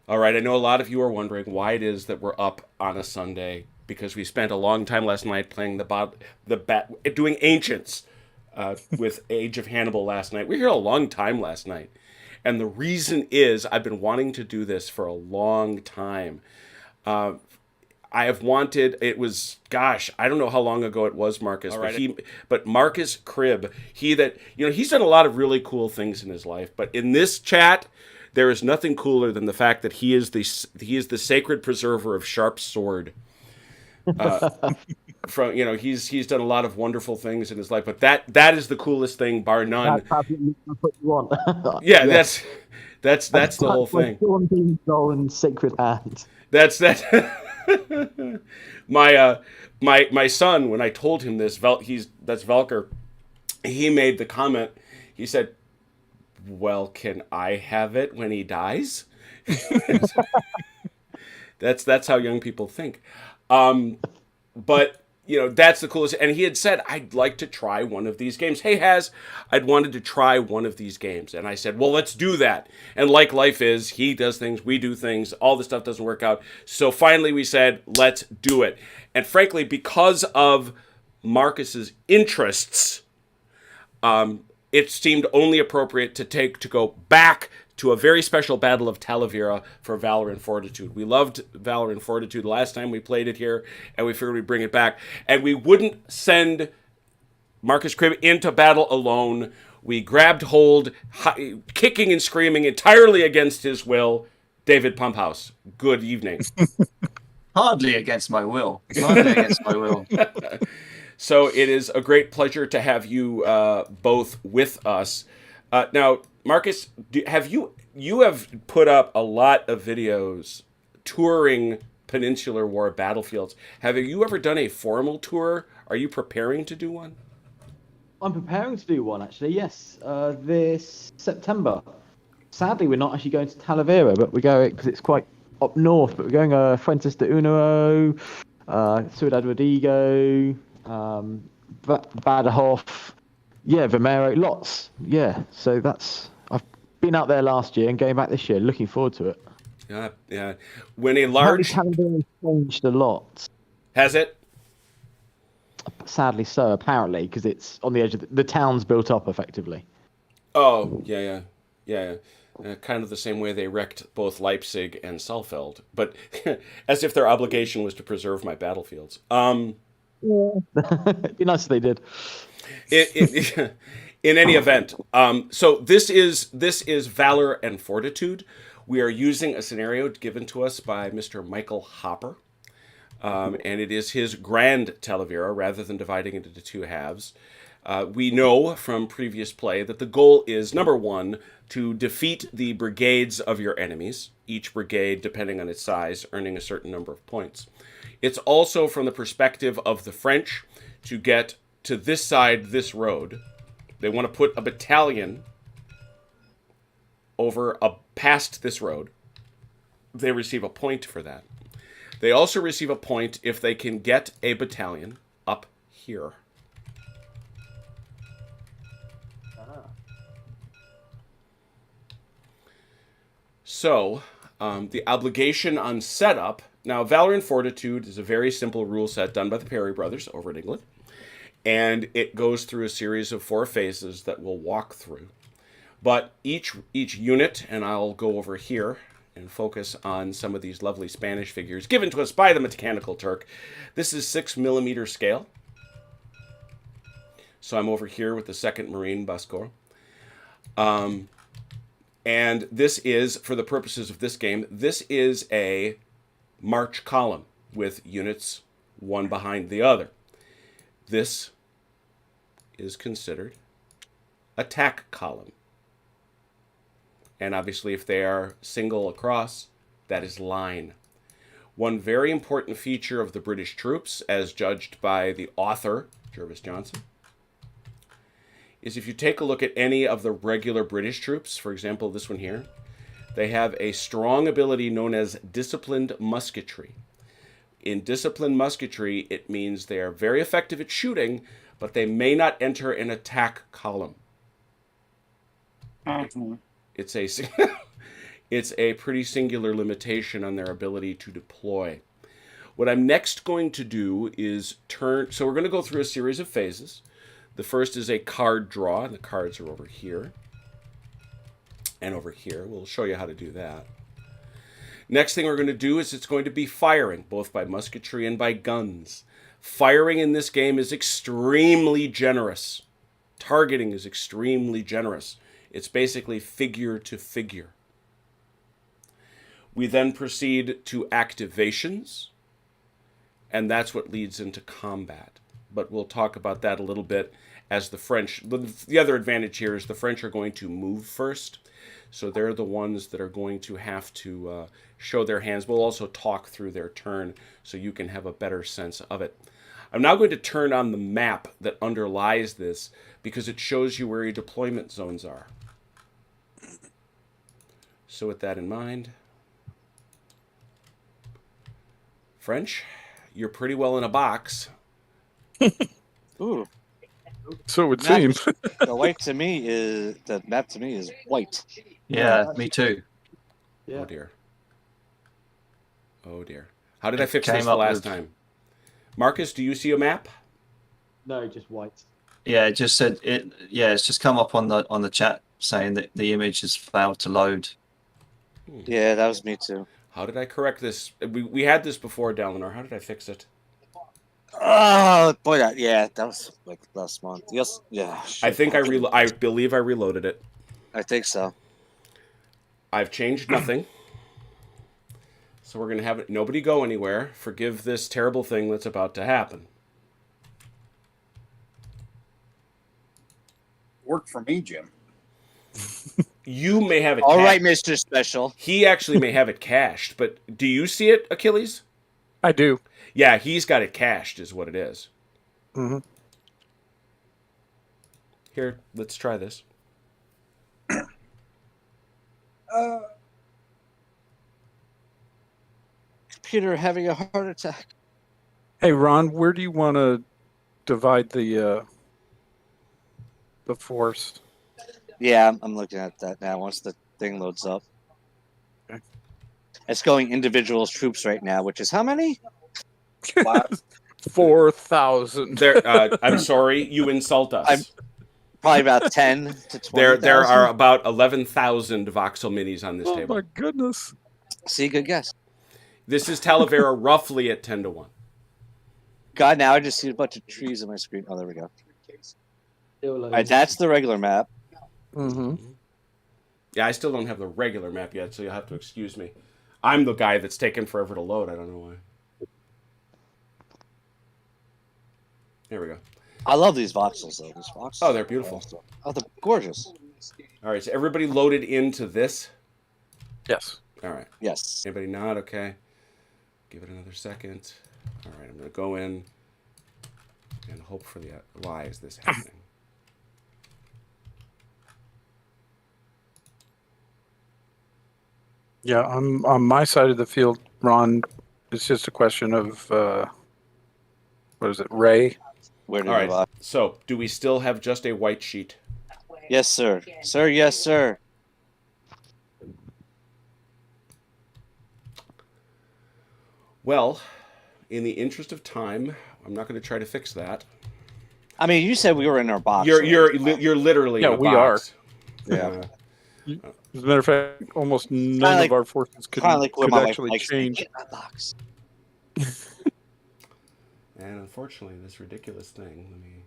All right, I know a lot of you are wondering why it is that we're up on a Sunday because we spent a long time last night playing doing ancients with Age of Hannibal last night. We were here a long time last night, and the reason is I've been wanting to do this for a long time. I have wanted. It was, gosh, I don't know how long ago it was, Marcus. All right. But Marcus Cribb, he's done a lot of really cool things in his life. But in this chat, there is nothing cooler than the fact that he is the sacred preserver of sharp sword. He's done a lot of wonderful things in his life, but that is the coolest thing, bar none. That's absolutely what you want. Yeah, Yes. that's the whole Touched by thing. Sean Bean's golden sacred hand. That's my my son, when I told him this, that's Velker. He made the comment. He said, "Well, can I have it when he dies?" That's how young people think. But that's the coolest. And he had said, "I'd like to try one of these games." Hey, I'd wanted to try one of these games, and I said, "Well, let's do that." And like life is, he does things, we do things. All the stuff doesn't work out. So finally, we said, "Let's do it." And frankly, because of Marcus's interests, it seemed only appropriate to go back to a very special Battle of Talavera for Valor and Fortitude. We loved Valor and Fortitude last time we played it here, and we figured we'd bring it back. And we wouldn't send Marcus Cribb into battle alone. We grabbed hold, kicking and screaming entirely against his will. David Pumphouse, good evening. Hardly against my will. Hardly against my will. So it is a great pleasure to have you both with us. Now, Marcus, you have put up a lot of videos touring Peninsular War battlefields. Have you ever done a formal tour? Are you preparing to do one? I'm preparing to do one actually. Yes, this September. Sadly, we're not actually going to Talavera, but we're going because it's quite up north. But we're going Fuentes de Unero, Ciudad Rodrigo, Badajoz, yeah, Vimero, lots. Yeah, so I've been out there last year and going back this year. Looking forward to it. Yeah, yeah. When a Apparently, large Talavera has changed a lot. has it? Sadly, so apparently, because it's on the edge of the town's built up effectively. Oh, yeah, yeah, yeah. Kind of the same way they wrecked both Leipzig and Saalfeld, but as if their obligation was to preserve my battlefields. Yeah. It'd be nice if they did. It, in any event, so this is Valor and Fortitude. We are using a scenario given to us by Mr. Michael Hopper, and it is his Grand Talavera rather than dividing it into two halves. We know from previous play that the goal is, number one, to defeat the brigades of your enemies, each brigade, depending on its size, earning a certain number of points. It's also from the perspective of the French to get to this side, this road. They want to put a battalion past this road. They receive a point for that. They also receive a point if they can get a battalion up here. So, the obligation on setup. Now, Valor and Fortitude is a very simple rule set done by the Perry brothers over in England. And it goes through a series of 4 phases that we'll walk through. But each unit, and I'll go over here and focus on some of these lovely Spanish figures given to us by the Mechanical Turk. This is 6mm scale. So I'm over here with the 2nd Marine Buscorps. And this is, for the purposes of this game, this is a march column with units one behind the other. This is considered attack column. And obviously, if they are single across, that is line. One very important feature of the British troops, as judged by the author, Jervis Johnson, is if you take a look at any of the regular British troops, for example, this one here, they have a strong ability known as disciplined musketry. In disciplined musketry, it means they are very effective at shooting, but they may not enter an attack column. Mm-hmm. It's a It's a pretty singular limitation on their ability to deploy. What I'm next going to do is turn. So we're going to go through a series of phases. The first is a card draw, and the cards are over here and over here. We'll show you how to do that. Next thing we're going to do is it's going to be firing, both by musketry and by guns. Firing in this game is extremely generous. Targeting is extremely generous. It's basically figure to figure. We then proceed to activations, and that's what leads into combat. But we'll talk about that a little bit as the French. The other advantage here is the French are going to move first, so they're the ones that are going to have to show their hands. We'll also talk through their turn so you can have a better sense of it. I'm now going to turn on the map that underlies this because it shows you where your deployment zones are. So with that in mind, French, you're pretty well in a box. Ooh, So it would map, seem. the map to me is white. Yeah, me too. Yeah. Oh dear. Oh dear. How did I fix came this the up last with- time? Marcus, do you see a map? No, just white. Yeah, it just said it. Yeah, it's just come up on the chat saying that the image has failed to load. Yeah, that was me too. How did I correct this? We had this before, Dalinar. How did I fix it? Oh boy, that was like last month. Yes, yeah. I think I believe I reloaded it. I think so. I've changed nothing. So we're going to have it nobody go anywhere. Forgive this terrible thing that's about to happen. Worked for me, Jim. You may have it All cached. right, Mr. Special. He actually may have it cached, but do you see it, Achilles? I do. Yeah, he's got it cached is what it is. hmm Here, let's try this. Computer having a heart attack. Hey, Ron, where do you want to divide the force? Yeah, I'm looking at that now. Once the thing loads up, Okay. it's going individual troops right now, which is how many? 4,000. There, I'm sorry, you insult us. Probably about 10 to 20. There are about 11,000 voxel minis on this Oh table. my goodness. See, good guess. This is Talavera roughly at 10 to 1. God, now I just see a bunch of trees on my screen. Oh, there we go. All right, that's the regular map. hmm Yeah, I still don't have the regular map yet, so you'll have to excuse me. I'm the guy that's taken forever to load. I don't know why. There we go. I love these voxels, though. These voxels. Oh, they're beautiful. Oh, they're gorgeous. All right, so everybody loaded into this? Yes. All right. Yes. Anybody not? Okay. Give it another second. All right, I'm going to go in and hope for the... Why is this happening? Yeah, I'm on my side of the field, Ron. It's just a question of what is it, Ray? Where did All the right, vox- so do we still have just a white sheet? Yes, sir. Sir, yes, sir. Well, in the interest of time, I'm not going to try to fix that. I mean, you said we were in our box. You're literally Yeah, in a we box. Yeah. As a matter of fact, almost none like- of our forces could Kind of like where my wife actually likes to change. get in that box. And unfortunately, this ridiculous thing. Let me.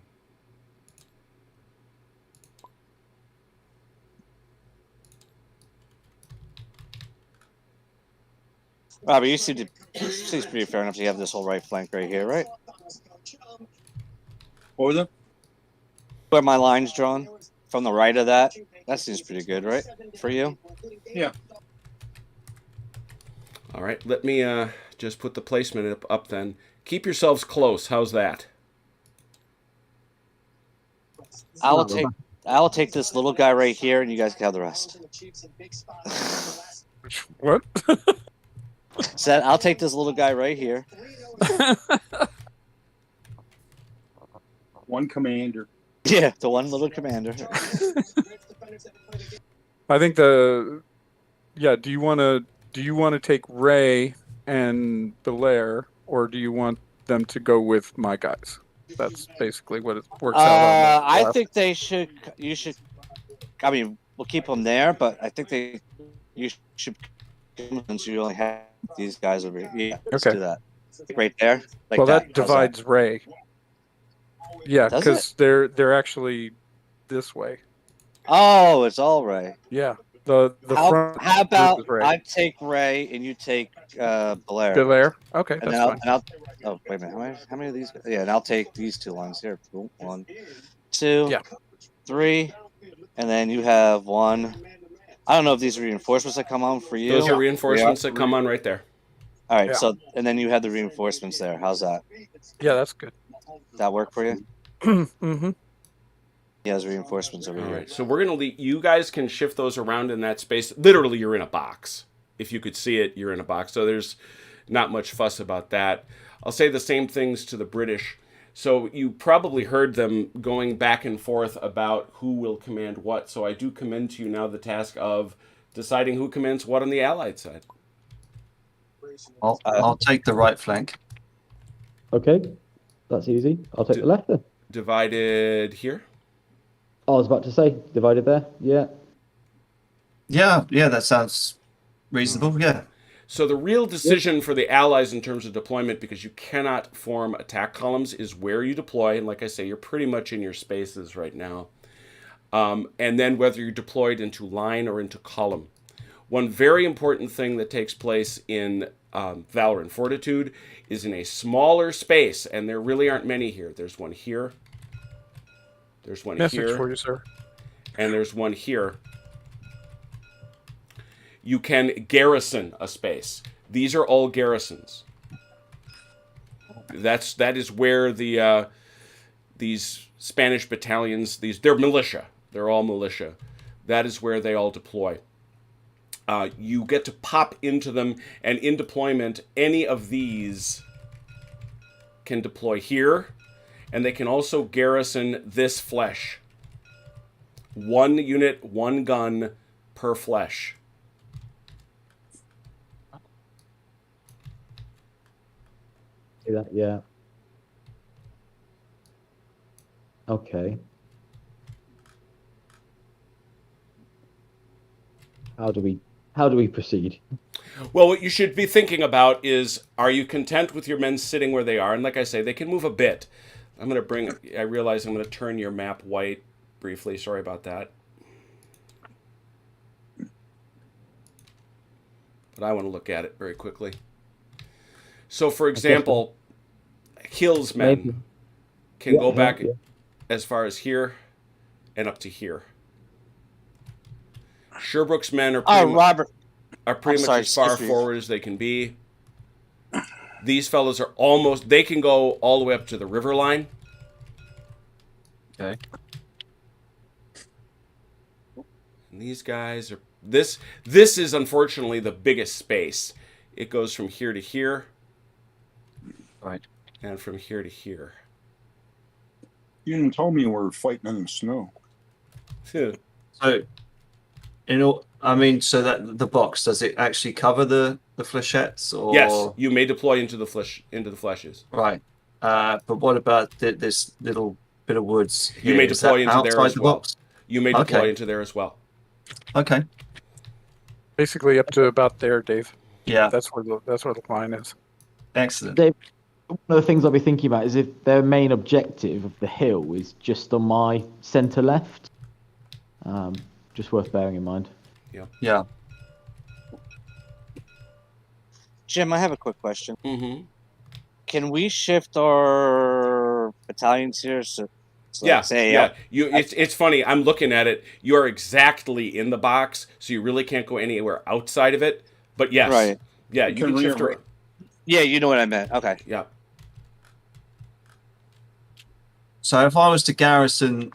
Robbie, you seem to seems pretty fair enough. You have this whole right flank right here, right? What was it? Where my line's drawn from the right of that. That seems pretty good, right? For you? All right, let me just put the placement up then. Keep yourselves close. How's that? I'll take this little guy right here, and you guys can have the rest. What? So I'll take this little guy right here. One commander. Yeah, the one little commander. I think the yeah, do you want to take Ray and Belair, or do you want them to go with my guys? That's basically what it works out on the I left. think they should. You should. I mean, we'll keep them there, but I think you should, since you only have these guys over here. Yeah, let's Okay. do that. Right there, like Well, that How's divides Ray. Yeah, Does it? because they're actually this way. Oh, it's all Ray. Yeah. The front How group about is Ray. I take Ray and you take Blair, Belair. Okay, and that's then fine. oh wait a minute, how many of these? Yeah, and I'll take these two lines here. Boom, 1, 2, Yeah. 3, and then you have 1. I don't know if these are reinforcements that come on for you. Those are reinforcements that come on right there. All right, Yeah. so and then you have the reinforcements there. How's that? Yeah, that's good. That work for you? Mm-hmm. He has reinforcements over All here. right, so we're gonna leave. You guys can shift those around in that space. Literally, you're in a box. If you could see it, you're in a box. So there's not much fuss about that. I'll say the same things to the British. So you probably heard them going back and forth about who will command what. So I do commend to you now the task of deciding who commands what on the Allied side. I'll take the right flank. Okay, that's easy. I'll take the left then. Divided here. I was about to say divided there. Yeah. Yeah, that sounds reasonable. Yeah. So the real decision for the Allies in terms of deployment, because you cannot form attack columns, is where you deploy. And like I say, you're pretty much in your spaces right now. And then whether you're deployed into line or into column. One very important thing that takes place in Valour and Fortitude is in a smaller space, and there really aren't many here. There's one here. There's one Message here. for you, sir. And there's one here. You can garrison a space. These are all garrisons. That is where the these Spanish battalions, they're militia. They're all militia. That is where they all deploy. You get to pop into them, and in deployment, any of these can deploy here, and they can also garrison this flesh. 1 unit, 1 gun per flesh. See that? Yeah. Okay. How do we proceed? Well, what you should be thinking about is, are you content with your men sitting where they are? And like I say, they can move a bit. I realize I'm going to turn your map white briefly. Sorry about that. But I want to look at it very quickly. So, for example, Hill's men can go back as far as here and up to here. Sherbrooke's men are Robert. pretty much as far forward as they can be. These fellows are they can go all the way up to the river line. Okay. And these guys are this is unfortunately the biggest space. It goes from here to here. Right. And from here to here. You didn't tell me we're fighting in the snow. So, so that the box, does it actually cover the flechettes? Or Yes, you may deploy into the fleshes. Right. But what about this little bit of woods here? You may deploy into there as well. Box? You may deploy into there as well. Okay. Basically up to about there, Dave. Yeah. That's where the line is. Excellent. Dave, one of the things I'll be thinking about is if their main objective of the hill is just on my centre left. Just worth bearing in mind. Yeah. Jim, I have a quick question. Mm-hmm. Can we shift our battalions here? So It's funny. I'm looking at it. You are exactly in the box, so you really can't go anywhere outside of it. But yes, right. Yeah, you can shift around. Yeah, you know what I meant. Okay. Yeah. So if I was to garrison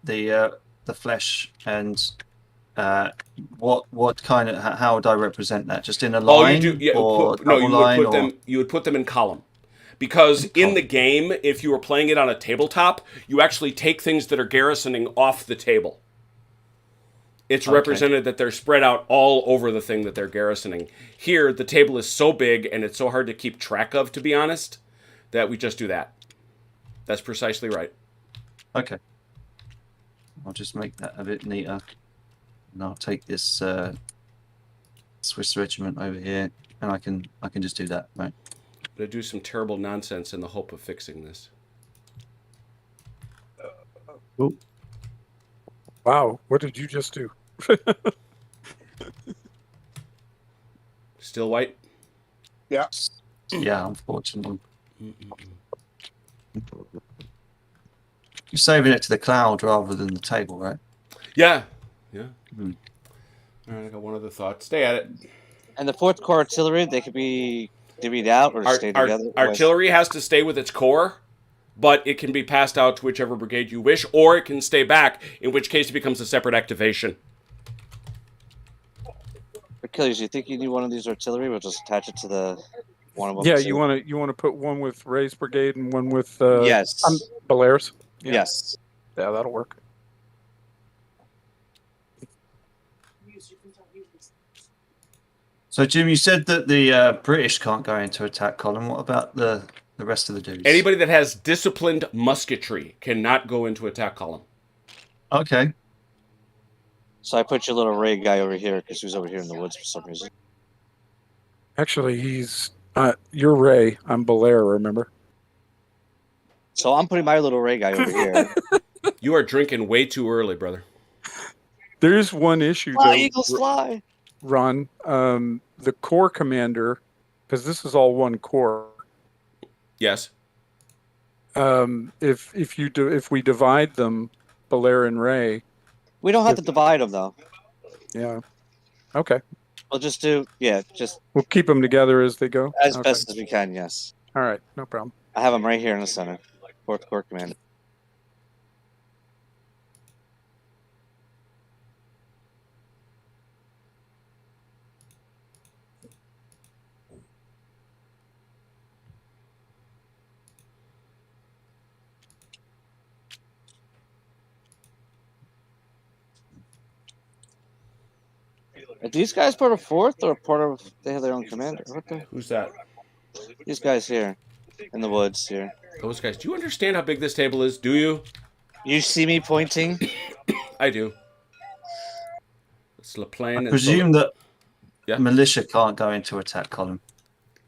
the flesh and what kind of how would I represent that? Just in a line? You do. Yeah, or you would put them in column. Because in the game, if you were playing it on a tabletop, you actually take things that are garrisoning off the table. It's Okay. represented that they're spread out all over the thing that they're garrisoning. Here, the table is so big and it's so hard to keep track of, to be honest, that we just do that. That's precisely right. Okay. I'll just make that a bit neater. And I'll take this Swiss regiment over here, and I can just do that, right? I'm going to do some terrible nonsense in the hope of fixing this. Wow, what did you just do? Still white? Yeah. Yeah, unfortunately. You're saving it to the cloud rather than the table, right? Yeah. Yeah. Hmm. All right, I got one other thought. Stay at it. And the 4th Corps artillery, they could be divvied out or stay together. Artillery has to stay with its core, but it can be passed out to whichever brigade you wish, or it can stay back, in which case it becomes a separate activation. Achilles, you think you need one of these artillery? We'll just attach it to the one of them. Yeah, too. you want to put one with Ray's brigade and one with Yes. Valaire's. Yeah. Yes. Yeah, that'll work. So, Jim, you said that the British can't go into attack column. What about the rest of the dudes? Anybody that has disciplined musketry cannot go into attack column. Okay. So I put your little Ray guy over here because he was over here in the woods for some reason. Actually, he's you're Ray. I'm Valour. Remember? So I'm putting my little Ray guy over here. You are drinking way too early, brother. There is one issue, Fly, though, Eagles, fly! Ron. The corps commander, because this is all one corps. Yes. If we divide them, Valour and Ray. We don't have to divide them, though. Yeah. Okay. We'll just do, just We'll keep them together as they go. as Okay. best as we can, yes. All right. No problem. I have them right here in the center. 4th Corps Commander. Are these guys part of 4th or part of, they have their own commander? What the? Who's that? These guys here in the woods here. Those guys. Do you understand how big this table is? Do you? You see me pointing? I do. It's LaPlane. I presume that Yeah. militia can't go into attack column.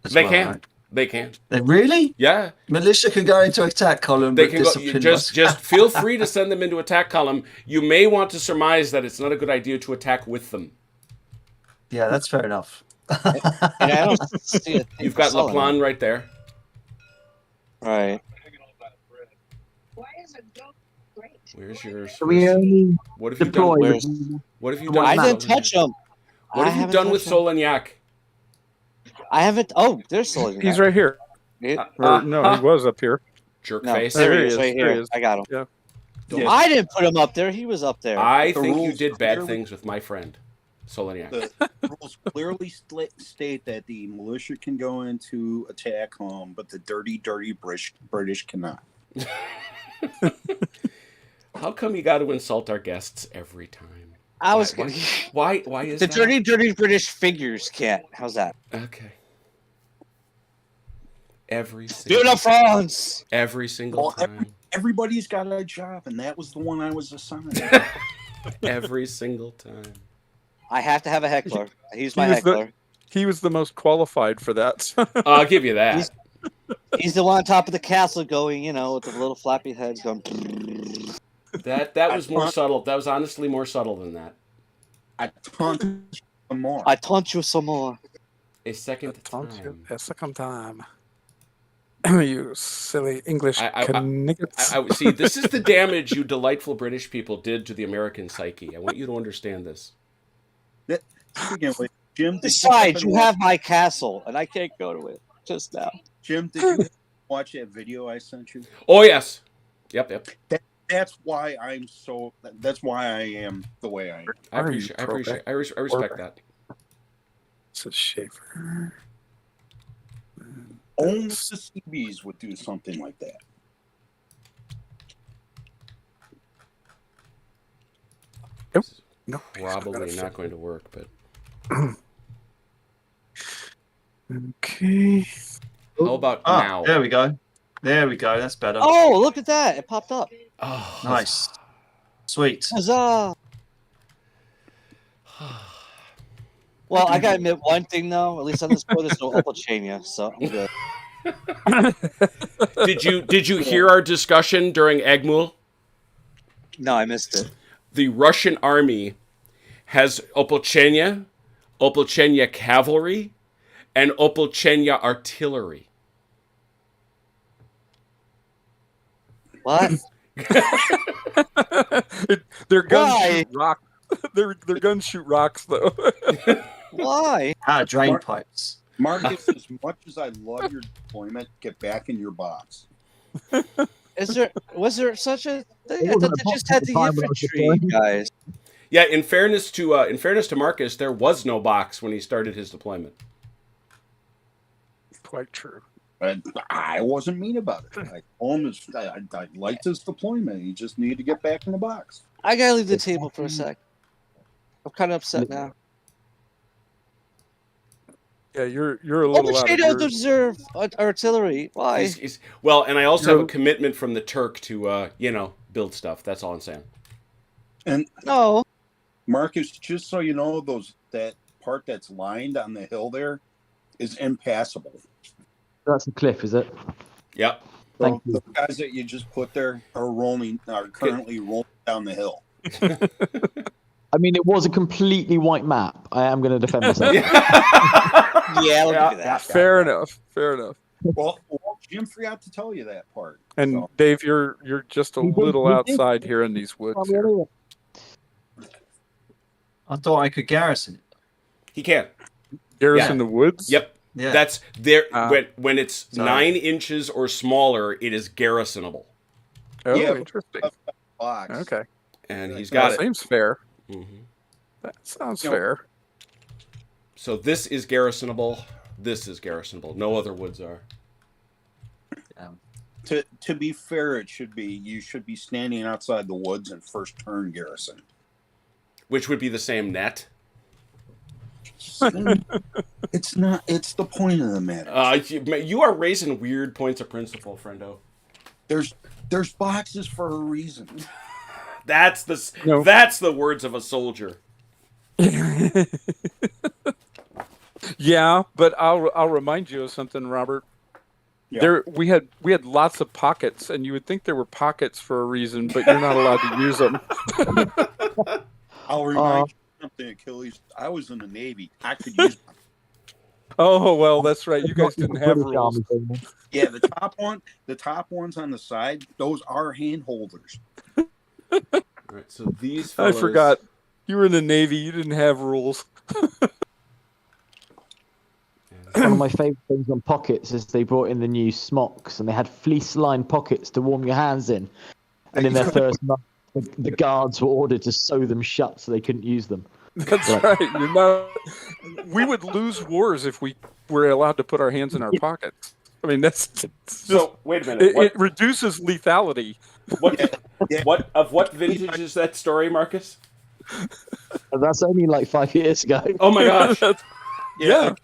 as They well, can. right? They can. They really? Yeah. Militia can go into attack column. They but can go. discipline Just must- feel free to send them into attack column. You may want to surmise that it's not a good idea to attack with them. Yeah, that's fair enough. And I don't see a thing You've got selling LaPlane them. right there. Right. Where's yours? So we only What have you deploy. done? Where's- What have you I done? I with didn't Solagnac? touch them. What have you done with Solagnac? I haven't. Oh, there's Solagnac. He's right here. Or, no, he was up here. Jerk No, face. there There he he is, is, right there he here. is. I got him. Yeah. Yeah. I didn't put him up there. He was up there. I The think you rules did bad clearly- things with my friend, Solagnac. The rules clearly state that the militia can go into attack home, but the dirty British cannot. How come you got to insult our guests every time? I was Why- gonna. Why is The that? dirty British figures can't. How's that? Okay. Every Do single, the France. every single Well, time. Everybody's got a job, and that was the one I was assigned. Every single time. I have to have a heckler. He's my He was the- heckler. He was the most qualified for that. I'll give you that. He's the one on top of the castle going, with the little flappy heads going. That was more subtle. That was honestly more subtle than that. I taunt some more. I taunt you some more. A second time. A second time. You silly English I- knickets. See, this is the damage you delightful British people did to the American psyche. I want you to understand this. Speaking of which, Jim, did Besides, happen you to have my castle, and I can't go to it just now. Jim, did you watch that video I sent you? Oh yes. Yep. That's why I'm so. That's why I am the way I am. I respect that. It's a Schaefer. Only the CBs would do something like that. No, probably not going to work. But Okay. how about Ah, now? there we go. There we go. That's better. Oh, look at that! It popped up. Oh, Nice. Sweet. Huzzah! Well, I gotta admit one thing though. At least on this board, there's no Opalchania, so I'm good. Did you hear our discussion during Agmul? No, I missed it. The Russian army has Opalchenia cavalry, and Opalchenia artillery. What? Their guns Why? shoot rock. Their guns shoot rocks though. Why? Drain Mark- pipes. Marcus, as much as I love your deployment, get back in your box. Was there such a thing? I It wasn't thought a they box just had at the the time when I was infantry deploying. guys. Yeah, in fairness to Marcus, there was no box when he started his deployment. Quite true. And I wasn't mean about it. I told him I liked his deployment. He just needed to get back in the box. I gotta leave the table for a sec. I'm kind of upset now. Yeah, you're a little out of Opalchania your... deserve artillery. Why? Well, and I also You're- have a commitment from the Turk to build stuff. That's all I'm saying. And No. Marcus, just so you know, that part that's lined on the hill there is impassable. That's a cliff, is it? Yep. So Thank you. the guys that you just put there are currently rolling down the hill. I mean, it was a completely white map. I am going to defend myself. Yeah, look at that. Fair enough. Fair enough. Well, Jim forgot to tell you that part. And So, Dave, you're just a He did- little he did. outside here in these woods. Here. I thought I could garrison it. He can. Garrison the woods. Yep. Yeah. That's there Ah. when it's Sorry. 9 inches or smaller, it is garrisonable. Oh, Yeah. interesting. box. Okay. And he's That got it. seems fair. Mhm. That sounds No. fair. So this is garrisonable. This is garrisonable. No other woods are. To be fair, you should be standing outside the woods and first turn garrison. Which would be the same net. It's not. It's the point of the matter. You are raising weird points of principle, friendo. There's boxes for a reason. That's the No. that's the words of a soldier. Yeah, but I'll remind you of something, Robert. Yeah. There we had lots of pockets, and you would think there were pockets for a reason, but you're not allowed to use them. I'll remind you of something, Achilles. I was in the Navy. I could use. Oh well, that's right. You guys didn't have British rules. Army thing. Yeah, the top ones on the side, those are hand holders. All right, so these I fellas, forgot. You were in the Navy. You didn't have rules. One of my favourite things on pockets is they brought in the new smocks and they had fleece-lined pockets to warm your hands in. And in their first month, the guards were ordered to sew them shut so they couldn't use them. That's Right. right. You're not. We would lose wars if we were allowed to put our hands in our pockets. I mean, that's just, So wait a minute. it reduces lethality. What vintage is that story, Marcus? And that's only like 5 years ago. Oh my gosh! Yeah.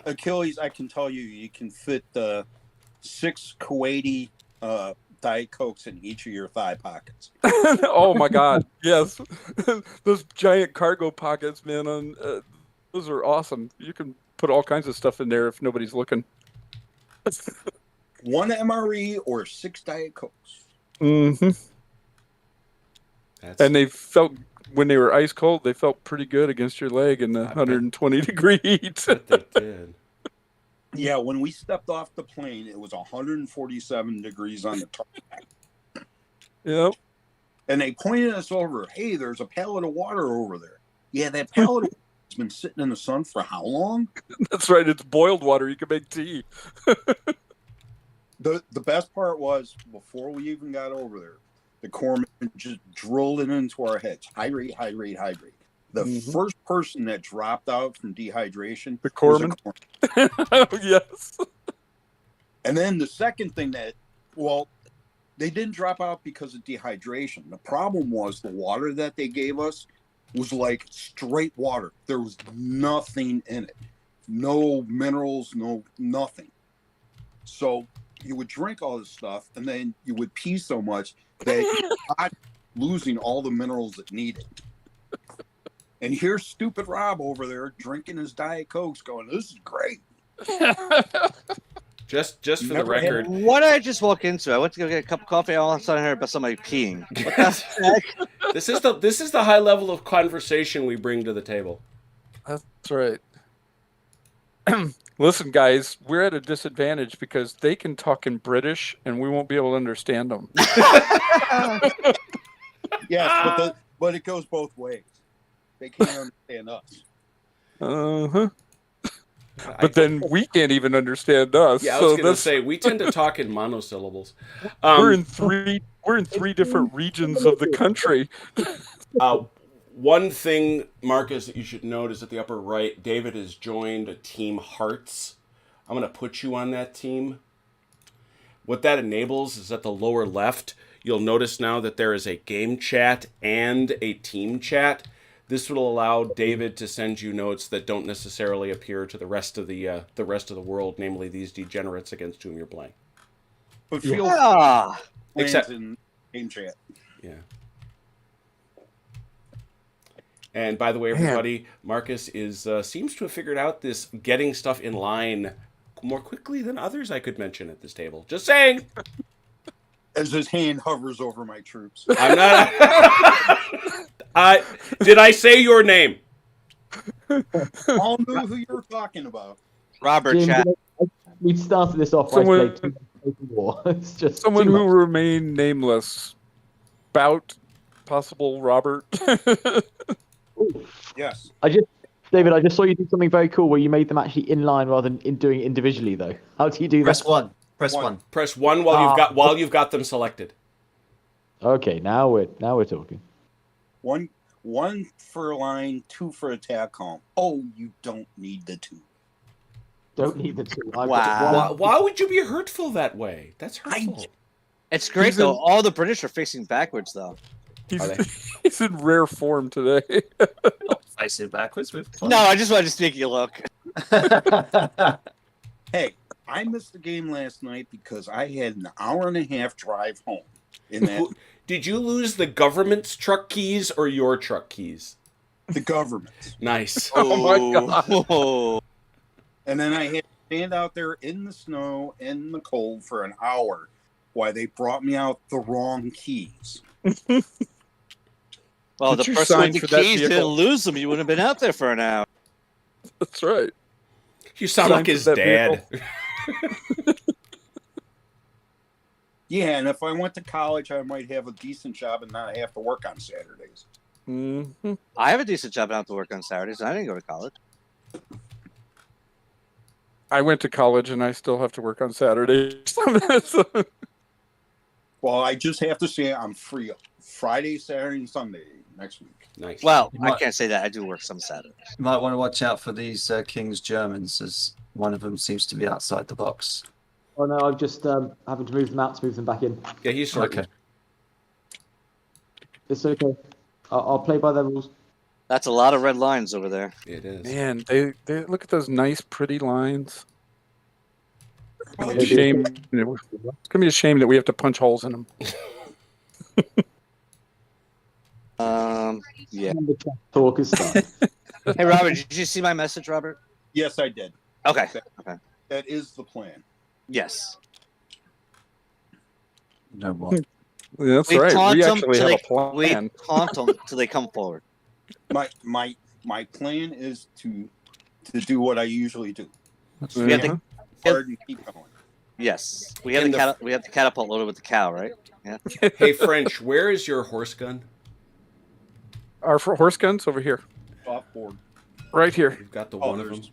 Achilles, I can tell you can fit 6 Kuwaiti Diet Cokes in each of your thigh pockets. Oh my God! Yes, those giant cargo pockets, man. Those are awesome. You can put all kinds of stuff in there if nobody's looking. 1 MRE or 6 Diet Cokes. Mm-hmm. And they felt when they were ice cold, they felt pretty good against your leg in the 120 degree heat. They did. Yeah, when we stepped off the plane, it was 147 degrees on the tarmac. Yep. And they pointed us over. Hey, there's a pallet of water over there. Yeah, that pallet has been sitting in the sun for how long? That's right. It's boiled water. You can make tea. The best part was before we even got over there, the corpsman just drilled it into our heads. Hydrate, hydrate, hydrate. The first person that dropped out from dehydration The was a corpsman? corpsman. Oh, yes. And then the second thing they didn't drop out because of dehydration. The problem was the water that they gave us was like straight water. There was nothing in it. No minerals, no nothing. So you would drink all this stuff, and then you would pee so much that your body losing all the minerals it needed. And here's stupid Rob over there drinking his Diet Cokes, going, "This is great." Just for the Never had- record, What did I just walk into? I went to go get a cup of coffee. All of a sudden, I heard about somebody peeing. What the heck? this is the high level of conversation we bring to the table. That's right. Listen, guys, we're at a disadvantage because they can talk in British and we won't be able to understand them. Yes, but it goes both ways. They can't understand us. Uh-huh. But then we can't even understand us. Yeah, I was so going to that's, say we tend to talk in monosyllables. we're in three different regions of the country. One thing, Marcus, that you should note is at the upper right, David has joined a Team Hearts. I'm going to put you on that team. What that enables is at the lower left, you'll notice now that there is a game chat and a team chat. This will allow David to send you notes that don't necessarily appear to the rest of the world, namely these degenerates against whom you're playing. But feel Yeah. Except- in game chat. Yeah. And by the way, everybody, Marcus is seems to have figured out this getting stuff in line more quickly than others I could mention at this table. Just saying. As his hand hovers over my troops. I'm not. Did I say your name? All knew who you were talking about. Robert Jim, chat. we started this off by Someone- saying war. It's just Someone too who much. remained nameless. Bout possible Robert. Yes. David, I just saw you do something very cool where you made them actually in line rather than in doing it individually, though. How do you do Press that? one. Press One. one. Press 1 while you've got them selected. Okay, now we're talking. One for line, 2 for attack calm. Oh, you don't need the 2. Don't need the two. I've got Wow. one. Why would you be hurtful that way? That's hurtful. It's great He's though. in- All the British are facing backwards though. Are they? He's in rare form today. Face it backwards with No, I just wanted to sneak you look. Hey, I missed the game last night because I had an hour and a half drive home. In that, Did you lose the government's truck keys or your truck keys? the government. Nice. Oh my God. Oh. And then I had to stand out there in the snow, in the cold for an hour while they brought me out the wrong keys. Well, Did the you person sign with for the that keys didn't vehicle? lose them. You wouldn't have been out there for an hour. That's right. You sound Sign like for his that dad. Yeah, and if I went to college, I might have a decent job and not have to work on Saturdays. Mm-hmm. I have a decent job. I don't have to work on Saturdays. I didn't go to college. I went to college and I still have to work on Saturdays. Well, I just have to say I'm free Friday, Saturday, and Sunday next week. Nice. Well, You I might- can't say that. I do work some Saturdays. You might want to watch out for these King's Germans, as one of them seems to be outside the box. Oh no, I'm just having to move them out to move them back in. Yeah, he's sorting. Okay. It's okay. I'll play by their rules. That's a lot of red lines over there. It is. Man, they look at those nice, pretty lines. Well, It's a shame. It's gonna be a shame that we have to punch holes in them. Yeah. The trash talk is done. Hey, Robert, did you see my message, Robert? Yes, I did. Okay. That is the plan. Yes. You know what? Yeah, that's We right. taunt We them actually till have a We plan. taunt them till they come forward. My plan is to do what I usually do. We have Uh-huh. to, Hard and keep going. yes. We have In the catapult loaded with the cow, right? Hey, French, where is your horse gun? Our horse guns over here, Softboard. right here. You've got the Oh, one of them. there's-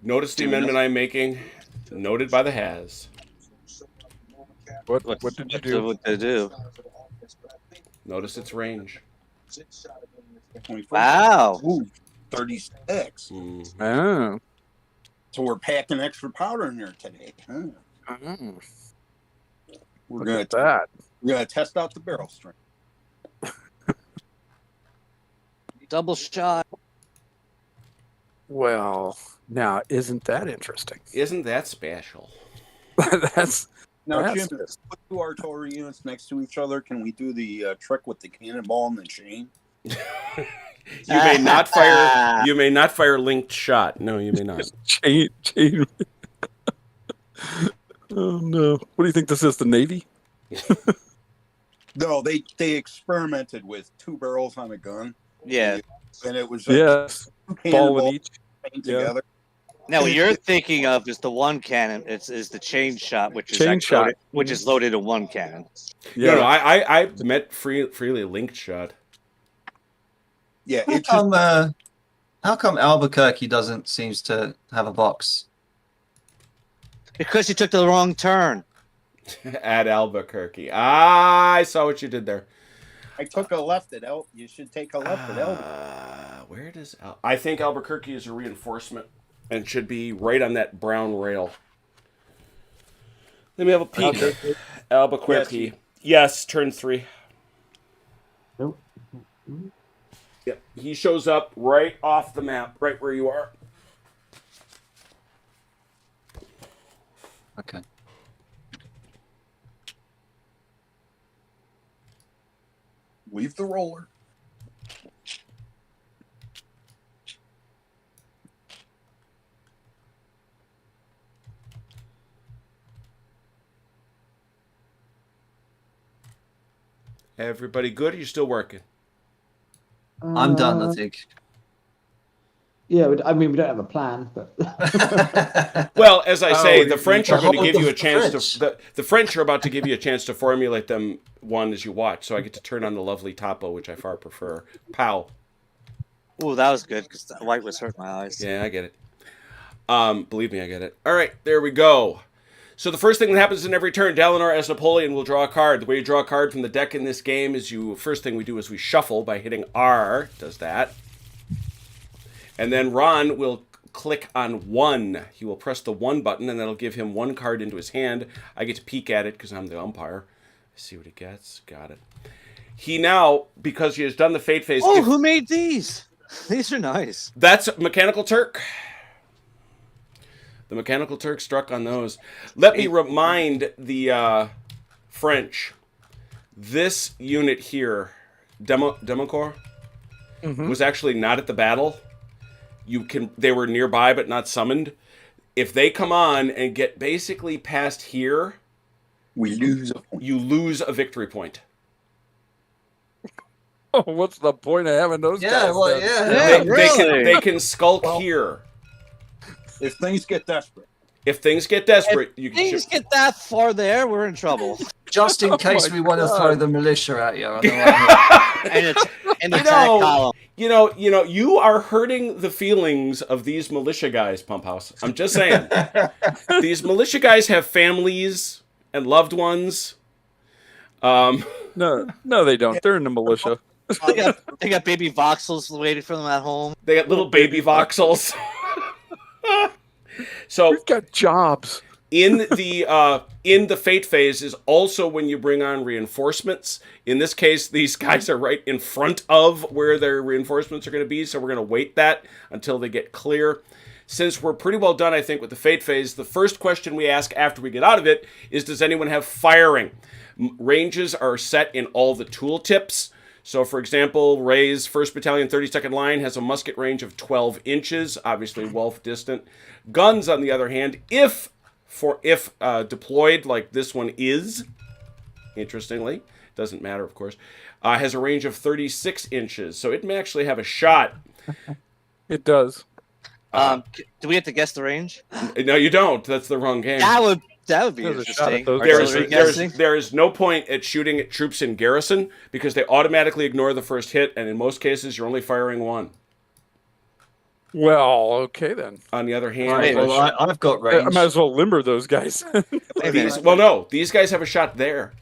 Notice the amendment I'm making. Noted by the Has. What did you do? What they do? Notice its range. 21st. Wow. Ooh, 36. Mm. Oh. So we're packing extra powder in there today. Huh? Oh. We're Look gonna at that. we're gonna test out the barrel strength. Double shot. Well, now isn't that interesting? Isn't that special? That's Now, that's Jim, put two artillery units next to each other. Can we do the trick with the cannonball and the chain? You may not fire. You may not fire linked shot. No, you may not. chain. Oh no! What do you think this is? The Navy? No, they experimented with 2 barrels on a gun. Yeah. And it was Yes. two Ball in cannonballs each. chained Yeah. together. Now, what you're thinking of is the one cannon. Is the chain shot, which is Chain actually shot. loaded, which is loaded in one cannon. Yeah. No, I meant freely linked shot. Yeah, How it's just come Albuquerque doesn't seems to have a box? Because you took the wrong turn. At Albuquerque. I saw what you did there. I took a left at El. You should take a left at El. Where does I think Albuquerque is a reinforcement and should be right on that brown rail. Let me have a peek. Albuquerque. Yes, turn 3. Nope. Yep. He shows up right off the map, right where you are. Okay. Leave the roller. Everybody good? Or you still working? I'm done, I think. Yeah, I mean, we don't have a plan, but Well, as I say, Oh, the French are the going to whole give you a of chance French. to. The French are about to give you a chance to formulate them one as you watch. So I get to turn on the lovely topo, which I far prefer. Pow. Ooh, that was good because the white was hurting my eyes. Yeah, I get it. Believe me, I get it. All right, there we go. So the first thing that happens in every turn, Dalinar as Napoleon will draw a card. The way you draw a card from the deck in this game is first thing we do is we shuffle by hitting R, does that. And then Ron will click on 1. He will press the 1 button, and that'll give him 1 card into his hand. I get to peek at it because I'm the umpire. See what he gets. Got it. He now, because he has done the Fate Phase... Oh, who made these? These are nice. That's Mechanical Turk. The Mechanical Turk struck on those. Let me remind the French. This unit here, Democorps, was actually not at the battle. They were nearby but not summoned. If they come on and get basically past here, We lose a point. you lose a victory point. Oh, what's the point of having those guys? Yeah, well, then? yeah. Yeah, They can skulk here. If things get desperate. If things get desperate, you can Things get that far there, we're in trouble. Just in case my we want to God. throw the militia at you. Otherwise, And attack column. You are hurting the feelings of these militia guys, Pump House. I'm just saying. These militia guys have families and loved ones. No, they don't. They're in the militia. They got baby voxels waiting for them at home. They got little baby voxels. So We've got jobs. in the Fate Phase is also when you bring on reinforcements. In this case, these guys are right in front of where their reinforcements are going to be, so we're going to wait that until they get clear. Since we're pretty well done, I think, with the Fate Phase, the first question we ask after we get out of it is, does anyone have firing? Ranges are set in all the tooltips. So, for example, Ray's 1st Battalion 32nd Line has a musket range of 12 inches, obviously well distant. Guns, on the other hand, if deployed like this one is, interestingly, doesn't matter, of course, has a range of 36 inches. So it may actually have a shot. It does. Do we have to guess the range? No, you don't. That's the wrong game. That would be There's a shot at interesting. those Artillery guessing. There is no point at shooting at troops in garrison because they automatically ignore the first hit, and in most cases, you're only firing 1. Well, okay then. On the other hand, right, well, I've got I range. might as well limber those guys. these guys have a shot there.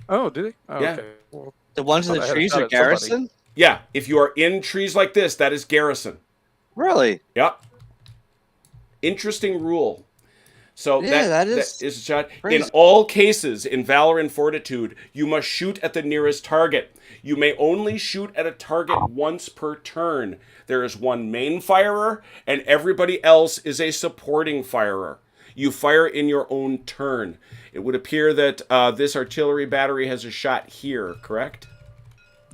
Oh, did he? Oh, Yeah. okay. Well, The ones in Thought I the had a trees shot are at somebody. garrison? Yeah, if you are in trees like this, that is garrison. Really? Yep. Interesting rule. So Yeah, that that is is a shot. crazy. In all cases, in Valor and Fortitude, you must shoot at the nearest target. You may only shoot at a target once per turn. There is one main firer, and everybody else is a supporting firer. You fire in your own turn. It would appear that this artillery battery has a shot here, correct?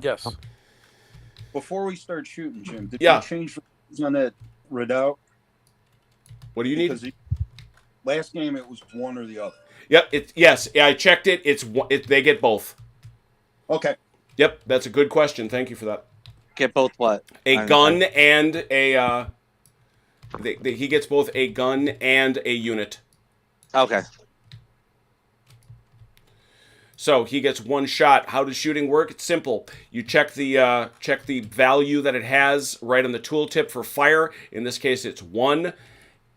Yes. Before we start shooting, Jim, did Yeah. you change the rules on that redoubt? What do you need? Because last game it was one or the other. Yep. Yes. I checked it. They get both. Okay. Yep. That's a good question. Thank you for that. Get both what? A gun and a. He gets both a gun and a unit. Okay. So he gets one shot. How does shooting work? It's simple. You check the value that it has right on the tooltip for fire. In this case, it's 1,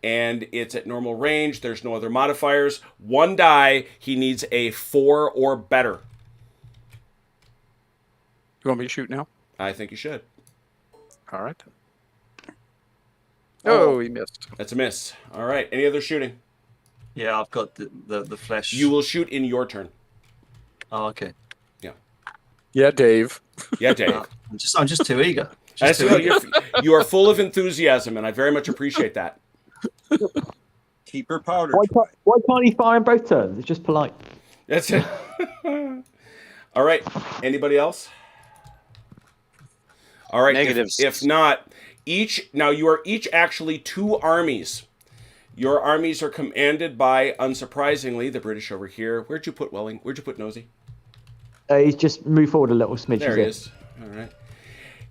and it's at normal range. There's no other modifiers. 1 die. He needs a 4 or better. You want me to shoot now? I think you should. All right. Oh, he missed. That's a miss. All right. Any other shooting? Yeah, I've got the flesh. You will shoot in your turn. Oh, okay. Yeah, Dave. Yeah, Dave. I'm just too eager. I see how you are full of enthusiasm, and I very much appreciate that. Keep your powder. Why can't he fire in both turns? It's just polite. That's it. All right. Anybody else? All right. Negatives. If not, you are each actually 2 armies. Your armies are commanded by, unsurprisingly, the British over here. Where'd you put Welling? Where'd you put Nosy? He's just moved forward a little smidge. There he is. All right.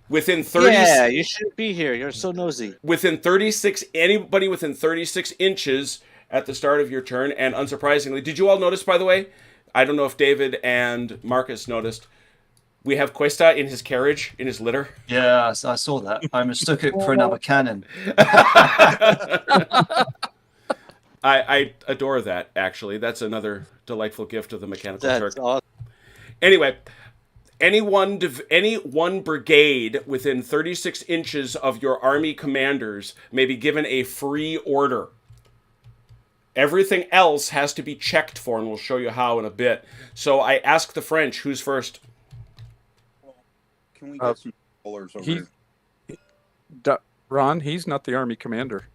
Within 30. Yeah, you shouldn't be here. You're so nosy. Within 36, anybody within 36 inches at the start of your turn, and unsurprisingly, did you all notice, by the way? I don't know if David and Marcus noticed. We have Cuesta in his carriage, in his litter. Yeah, I saw that. I mistook it for another cannon. I adore that, actually. That's another delightful gift of the Mechanical Turk. That's awesome. Anyway, any one brigade within 36 inches of your army commanders may be given a free order. Everything else has to be checked for, and we'll show you how in a bit. So I ask the French, who's first? Can we get some colors over here? Ron, he's not the army commander.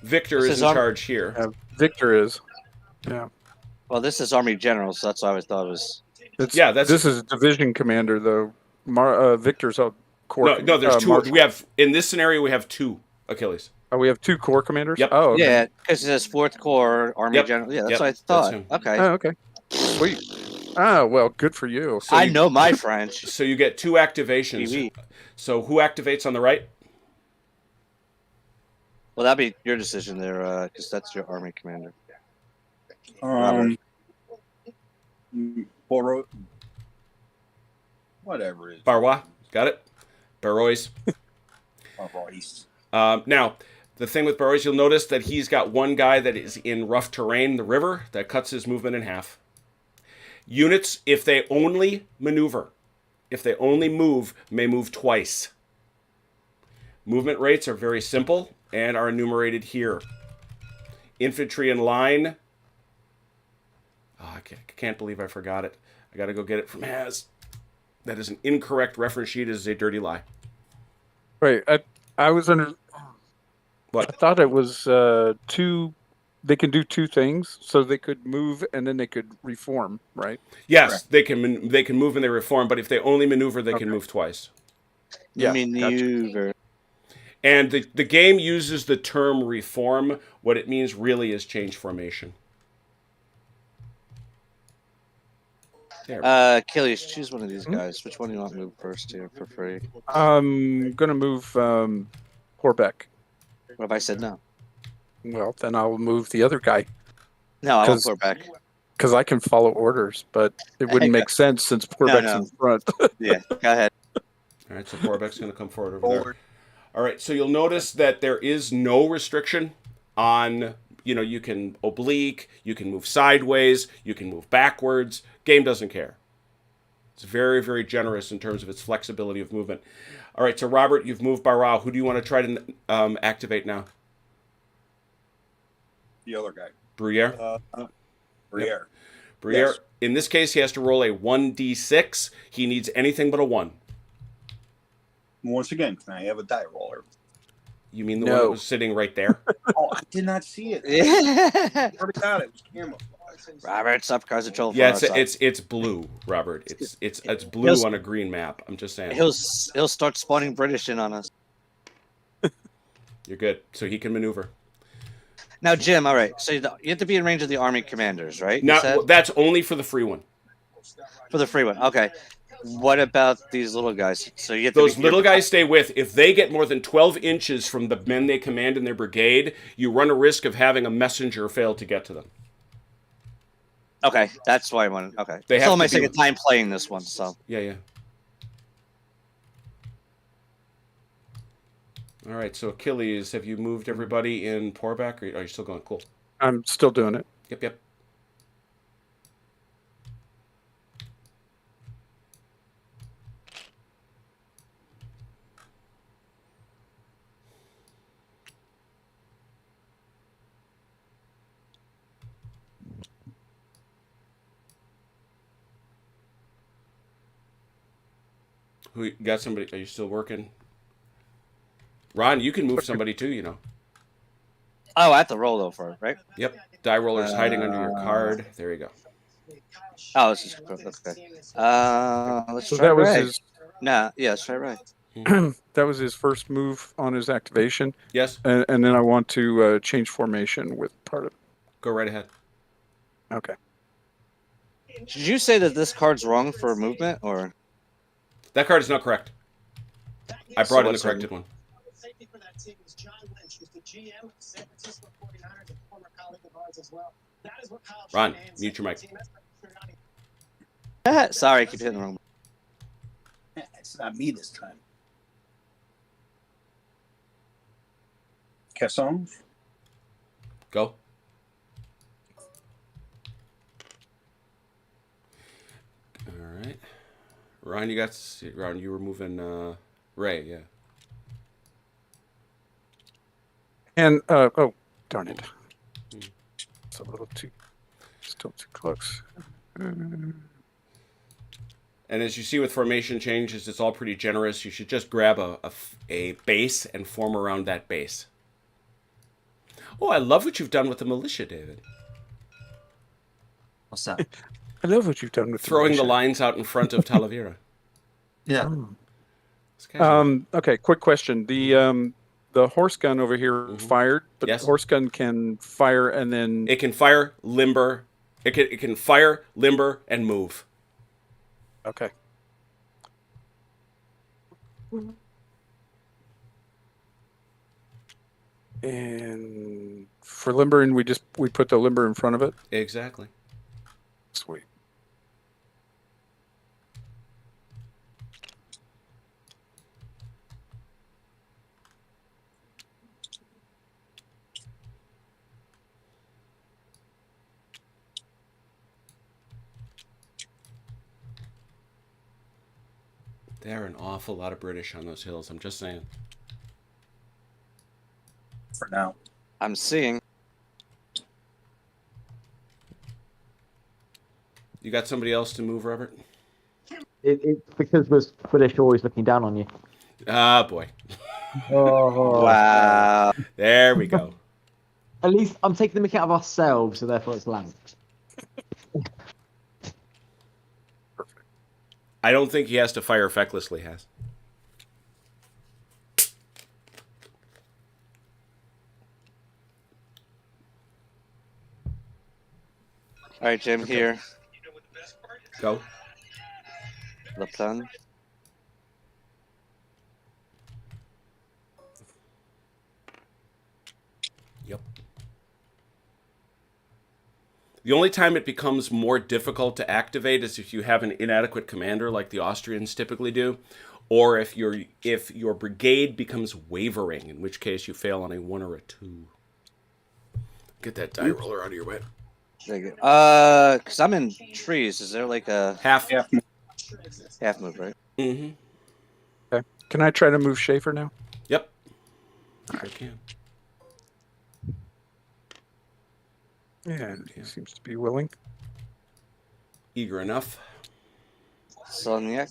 Victor This is is in our- charge here. Victor is. Yeah. Well, this is Army General, so that's why I always thought it was. This is division commander though. Victor's a corps. No, there's 2. marshal. We have, in this scenario, we have 2 Achilles. Oh, we have 2 corps commanders. Yep. Oh, okay. Yeah, because it says 4th Corps Army Yep. General. Yeah, that's Yep, what I that's thought. him. Okay. Oh, okay. Sweet. Ah, well, good for you. So I know my French. So you get 2 activations. Oui. So who activates on the right? Well, that'd be your decision there, because that's your Army Commander. Whatever it is. Barrois. Got it? Barrois. Barrois. Now, the thing with Barrois, you'll notice that he's got one guy that is in rough terrain, the river, that cuts his movement in half. Units, if they only maneuver, if they only move, may move twice. Movement rates are very simple and are enumerated here. Infantry in line. Oh, I can't believe I forgot it. I got to go get it from Haz. That is an incorrect reference sheet. It is a dirty lie. Wait, I was under. What? I thought it was 2. They can do 2 things, so they could move and then they could reform, right? Yes, they can move and they reform, but if they only maneuver, they can move twice. Yeah, Maneuver. And the game uses the term reform. What it means really is change formation. There. Achilles, choose one of these guys. Which one do you want to move first here for free? I'm gonna move Horbeck. What if I said no? Well, then I'll move the other guy No, I want 'Cause- quarterback. because I can follow orders, but it wouldn't make sense since Horbeck's no. in front. Yeah, go ahead. All right, so Corbeck's going to come forward over there. All right, so you'll notice that there is no restriction on, you can oblique, you can move sideways, you can move backwards. Game doesn't care. It's very, very generous in terms of its flexibility of movement. All right, so Robert, you've moved Barao. Who do you want to try to activate now? The other guy. Bruyere? Briere. Bruyere. Yes. In this case, he has to roll a 1d6. He needs anything but a 1. Once again, can I have a die roller? You mean the one that was sitting right there? Oh, I did not see it. Yeah. Swear to God, it was camouflage. Robert, stop cars control. Yeah, it's blue, Robert. It's blue on a green map. I'm just saying. He'll start spawning British in on us. You're good. So he can maneuver. Now, Jim, all right. So you have to be in range of the army commanders, right? You Now said? that's only for the free one. For the free one. Okay. What about these little guys? So you have to Those little guys stay with. If they get more than 12 inches from the men they command in their brigade, you run a risk of having a messenger fail to get to them. Okay, that's why I wanted. Okay. They have Still to my be- second time playing this one, so. Yeah. All right, so Achilles, have you moved everybody in Porback, or are you still going? Cool. I'm still doing it. Yep. Who you got? Somebody? Are you still working? Ron, you can move somebody too. You know. Oh, I have to roll though for it, right? Yep. Die roller's hiding under your card. There you go. Oh, this is okay. Let's So try that was Ray. his. Nah, yeah, let's try Ray. That was his first move on his activation, Yes. and then I want to change formation with part of. Go right ahead. Okay. Did you say that this card's wrong for movement, or? That card is not correct. I So brought in the what's corrected one. Ron, mute your mic. Sorry, I keep hitting the wrong. It's not me this time. Cassons? Go. All right. Ron, you were moving Ray, yeah. And oh, darn it! It's a little still too close. And as you see with formation changes, it's all pretty generous. You should just grab a base and form around that base. Oh, I love what you've done with the militia, David. What's that? I love what you've done with Throwing the militia. lines out in front of Talavera. Yeah. It's kind of- Okay, quick question. The horse gun over here fired, but Yes. the horse gun can fire and then. It can fire, limber. It can fire, limber, and move. Okay. And for limbering, we put the limber in front of it. Exactly. Sweet. There are an awful lot of British on those hills. I'm just saying. For now. I'm seeing. You got somebody else to move, Robert? It's because we're British always looking down on you. Ah, boy. Oh. Wow. There we go. At least I'm taking the mick out of ourselves, so therefore it's land. I don't think he has to fire fecklessly, Has. All right, Jim, here. Go. The plan. Yep. The only time it becomes more difficult to activate is if you have an inadequate commander like the Austrians typically do, or if your brigade becomes wavering, in which case you fail on a 1 or a 2. Get that die roller out of your way. Because I'm in trees. Is there like a Half. Half Half move, right? Mm-hmm. Okay. Can I try to move Schaefer now? Yep. Sure can. Yeah, he seems to be willing. Eager enough. Soniac.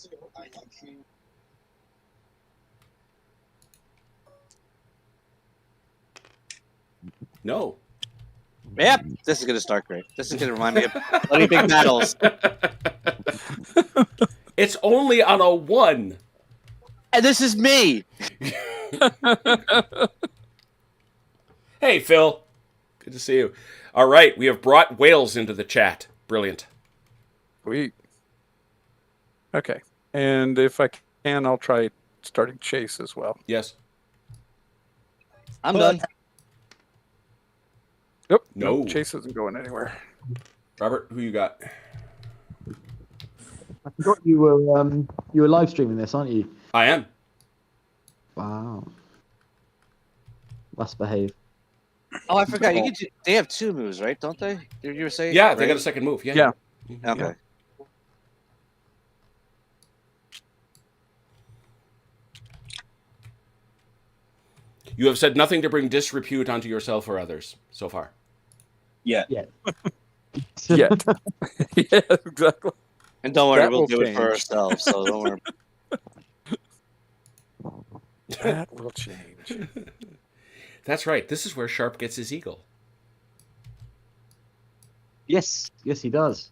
No. Yep, this is gonna start great. This is gonna remind me of bloody big battles. It's only on a 1. And this is me. Hey, Phil. Good to see you. All right, we have brought Wales into the chat. Brilliant. Sweet. Okay. And if I can, I'll try starting Chase as well. Yes. I'm done. Nope. No. Chase isn't going anywhere. Robert, who you got? I forgot you were live streaming this, aren't you? I am. Wow. Must behave. Oh, I forgot. They have 2 moves, right? Don't they? You were saying? Yeah, they right? got a second move. Yeah. Yeah. Mhm. Okay. You have said nothing to bring disrepute onto yourself or others so far. Yeah. Yet. Yeah, exactly. And don't worry, That we'll will do it for change. ourselves. So don't worry. That will change. That's right. This is where Sharp gets his eagle. Yes, he does.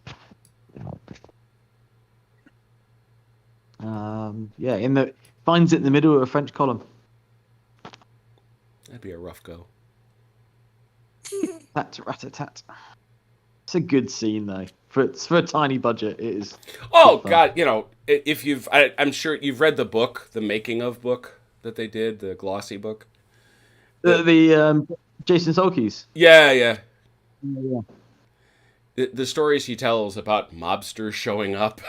Yeah, finds it in the middle of a French column. That'd be a rough go. Rat-a-tat. It's a good scene though. For a tiny budget, it is. Oh fun. God, if I'm sure you've read the book, the making of book that they did, the glossy book. The Jason Solkes. Yeah, yeah. Yeah. The stories he tells about mobsters showing up.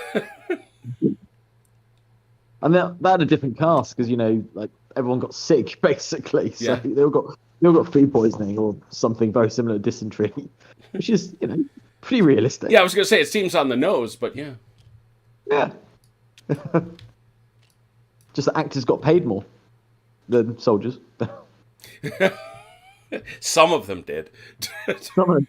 And they had a different cast because like everyone got sick basically, so Yeah. they all got food poisoning or something very similar to dysentery, which is pretty realistic. Yeah, I was gonna say it seems on the nose, but yeah. Yeah. Just the actors got paid more than soldiers. Some of them did. Some of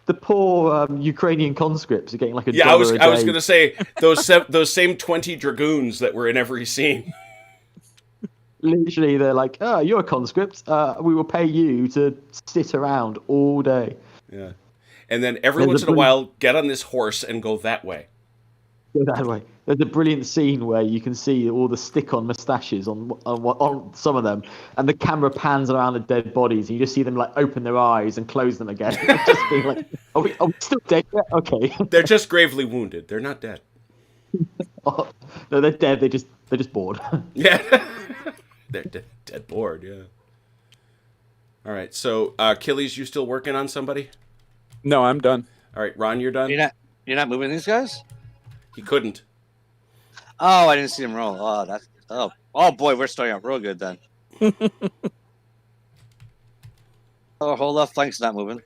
the poor Ukrainian conscripts are getting like a Yeah, dollar a day. I was gonna say those same 20 dragoons that were in every scene. Literally, they're like, "Oh, you're a conscript. We will pay you to sit around all day." Yeah, and then every There's once a in a while, get on this horse and go that way. Go that way. There's a brilliant scene where you can see all the stick-on mustaches on some of them, and the camera pans around the dead bodies, and you just see them like open their eyes and close them again, just being like, "Are we still dead yet? Okay." They're just gravely wounded. They're not dead. Oh, no, they're dead. They're just bored. Yeah, they're dead bored. Yeah. All right. So, Achilles, you still working on somebody? No, I'm done. All right, Ron, you're done. You're not moving these guys? He couldn't. Oh, I didn't see him roll. Oh boy, we're starting out real good then. Oh, whole left flank's not moving.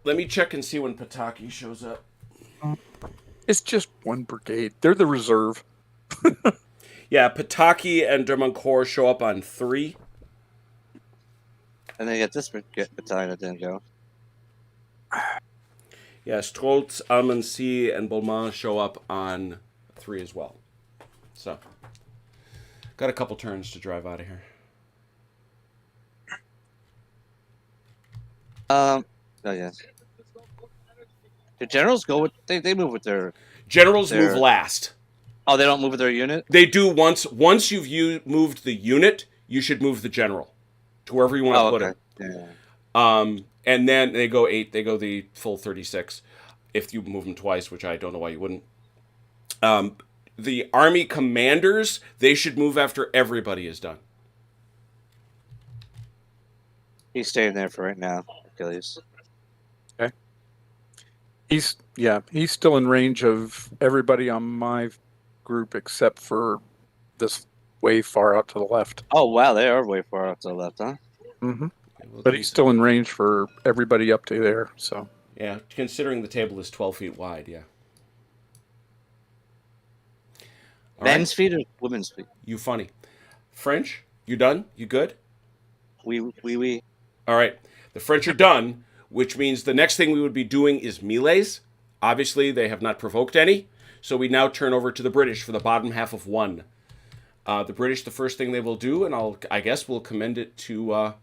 Let me check and see when Pataki shows up. It's just one brigade. They're the reserve. Yeah, Pataki and Dermancourt show up on 3. And then you get this battalion that didn't go. Yeah, Stroltz, Almancy, and Beaumont show up on 3 as well. So, got a couple turns to drive out of here. Oh yeah. The generals go with they move with their. Generals move last. Oh, they don't move with their unit. They do once you've moved the unit, you should move the general to wherever you want to put okay. him. Yeah. And then they go 8. They go the full 36. If you move them twice, which I don't know why you wouldn't. The army commanders, they should move after everybody is done. He's staying there for right now, Achilles. Okay. He's still in range of everybody on my group except for this way far out to the left. Oh wow, they are way far out to the left, huh? Mm-hmm. But he's still in range for everybody up to there. So yeah, considering the table is 12 feet wide, yeah. All right? Men's feet or women's feet? You funny. French, you done? You good? We. All right. The French are done, which means the next thing we would be doing is melees. Obviously, they have not provoked any, so we now turn over to the British for the bottom half of 1. The British, the first thing they will do, and I guess we'll commend it to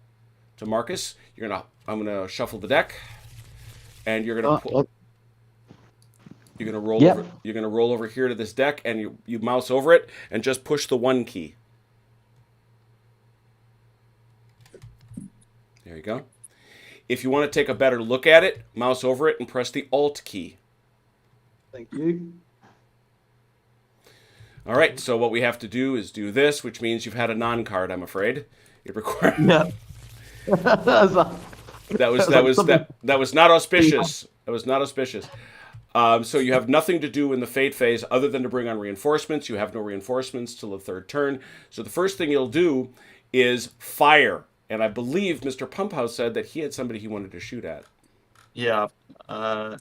Marcus. I'm gonna shuffle the deck, and you're gonna roll Yep. over. You're gonna roll over here to this deck, and you mouse over it and just push the 1 key. There you go. If you want to take a better look at it, mouse over it and press the Alt key. Thank you. All right. So what we have to do is do this, which means you've had a non-card. I'm afraid it requires. Yeah. That's a- That was not auspicious. That was not auspicious. So you have nothing to do in the fate phase other than to bring on reinforcements. You have no reinforcements till the 3rd turn. So the first thing you'll do is fire. And I believe Mr. Pumphouse said that he had somebody he wanted to shoot at. Yeah.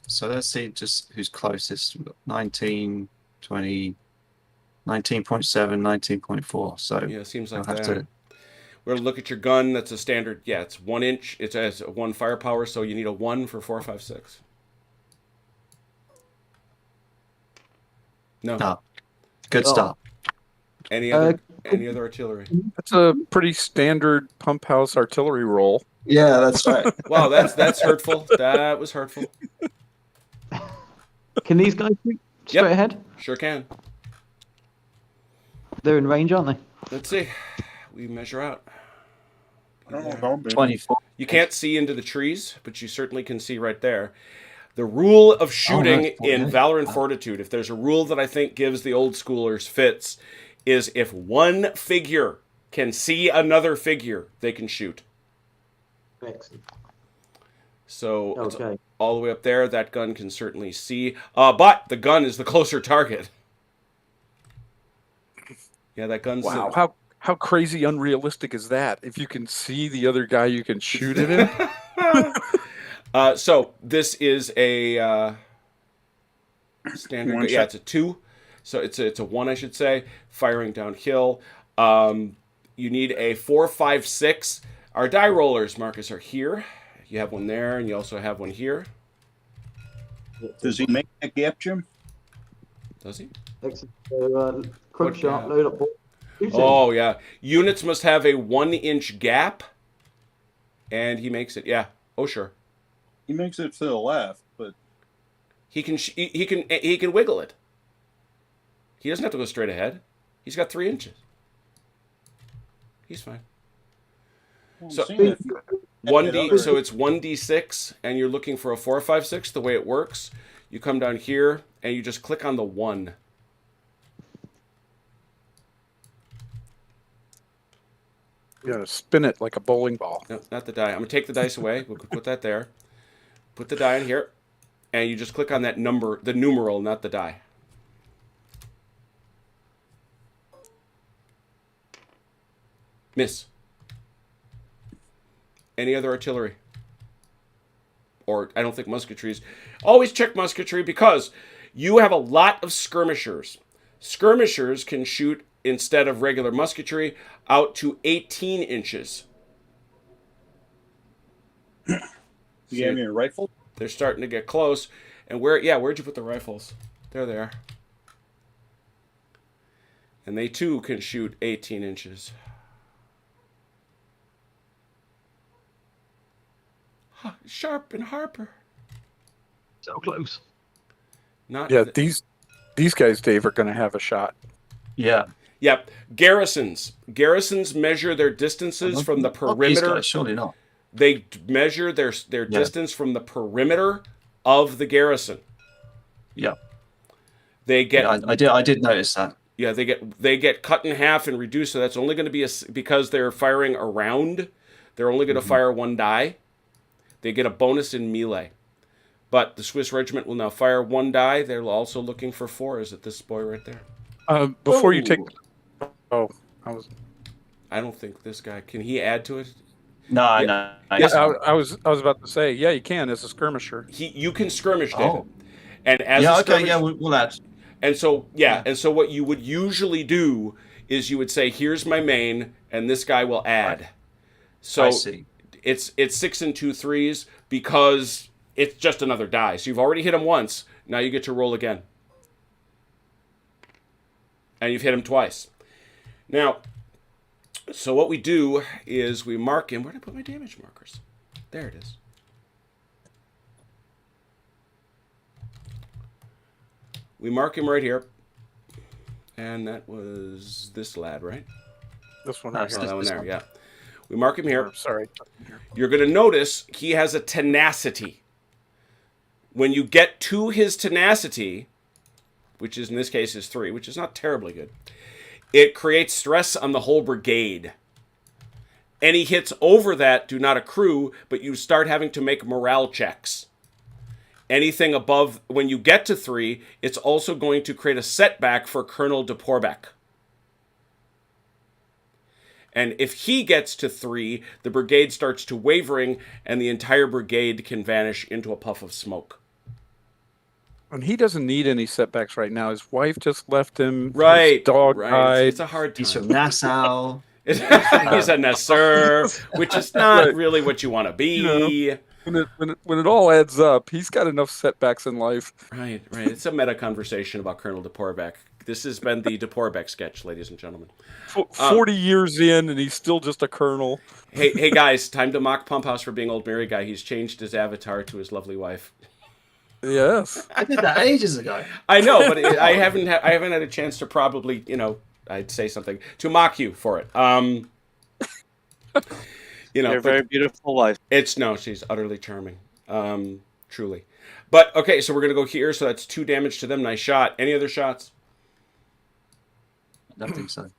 So let's see just who's closest. We've got 19, 20, 19.7, 19.4. So Yeah, it seems like I'll have that. to. We're gonna look at your gun. That's a standard. Yeah, it's 1 inch. It has 1 firepower, so you need a 1 for 4, 5, 6. No. No. Good Oh. start. Any other artillery? That's a pretty standard pump house artillery roll. Yeah, that's right. Wow, that's hurtful. That was hurtful. Can these guys shoot straight Yep. ahead? Sure can. They're in range, aren't they? Let's see. We measure out. I don't know, man. 24. You can't see into the trees, but you certainly can see right there. The rule of shooting nice. in Valor and Fortitude, if there's a rule that I think gives the old schoolers fits, is if one figure can see another figure, they can shoot. Excellent. So it's Okay. all the way up there. That gun can certainly see. But the gun is the closer target. Yeah, that gun's... Wow, how crazy unrealistic is that? If you can see the other guy, you can shoot at him. So this is a standard. One Yeah, shot. it's a 2. So it's a 1, I should say. Firing downhill. You need a 4, 5, 6. Our die rollers, Marcus, are here. You have one there, and you also have one here. Does he make that gap, Jim? Does he? Excellent. So, quick What shot, gap? load up. Shooting. Oh, yeah. Units must have a 1-inch gap. And he makes it. Yeah. Oh, sure. He makes it to the left, but He can wiggle it. He doesn't have to go straight ahead. He's got 3 inches. He's fine. I'm So- seeing it. 1D, so it's 1d6, and you're looking for a 4, 5, 6. The way it works, you come down here and you just click on the 1. You gotta spin it like a bowling ball. No, not the die. I'm gonna take the dice away. We'll put that there. Put the die in here, and you just click on that number, the numeral, not the die. Miss. Any other artillery? Or I don't think musketries. Always check musketry because you have a lot of skirmishers. Skirmishers can shoot, instead of regular musketry, out to 18 inches. You gave me a rifle? They're starting to get close. And where'd you put the rifles? There they are. And they too can shoot 18 inches. Sharp and Harper. So close. Not Yeah, these guys, Dave, are gonna have a shot. Yeah. Yep. Garrisons. Garrisons measure their distances from the Not these perimeter. guys, surely not. They measure their distance from the perimeter of the garrison. Yeah. They get Yeah, I did notice that. Yeah, they get cut in half and reduced. So that's only going to be because they're firing around. They're only going to fire 1 die. They get a bonus in melee. But the Swiss regiment will now fire 1 die. They're also looking for 4. Is it this boy right there? Before you take, I don't think this guy can. He add to it? No, Yeah. no. Yes, I was about to say, yeah, you can as a skirmisher. You can skirmish, David. Oh. And as Yeah, a okay, skirmish, yeah, we'll add. And so, and so what you would usually do is you would say, here's my main, and this guy will add. Right. So I see. it's 6 and 2 threes because it's just another die. So you've already hit him once. Now you get to roll again. And you've hit him twice. Now, so what we do is we mark him. Where did I put my damage markers? There it is. We mark him right here. And that was this lad, right? This one No, right it's Oh, here. that one this there, one. yeah. We mark him here. Sorry. You're going to notice he has a tenacity. When you get to his tenacity, which is in this case is 3, which is not terribly good, it creates stress on the whole brigade. Any hits over that do not accrue, but you start having to make morale checks. Anything above, when you get to 3, it's also going to create a setback for Colonel de Porbeck. And if he gets to 3, the brigade starts to wavering, and the entire brigade can vanish into a puff of smoke. And he doesn't need any setbacks right now. His wife just left him. Right. His dog right. died. It's a hard time. He's from Nassau. He's a Nasser, which is not Right. really what you want to be. You When it all adds up, he's got enough setbacks in life. Right. It's a meta conversation about Colonel de Porbeck. This has been the de Porbeck sketch, ladies and gentlemen. 40 years in, and he's still just a colonel. Hey guys, time to mock Pump House for being old Mary guy. He's changed his avatar to his lovely wife. Yes. I did that ages ago. I know, but I haven't had a chance to probably, I'd say something to mock you for it. You're a very beautiful wife. She's utterly charming. Truly. But okay, so we're gonna go here. So that's 2 damage to them. Nice shot. Any other shots? I don't think so.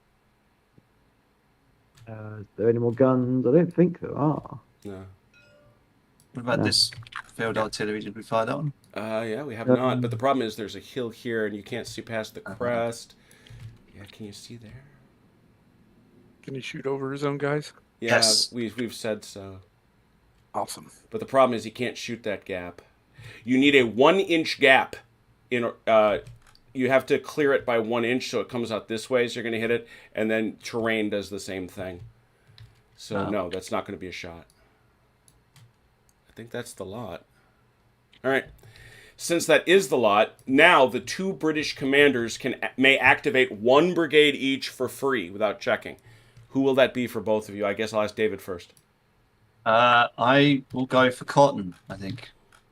Is there any more guns? I don't think there are. No. What about No. this field artillery? Did we fire that one? Yeah, we have not. But the problem is there's a hill here, and you can't see past the crest. Yeah, can you see there? Can he shoot over his own guys? Yeah, Yes. we've said so. Awesome. But the problem is he can't shoot that gap. You need a 1-inch gap. You have to clear it by 1 inch, so it comes out this way. So you're going to hit it, and then terrain does the same thing. So no, that's not going to be a shot. I think that's the lot. All right. Since that is the lot, now the 2 British commanders may activate 1 brigade each for free without checking. Who will that be for both of you? I guess I'll ask David first. I will go for Cotton, I think.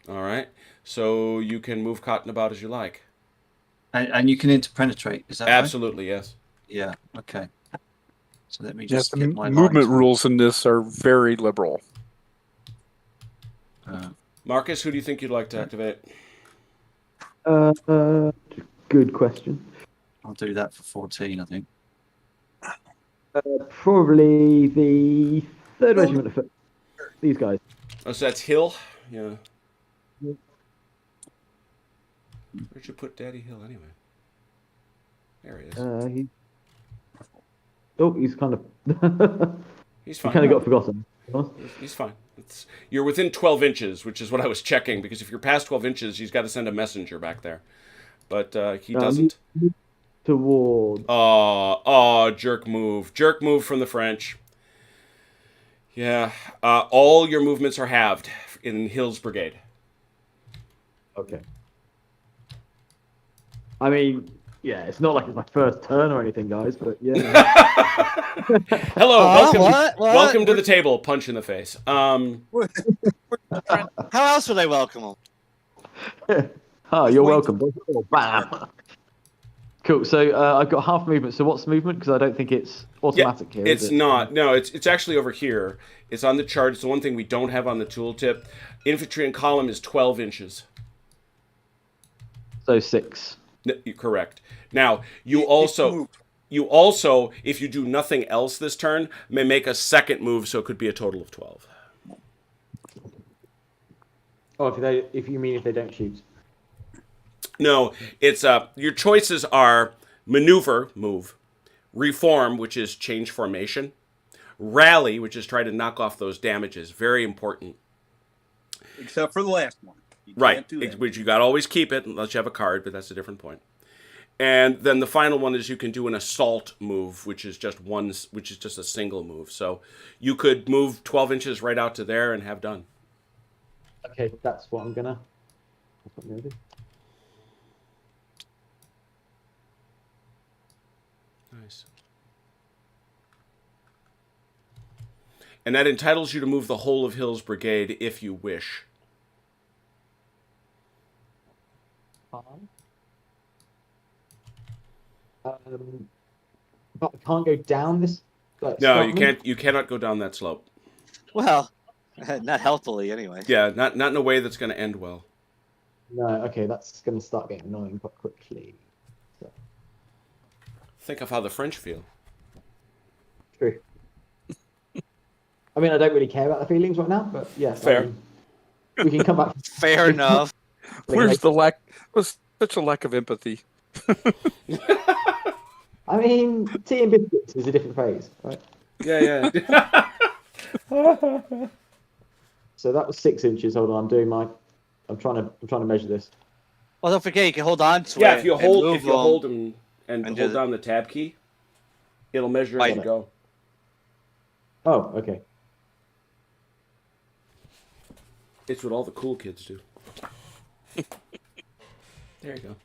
All right. So you can move Cotton about as you like. And you can interpenetrate, is that Absolutely, yes. right? Yeah, okay. So let me Yes, just the get my movement lines. rules in this are very liberal. Marcus, who do you think you'd like to activate? Good question. I'll do that for 14, I think. Probably the 3rd Regiment of Foot. These guys. Oh, so that's Hill? Yeah. Where'd you put Daddy Hill anyway? There he is. He's kind of. He's He fine. kind of got forgotten. He's fine. You're within 12 inches, which is what I was checking, because if you're past 12 inches, he's got to send a messenger back there. But he doesn't. Towards. Jerk move. Jerk move from the French. Yeah. All your movements are halved in Hill's brigade. Okay. I mean, yeah, it's not like it's my first turn or anything, guys, but yeah. Hello, What? welcome to the table. Punch in the face. How else would I welcome him? Oh, you're welcome. Oh, bam. Cool. So I've got half movement. So what's movement? Because I don't think it's automatic here. It's is it? not. No, it's actually over here. It's on the chart. It's the one thing we don't have on the tooltip. Infantry in column is 12 inches. So 6. You're correct. Now, you also, if you do nothing else this turn, may make a second move, so it could be a total of 12. Oh, if you mean if they don't shoot. No, it's your choices are maneuver, move, reform, which is change formation, rally, which is try to knock off those damages, very important. Except for the last one. You Right, can't do that. which you got to always keep it unless you have a card, but that's a different point. And then the final one is you can do an assault move, which is just a single move. So you could move 12 inches right out to there and have done. Okay, that's what I'm gonna do. Nice. And that entitles you to move the whole of Hill's brigade if you wish. But I can't go down this. No, you escarpment? can't. You cannot go down that slope. Well, not healthily anyway. Yeah, not in a way that's going to end well. No, okay, that's gonna start getting annoying quite quickly. So, Think of how the French feel. true. I mean, I don't really care about the feelings right now, but yeah, Fair. We can come back. Fair enough. Where's the lack? Was such a lack of empathy. I mean, tea and biscuits is a different phase, right? Yeah. So that was 6 inches. Hold on, I'm trying to measure this. Well, don't forget you can hold on to it. Yeah, if you and hold move them. hold and and do hold the- down the tab key, it'll measure as Right. you go. Oh, okay. It's what all the cool kids do. There you go.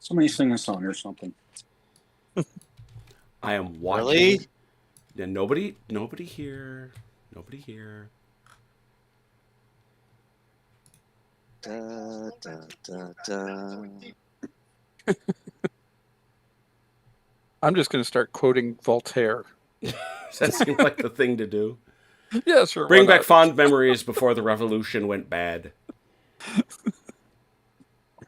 Somebody sing a song or something. I am watching. Really? Yeah, nobody here. Nobody here. Da, da, da, da. I'm just going to start quoting Voltaire. Does that seem like the thing to do? Yeah, sure. Bring why back not? fond memories before the revolution went bad.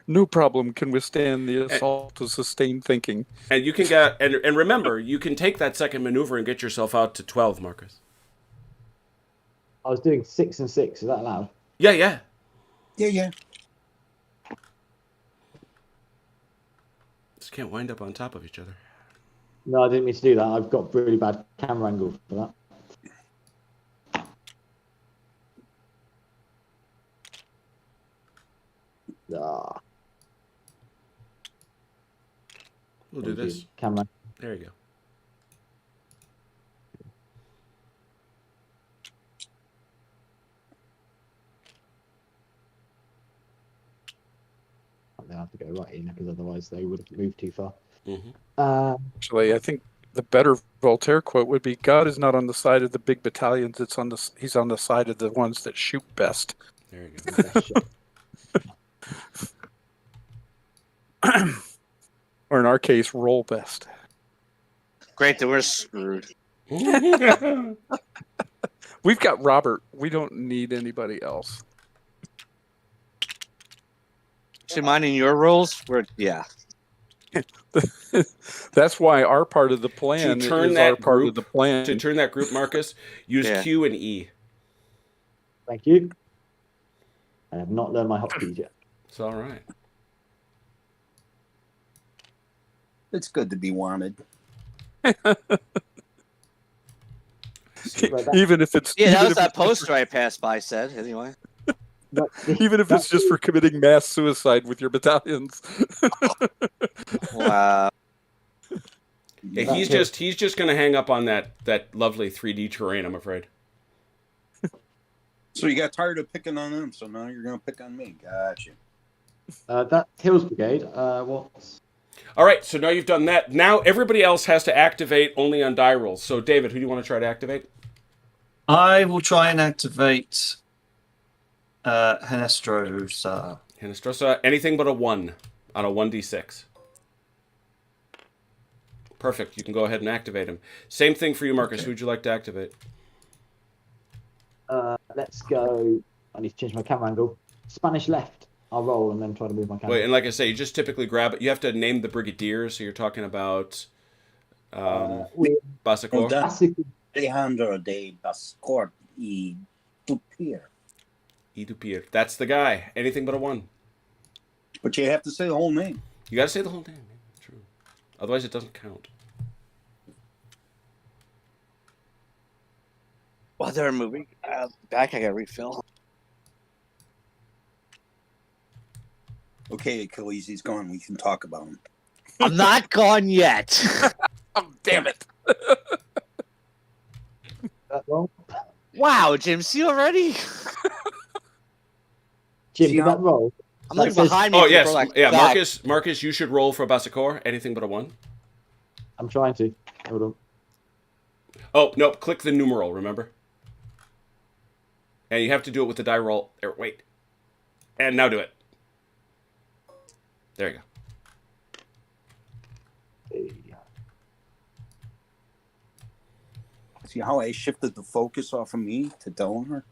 No problem can withstand the assault of sustained thinking. And you can get and remember, you can take that second maneuver and get yourself out to 12, Marcus. I was doing 6 and 6. Is that allowed? Yeah. Yeah. Just can't wind up on top of each other. No, I didn't mean to do that. I've got really bad camera angle for that. Ah, We'll do this. camera. There you go. They have to go right in because otherwise they would have moved too far. Mm-hmm. Actually, I think the better Voltaire quote would be, "God is not on the side of the big battalions; he's on the side of the ones that shoot best." There you go. Best shot. Or in our case, roll best. Great that we're screwed. We've got Robert. We don't need anybody else. Actually, minding your rules, yeah. That's why our part of the plan To turn is that our part group- of the plan. To turn that group, Marcus, use Yeah. Q and E. Thank you. I have not learned my hotkeys yet. It's all right. It's good to be wanted. Right, that- Even if it's Yeah, that even was if that it's just poster I passed by said, anyway. even if it's just for committing mass suicide with your battalions. Wow. Yeah, he's just gonna hang up on that lovely 3D terrain, I'm afraid. So you got tired of picking on them, so now you're going to pick on me. Gotcha. that Hills Brigade. What's All right, so now you've done that. Now everybody else has to activate only on die rolls. So David, who do you want to try to activate? I will try and activate Henestrosa. Hinestrosa, anything but a 1 on a 1d6. Perfect. You can go ahead and activate him. Same thing for you, Marcus. Okay. Who'd you like to activate? let's go. I need to change my camera angle. Spanish left. I'll roll and then try to move my camera. Wait, and like I say, you just typically grab it. You have to name the brigadier, so you're talking about We Basacor. basically 300 de Bascourt y Dupir. Idupir. That's the guy. Anything but a 1. But you have to say the whole name. You got to say the whole name. Man. True. Otherwise, it doesn't count. While they're moving back, I got to refill. Okay, Achilles, he's gone. We can talk about him. I'm not gone yet. Oh, damn it. that wrong. Wow, Jim, see already? Jim, See did how- that roll? I'm That looking says- behind me. Oh people yes, are like, yeah. "Back." Marcus, you should roll for Basacor. Anything but a 1. I'm trying to. Hold on. Oh nope. Click the numeral. Remember. And you have to do it with the die roll. There, wait. And now do it. There you go. See how I shifted the focus off of me to Delaware?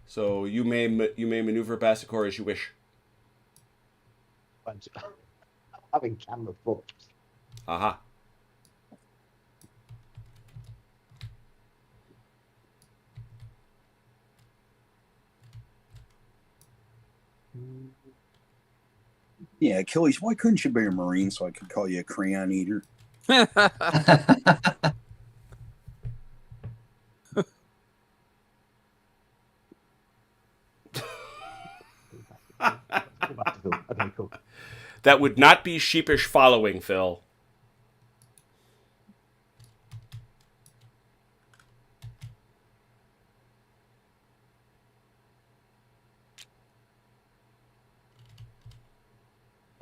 So you may maneuver Basacor as you wish. I'm having camera problems. Aha. Yeah, Achilles, why couldn't you be a Marine so I could call you a crayon eater? Okay, cool. That would not be sheepish following, Phil.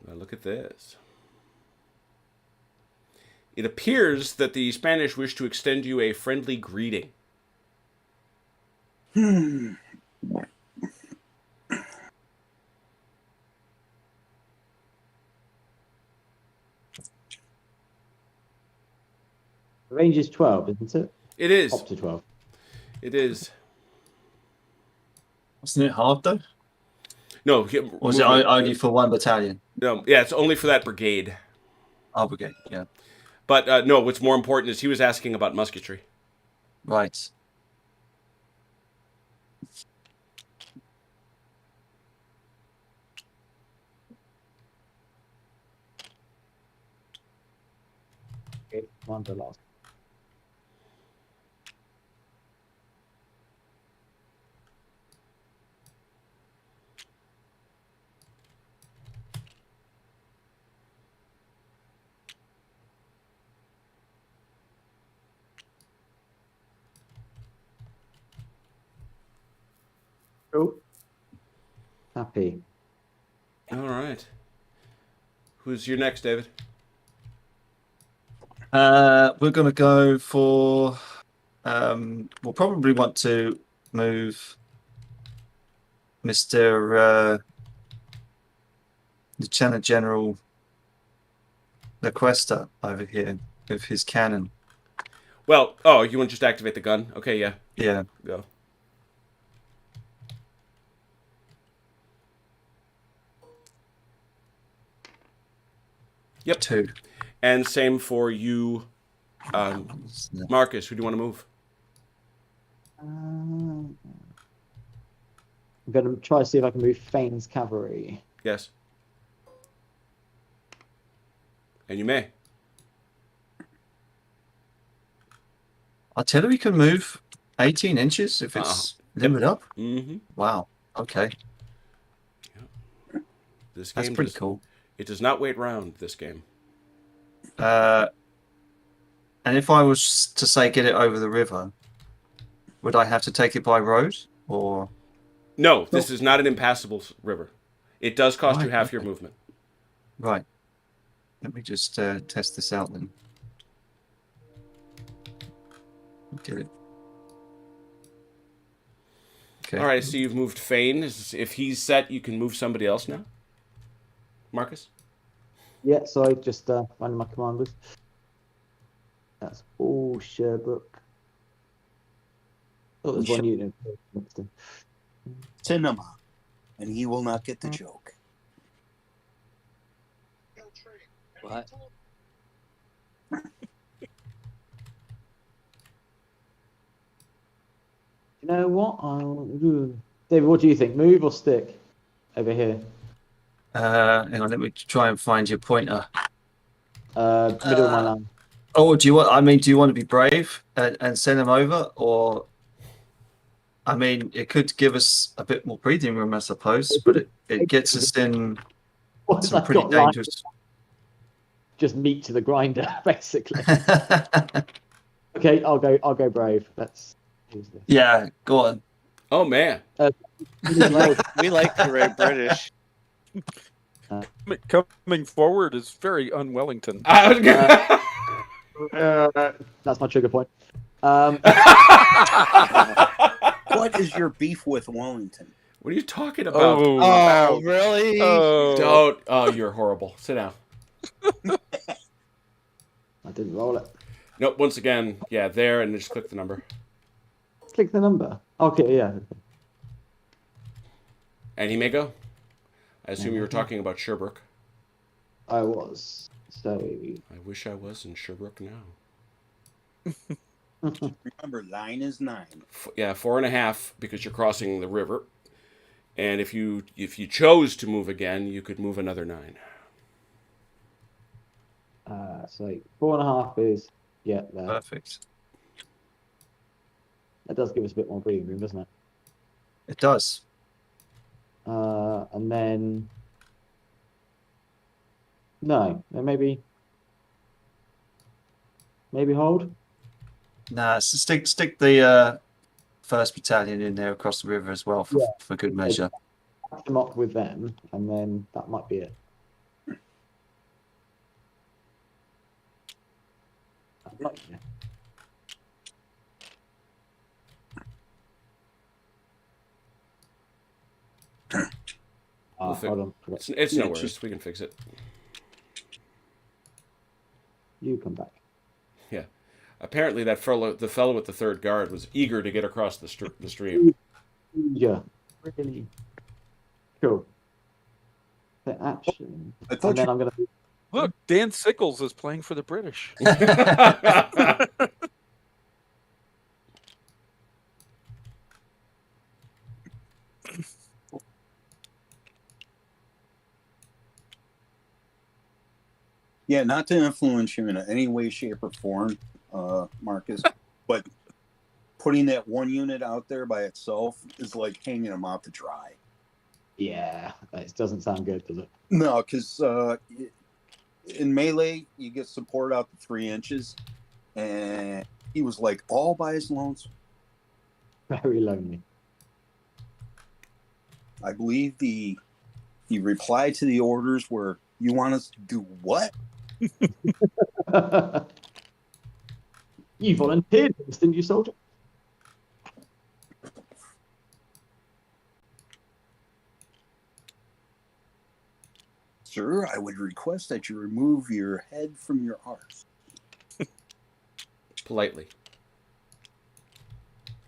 Now look at this. It appears that the Spanish wish to extend you a friendly greeting. The range is 12, isn't it? It is. Up to 12. It is. Wasn't it hard though? No. Or was it only for one battalion? No. Yeah, it's only for that brigade. Our brigade, yeah. But no, what's more important is he was asking about musketry. Right. Okay, one the last. Cool. Happy. All right. Who's your next, David? We're going to go for. We'll probably want to move Mr. Lieutenant General LaCuesta over here with his cannon. Well, oh, you want to just activate the gun? Okay, yeah. Yeah. Go. Yep. 2. And same for you, Marcus. Who do you want to move? I'm going to try to see if I can move Fane's cavalry. Yes. And you may. Artillery can move 18 inches if it's limit up. Mm-hmm. Wow. Okay. This game That's pretty cool. It does not wait round, this game. And if I was to say get it over the river, would I have to take it by road or? No, this is not an impassable river. It does cost you half your movement. Right. Let me just test this out then. Get it. Okay. All right, so you've moved Fane. If he's set, you can move somebody else now. Marcus? Yeah, so I just ran my commanders. That's all Sherbrooke. Oh, there's one unit. cinema, and he will not get the joke. What? You know what? David, what do you think? Move or stick over here? Hang on, let me try and find your pointer. Middle of my line. Oh, do you want? I mean, do you want to be brave and send him over, or? I mean, it could give us a bit more breathing room, I suppose, but it gets us in What's some that pretty got like? dangerous. Just meat to the grinder, basically. Okay, I'll go brave. Let's use this. Yeah, go on. Oh man. We like the Ray British. Coming forward is very un-Wellington. I was gonna... That's my trigger point. What is your beef with Wellington? What are you talking about? Oh, really? Oh. Don't. Oh, you're horrible. Sit down. I didn't roll it. Nope. Once again, yeah, there, and just click the number. Click the number. Okay, yeah. And he may go. I assume you were talking about Sherbrooke. I was. So. I wish I was in Sherbrooke now. Remember, 9 is 9. Yeah, 4.5 because you're crossing the river. And if you chose to move again, you could move another 9. So 4.5 is there. Perfect. That does give us a bit more breathing room, doesn't it? It does. And then no, maybe hold. Nah, so stick the first battalion in there across the river as well for good measure. Back them up with them, and then that might be it. Hold on. It's no worries. We can fix it. You come back. Yeah. Apparently, the fellow with the third guard was eager to get across the stream. Yeah. Really cool. The action. I thought I'm gonna. Look, Dan Sickles is playing for the British. Yeah, not to influence you in any way, shape, or form, Marcus, but putting that one unit out there by itself is like hanging them out to dry. Yeah, it doesn't sound good, does it? No, because in melee, you get support out to 3 inches, and he was like all by his lonesome. Very lonely. I believe he replied to the orders where you want us to do what? You volunteered for this, didn't you, soldier? Sir, I would request that you remove your head from your hearth. Politely.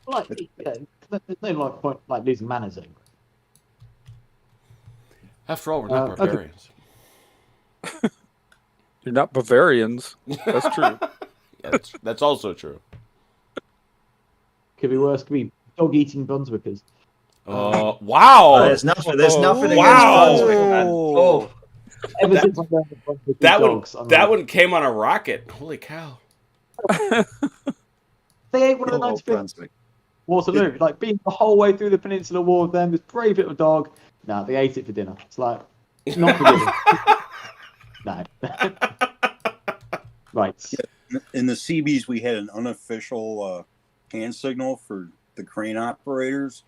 Like, yeah, there's no point like losing manners anyway. After all, we're not barbarians. Okay. You're not Bavarians. That's true. Yeah, that's also true. Could be worse. Could be dog-eating Brunswickers. Wow! Oh, there's nothing Wow. against Brunswick, man. Oh, Ever since I've learned the Brunswick dogs, that one came on a rocket. Holy cow! They ate one of the oh, 95th Brunswick. Waterloo, like being the whole way through the Peninsular War with them, this brave little dog. No, they ate it for dinner. It's like, not forgiving. No. Right. In the Seabees, we had an unofficial hand signal for the crane operators.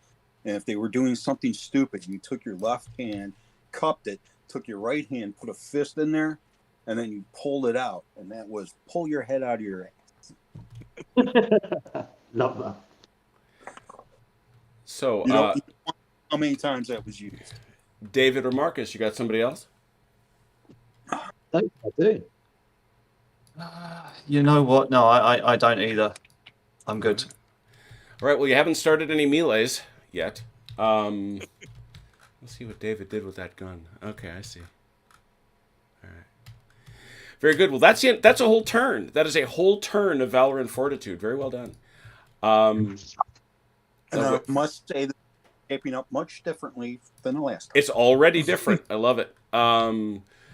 And if they were doing something stupid, you took your left hand, cupped it, took your right hand, put a fist in there, and then you pulled it out. And that was pull your head out of your ass. Love that. So, You know how many times that was used? David or Marcus, you got somebody else? I do. You know what? No, I don't either. I'm good. All right. Well, you haven't started any melees yet. Let's see what David did with that gun. Okay, I see. All right. Very good. Well, that's it. That's a whole turn. That is a whole turn of Valor and Fortitude. Very well done. And Oh, I must say that it's shaping up much differently than the last time. it's already different. I love it.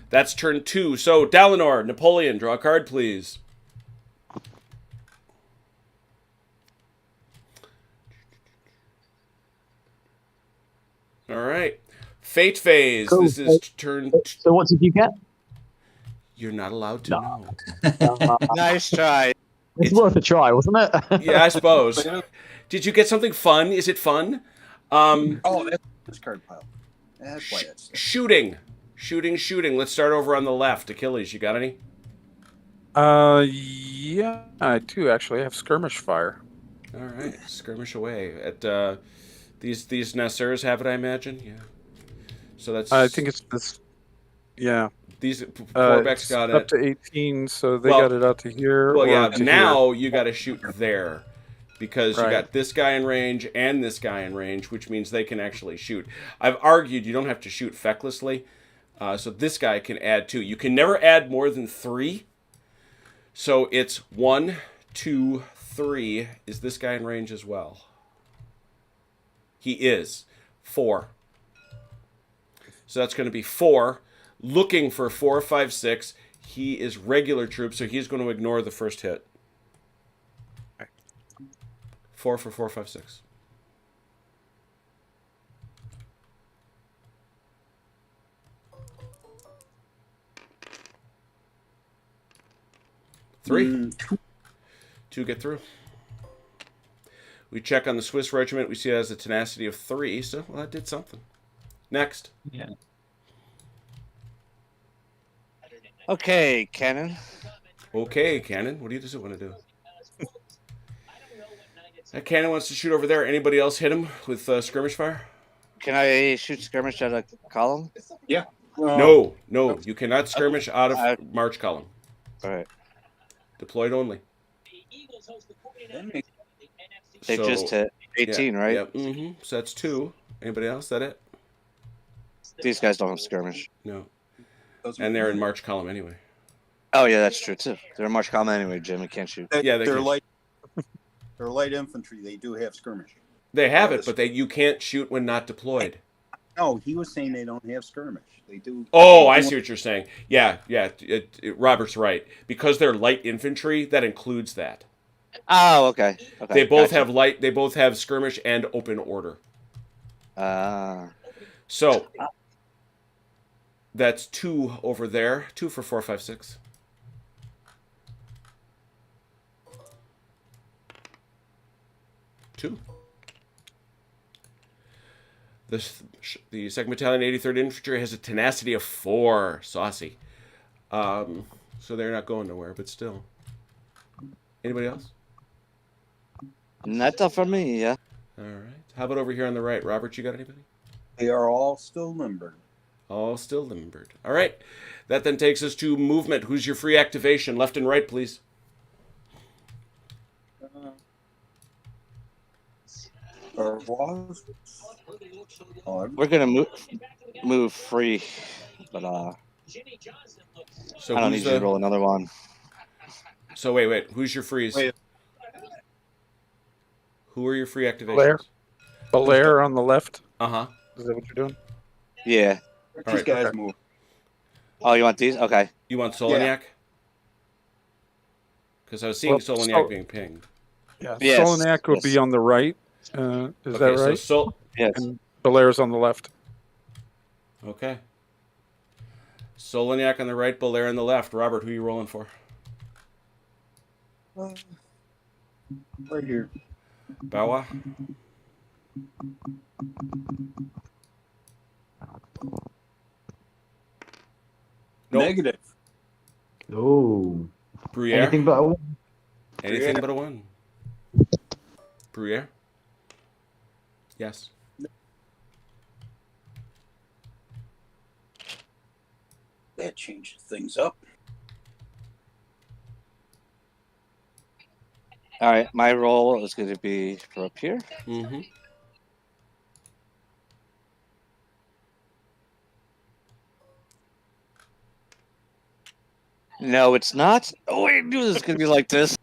That's turn 2. So, Dalinor, Napoleon, draw a card, please. All right. Fate phase. Cool. This is turn. So what did you get? You're not allowed to No. know. Nice try. It's worth a try, wasn't it? Yeah, I suppose. Did you get something fun? Is it fun? Oh, that's this card pile. That's why it's Shooting. Let's start over on the left. Achilles, you got any? Yeah, I do actually. I have skirmish fire. All right, skirmish away. At these Nassers have it, I imagine. Yeah. So that's. I think it's this. Yeah, these Corbeck's it's got up it. to 18, so they Well- got it out to here. Well, or yeah. to Now you got to shoot there, because you Right. got this guy in range and this guy in range, which means they can actually shoot. I've argued you don't have to shoot fecklessly, so this guy can add 2. You can never add more than 3. So it's 1, 2, 3. Is this guy in range as well? He is. 4. So that's going to be 4. Looking for 4, 5, 6. He is regular troop, so he's going to ignore the first hit. 4 for 4, 5, 6. Three. 2 get through. We check on the Swiss regiment. We see it has a tenacity of 3, so well, that did something. Next. Yeah. Okay, Cannon. Okay, Cannon. What do you want to do? That Cannon wants to shoot over there. Anybody else hit him with skirmish fire? Can I shoot skirmish at a column? Yeah. No. You cannot skirmish out of march column. All right. Deployed only. They So- just hit 18, right? Yep. Mm-hmm. So that's 2. Anybody else? That it? These guys don't have skirmish. No. And they're in march column anyway. Oh yeah, that's true too. They're in march column anyway, Jim. You can't shoot. Yeah, they they're can. light. They're light infantry. They do have skirmish. They have it, but you can't shoot when not deployed. No, he was saying they don't have skirmish. They do. Oh, I see what you're saying. Yeah. Robert's right. Because they're light infantry, that includes that. Oh, okay. Okay. They both gotcha. have light. They both have skirmish and open order. So that's 2 over there. 2 for 4, 5, 6. Two. The 2nd Battalion, 83rd Infantry has a tenacity of 4. Saucy. So they're not going nowhere, but still. Anybody else? Not tough for me, yeah. All right. How about over here on the right? Robert, you got anybody? They are all still limbered. All still limbered. All right. That then takes us to movement. Who's your free activation? Left and right, please. Or was? We're gonna move free, but So I don't who's need you to roll another one. So wait. Who's your freeze? Wait. Who are your free activations? Belair on the left. Uh-huh. Is that what you're doing? Yeah. All These right, guys okay. move. Oh, you want these? Okay. You want Soloniac? Because I was seeing Well, Soloniac being pinged. Yeah. Yes, Solanac would yes. be on the right. Is Okay, that right? so Yes. And Belair's on the left. okay. Soloniac on the right, Belair on the left. Robert, who are you rolling for? Right here. Bawa? Nope. Negative. Oh. Bruyere? Anything but a 1. Anything but a 1. Bruyere? Yes. That changes things up. All right. My roll is going to be for up here. Mm-hmm. No, it's not. Oh, I knew this was gonna be like this.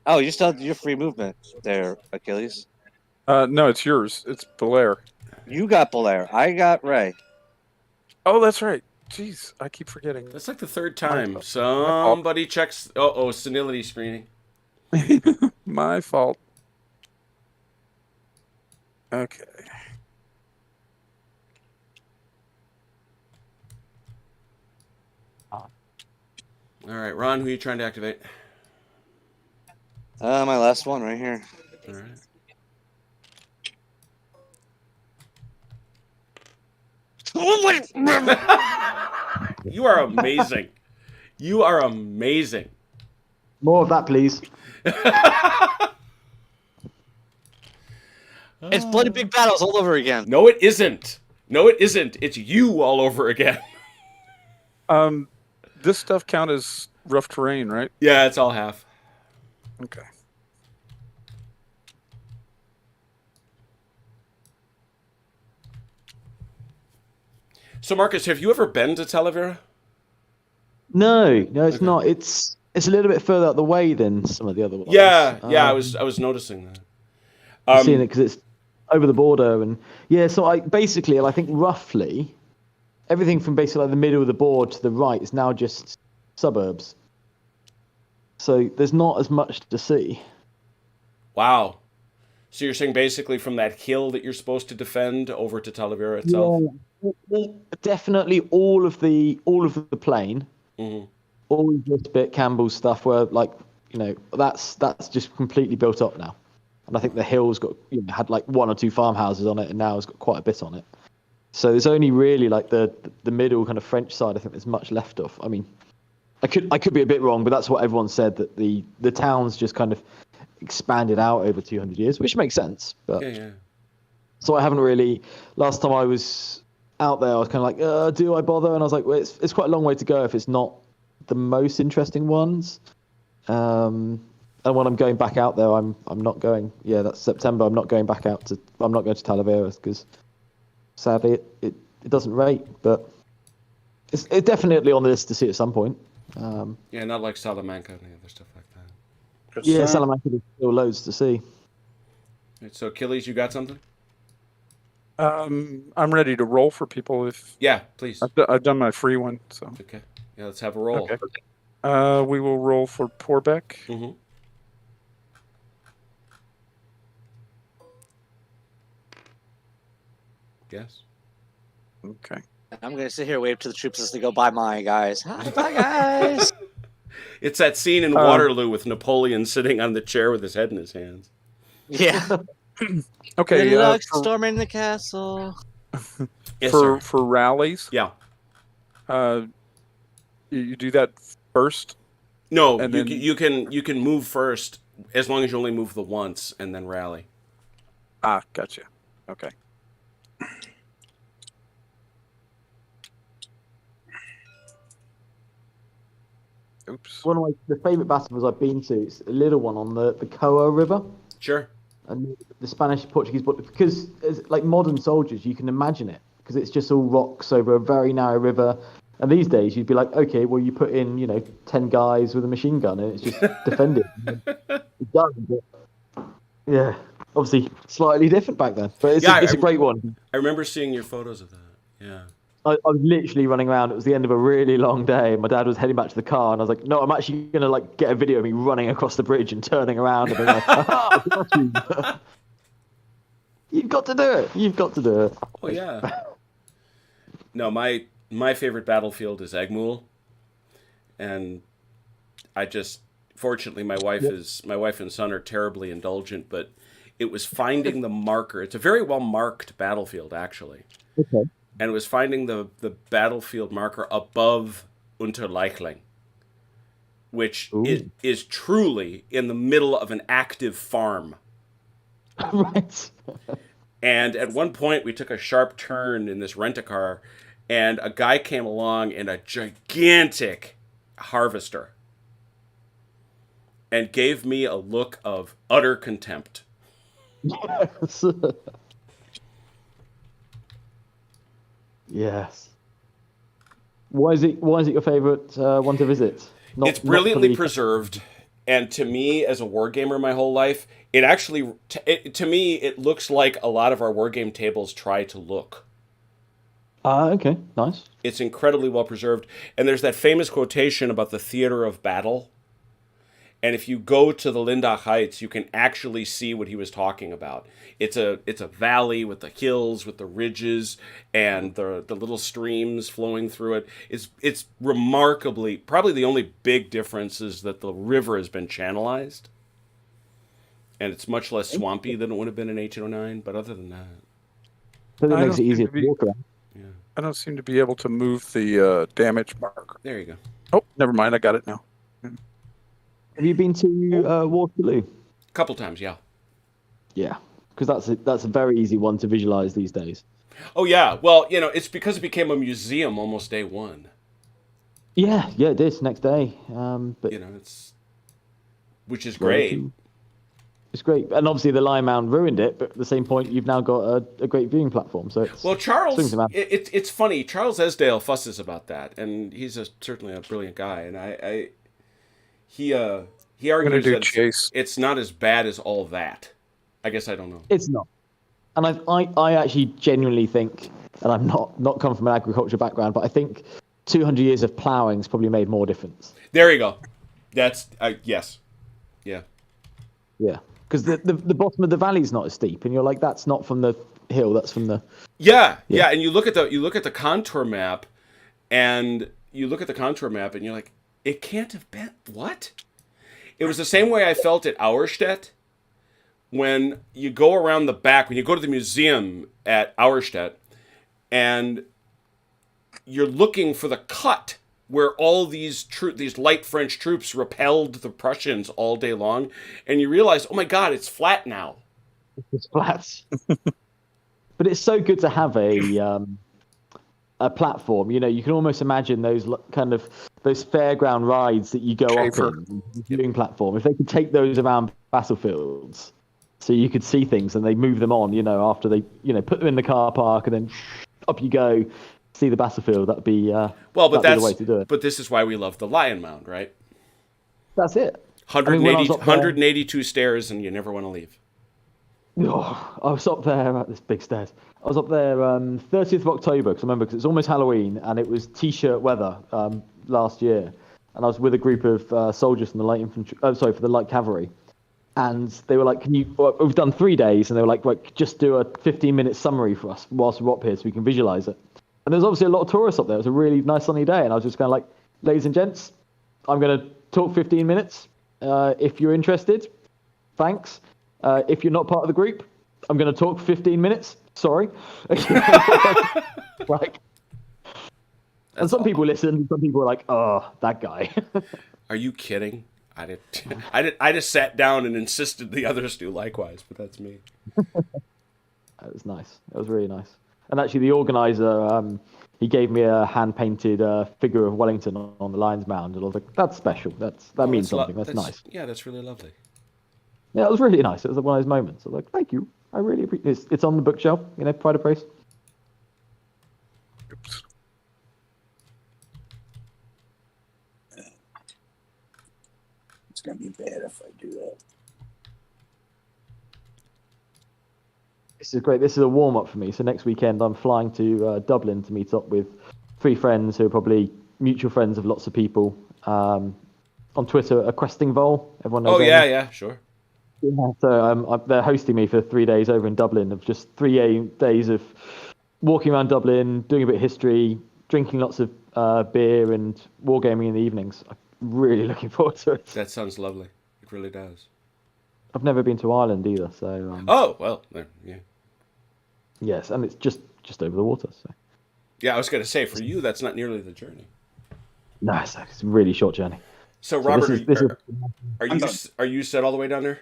Oh, you still have your free movement there, Achilles. No, it's yours. It's Belair. You got Belair. I got Ray. Oh, that's right. Jeez, I keep forgetting. That's like the third My time fault. somebody checks. Oh, senility screening. My fault. Okay. All right, Ron, who are you trying to activate? My last one right here. All right. You are amazing. You are amazing. More of that, please. It's bloody big battles all over again. No, it isn't. No, it isn't. It's you all over again. This stuff count as rough terrain, right? Yeah, it's all half. Okay. So, Marcus, have you ever been to Talavera? No, it's Okay. not. It's a little bit further out the way than some of the other ones. Yeah, I was noticing that. I'm seeing it because it's over the border, and yeah. So I think roughly everything from basically like the middle of the board to the right is now just suburbs. So there's not as much to see. Wow. So you're saying basically from that hill that you're supposed to defend over to Talavera itself? Yeah, definitely all of the plain, Mm-hmm. all of this bit Campbell's stuff, where that's just completely built up now, and I think the hill's got had like one or two farmhouses on it, and now it's got quite a bit on it. So there's only really like the middle kind of French side. I think there's much left of. I mean, I could be a bit wrong, but that's what everyone said, that the town's just kind of expanded out over 200 years, which makes sense. But Yeah. so I haven't really. Last time I was out there, I was kind of like, do I bother? And I was like, well, it's quite a long way to go if it's not the most interesting ones. And when I'm going back out there, I'm not going. Yeah, that's September. I'm not going back out to. I'm not going to Talavera because sadly it doesn't rate, but it's definitely on the list to see at some point. Yeah, not like Salamanca and the other stuff like that. Yeah, Salamanca, there's still loads to see. Right, so Achilles, you got something? I'm ready to roll for people if Yeah, please. I've done my free one. So Okay. Yeah, let's have a roll. okay. We will roll for Porbeck. Mm-hmm. Yes. Okay. I'm gonna sit here and wait till the troops as they go by my guys. Hi, bye guys. It's that scene in Waterloo with Napoleon sitting on the chair with his head in his hands. Yeah. Okay. Good luck storming the castle. Yes, sir. For rallies, Yeah. you do that first. No, And you then- you can move first as long as you only move the once and then rally. Ah, gotcha. Okay. Oops. One of the favourite battles I've been to is a little one on the Coa River. Sure. And the Spanish Portuguese, but because as like modern soldiers, you can imagine it because it's just all rocks over a very narrow river. And these days, you'd be like, okay, well, you put in 10 guys with a machine gun, and it's just defended. It's done. But yeah, obviously slightly different back then, but it's a great one. I remember seeing your photos of that. Yeah. I was literally running around. It was the end of a really long day. My dad was heading back to the car, and I was like, "No, I'm actually gonna get a video of me running across the bridge and turning around and being like, "Ah, got you." You've got to do it. You've got to do it." Oh yeah. No, my favorite battlefield is Egmul, and fortunately my wife and son are terribly indulgent, but it was finding the marker. It's a very well marked battlefield actually. Okay. And it was finding the battlefield marker above Unterleichling, which is truly in the middle of an active farm. Right. And at one point, we took a sharp turn in this rent-a-car, and a guy came along in a gigantic harvester and gave me a look of utter contempt. Yes. Yes. Why is it your favorite one to visit? It's Not for brilliantly the... preserved, and to me, as a wargamer my whole life, it actually, to me, it looks like a lot of our wargame tables try to look. Okay, nice. It's incredibly well preserved, and there's that famous quotation about the theater of battle. And if you go to the Lindach Heights, you can actually see what he was talking about. It's a valley with the hills, with the ridges, and the little streams flowing through it. It's remarkably, probably the only big difference is that the river has been channelized, and it's much less swampy than it would have been in 1809. But other than that, But it I makes don't it easier seem to to be- walk around. yeah, I don't seem to be able to move the damage marker. there you go. Oh, never mind. I got it now. Have you been to Waterloo? A couple times, yeah. Yeah, because that's a very easy one to visualize these days. Oh yeah, well, it's because it became a museum almost day one. Yeah, it is next day. But Which is great. It's great, and obviously the Lion Mound ruined it. But at the same point, you've now got a great viewing platform. So it's Well, Charles, swings around. it's funny. Charles Esdale fusses about that, and he's certainly a brilliant guy. And he argues do that Chase. it's not as bad as all that. I guess I don't know. It's not. And I actually genuinely think, and I'm not come from an agriculture background, but I think 200 years of ploughing's probably made more difference. There you go. That's yes, yeah. Yeah, because the bottom of the valley's not as steep, and you're like, that's not from the hill, that's from the... Yeah. And you look at the contour map, and you're like, it can't have been what? It was the same way I felt at Auerstedt. When you go around the back, when you go to the museum at Auerstedt, and you're looking for the cut where all these light French troops repelled the Prussians all day long, and you realize, oh my God, it's flat now. It's flat. But it's so good to have a platform. You can almost imagine those those fairground rides that you go Schaefer. up in, the viewing platform. If they could take those around battlefields, so you could see things, and they move them on, after they, put them in the car park, and then up you go, see the battlefield. That'd be But that'd be that's the way to do it. But this is why we love the Lion Mound, right? That's it. 182 stairs, and you never want to leave. Oh, I was up there at this big stairs. I was up there 30th of October, because I remember, because it's almost Halloween, and it was t-shirt weather last year, and I was with a group of soldiers from the light infantry. For the light cavalry, and they were like, we've done 3 days, and they were like, just do a 15-minute summary for us whilst we're up here, so we can visualize it. And there's obviously a lot of tourists up there. It was a really nice sunny day, and I was just kind of like, ladies and gents, I'm going to talk 15 minutes. If you're interested, thanks. If you're not part of the group, I'm going to talk for 15 minutes. Sorry. And some people listen. Some people are like, "Oh, that guy." Are you kidding? I just sat down and insisted the others do likewise, but that's me. It was nice. It was really nice. And actually, the organizer, he gave me a hand-painted figure of Wellington on the Lions Mound, and I was like, "That's special. That means something. That's nice." Yeah, that's really lovely. Yeah, it was really nice. It was one of those moments. I was like, "Thank you. I really appreciate it." It's on the bookshelf, pride of place. Oops. It's gonna be bad if I do that. This is great. This is a warm-up for me. So next weekend, I'm flying to Dublin to meet up with 3 friends who are probably mutual friends of lots of people. On Twitter, a questing Vol. Everyone knows. Oh yeah, sure. Yeah, so they're hosting me for 3 days over in Dublin, of just 3 days of walking around Dublin, doing a bit of history, drinking lots of beer, and wargaming in the evenings. I'm really looking forward to it. That sounds lovely. It really does. I've never been to Ireland either, so. Oh well, yeah. Yes, and it's just over the water. So. Yeah, I was going to say, for you, that's not nearly the journey. No, it's a really short journey. So Robert, this are you set all the way down there?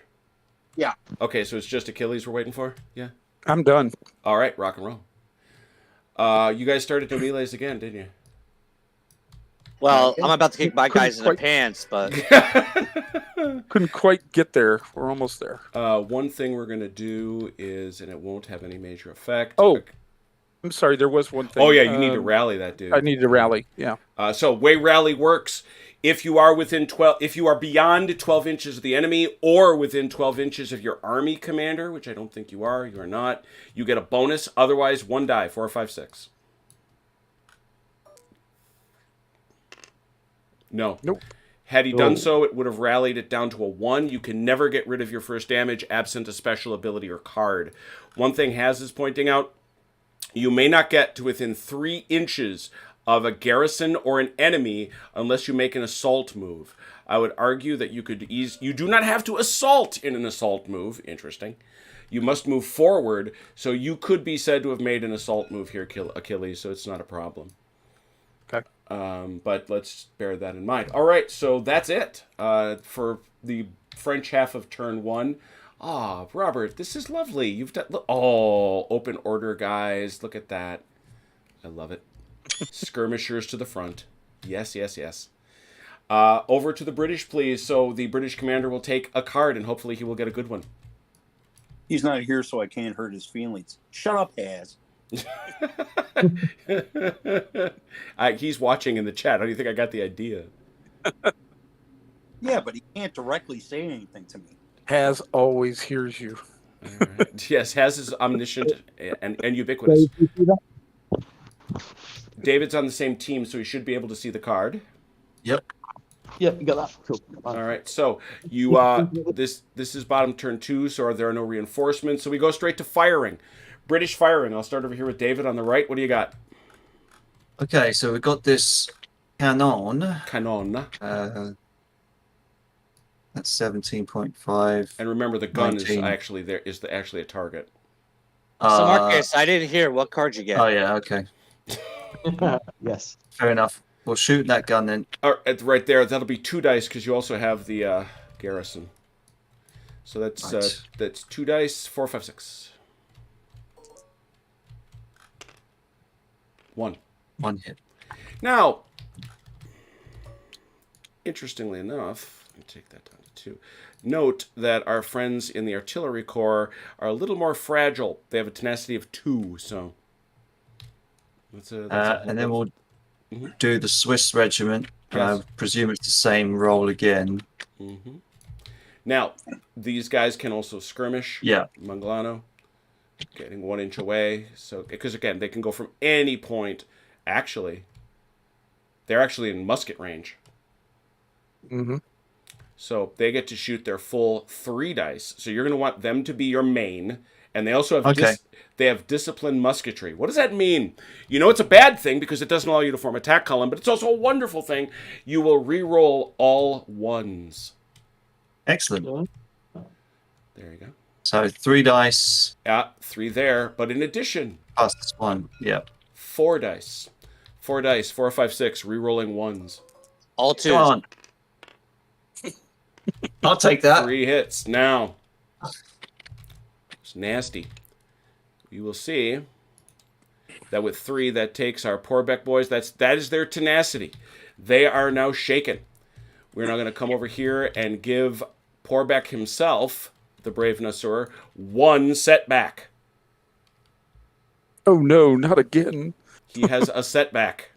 Yeah. Okay, so it's just Achilles we're waiting for? Yeah? I'm done. All right, rock and roll. You guys started doing melees again, didn't you? Well, I'm about to kick my Couldn't guys in the quite- pants, but Couldn't quite get there. We're almost there. One thing we're going to do is, and it won't have any major effect. Oh. I'm sorry, there was one thing. Oh yeah, you need to rally that dude. I need to rally. Yeah. So way rally works. If you are within 12, if you are beyond 12 inches of the enemy or within 12 inches of your army commander, which I don't think you are not, you get a bonus. Otherwise, 1 die, 4, 5, 6. No. Nope. Had he done so, it would have rallied it down to a 1. You can never get rid of your first damage absent a special ability or card. One thing Haz is pointing out, you may not get to within 3 inches of a garrison or an enemy unless you make an assault move. I would argue that you could you do not have to assault in an assault move. Interesting. You must move forward, so you could be said to have made an assault move here, Achilles, so it's not a problem. Okay. But let's bear that in mind. All right, so that's it for the French half of turn 1. Ah, Robert, this is lovely. You've done open order, guys. Look at that. I love it. Skirmishers to the front. Yes, yes, yes. Over to the British, please. So the British commander will take a card, and hopefully he will get a good one. He's not here, so I can't hurt his feelings. Shut up, Haz. He's watching in the chat. How do you think I got the idea? Yeah, but he can't directly say anything to me. Haz always hears you. All right. Yes, Haz is omniscient and ubiquitous. David's on the same team, so he should be able to see the card. Yep. Yep, you got that. Cool. All right, so you this is bottom turn 2, so there are no reinforcements. So we go straight to firing. British firing. I'll start over here with David on the right. What do you got? Okay, so we've got this canon. Canon. That's 17.5. And remember, the gun 19. is actually a target. So Marcus, I didn't hear what card you get. Oh yeah, okay. Yes. Fair enough. We'll shoot that gun then. Right there. That'll be 2 dice because you also have the garrison. So that's Right. that's 2 dice, 4, 5, 6. 1. 1 hit. Now, interestingly enough, let me take that down to 2. Note that our friends in the artillery corps are a little more fragile. They have a tenacity of 2, so that's And then we'll Mhm. do the Swiss regiment. Yes. I presume it's the same roll again. Mm-hmm. Now, these guys can also skirmish. Yeah. Manglano, getting 1 inch away. So, because again, they can go from any point. Actually, they're actually in musket range. Mm-hmm. So they get to shoot their full 3 dice. So you're going to want them to be your main. And they also have they have disciplined musketry. What does that mean? You know, it's a bad thing because it doesn't allow you to form attack column, but it's also a wonderful thing. You will re-roll all 1s. Excellent. There you go. So 3 dice 3 there. But in addition, plus 1. Yeah. 4 dice. 4 dice, 4, 5, 6, re-rolling 1s. All 2s. Come on. I'll take that. 3 hits. Now, it's nasty. You will see that with 3, that takes our Porbeck boys. That is their tenacity. They are now shaken. We're now going to come over here and give Porbeck himself, the brave Nasur, 1 setback. Oh no, not again. He has a setback.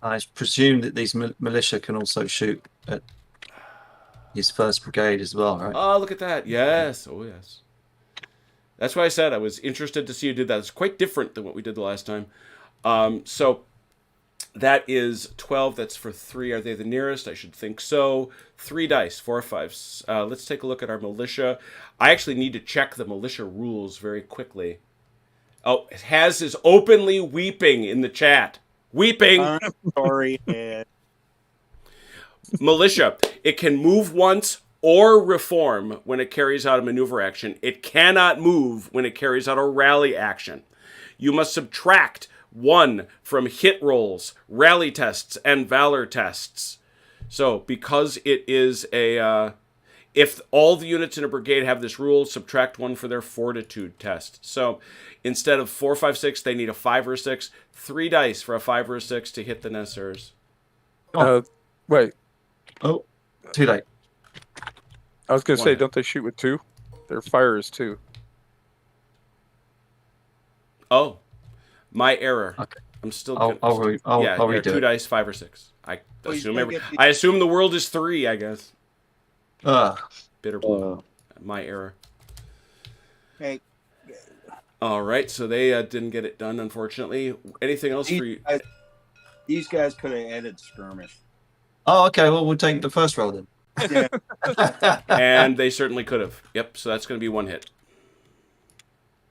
I presume that these militia can also shoot at his 1st brigade as well, right? Oh, look at that. Yes. Oh, yes. That's why I said I was interested to see you did that. It's quite different than what we did the last time. So that is 12. That's for 3. Are they the nearest? I should think so. 3 dice, 4, 5. Let's take a look at our militia. I actually need to check the militia rules very quickly. Oh, Haz is openly weeping in the chat. Weeping. I'm sorry, Haz. Militia. It can move once or reform when it carries out a maneuver action. It cannot move when it carries out a rally action. You must subtract 1 from hit rolls, rally tests, and valor tests. So, because it is a... if all the units in a brigade have this rule, subtract 1 for their fortitude test. So, instead of 4, 5, 6, they need a 5 or 6. 3 dice for a 5 or a 6 to hit the Nessers. Wait. Oh, too late. I was going to say, One. don't they shoot with 2? Their fire is 2. Oh, my error. Okay. I'm still. I'll redo 2 it. dice, 5 or 6. I Well, he's assume gonna get the- I assume the world is 3. I guess. Bitter blue. Uh, My error. Hey, All right, so they didn't get it done, unfortunately. Anything else for you? these guys could have added skirmish. Oh, okay. Well, we'll take the first roll then. Yeah. And they certainly could have. Yep. So that's going to be 1 hit.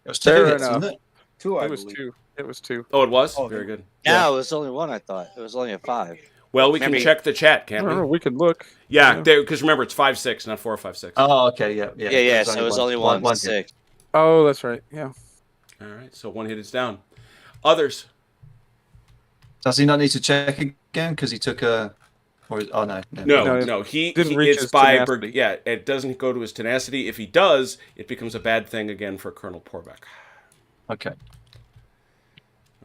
It was 2 Fair hits, enough. wasn't it? Two, I It was believe. 2. It was 2. Oh, it was. Oh, Very good. No, it was only 1. I thought it was only a 5. Well, we can Maybe- check the chat, can't I don't know, we? we can look. Yeah, because remember it's 5 6, not 4 5 6. Oh, okay. Yeah. Yeah. So it was only one hit. 6. Oh, that's right. Yeah. All right, so 1 hit is down. Others. Does he not need to check again because he took a? Or oh no. No, No, he didn't reach it's his by tenacity. yeah, it doesn't go to his tenacity. If he does, it becomes a bad thing again for Colonel Porbeck. Okay.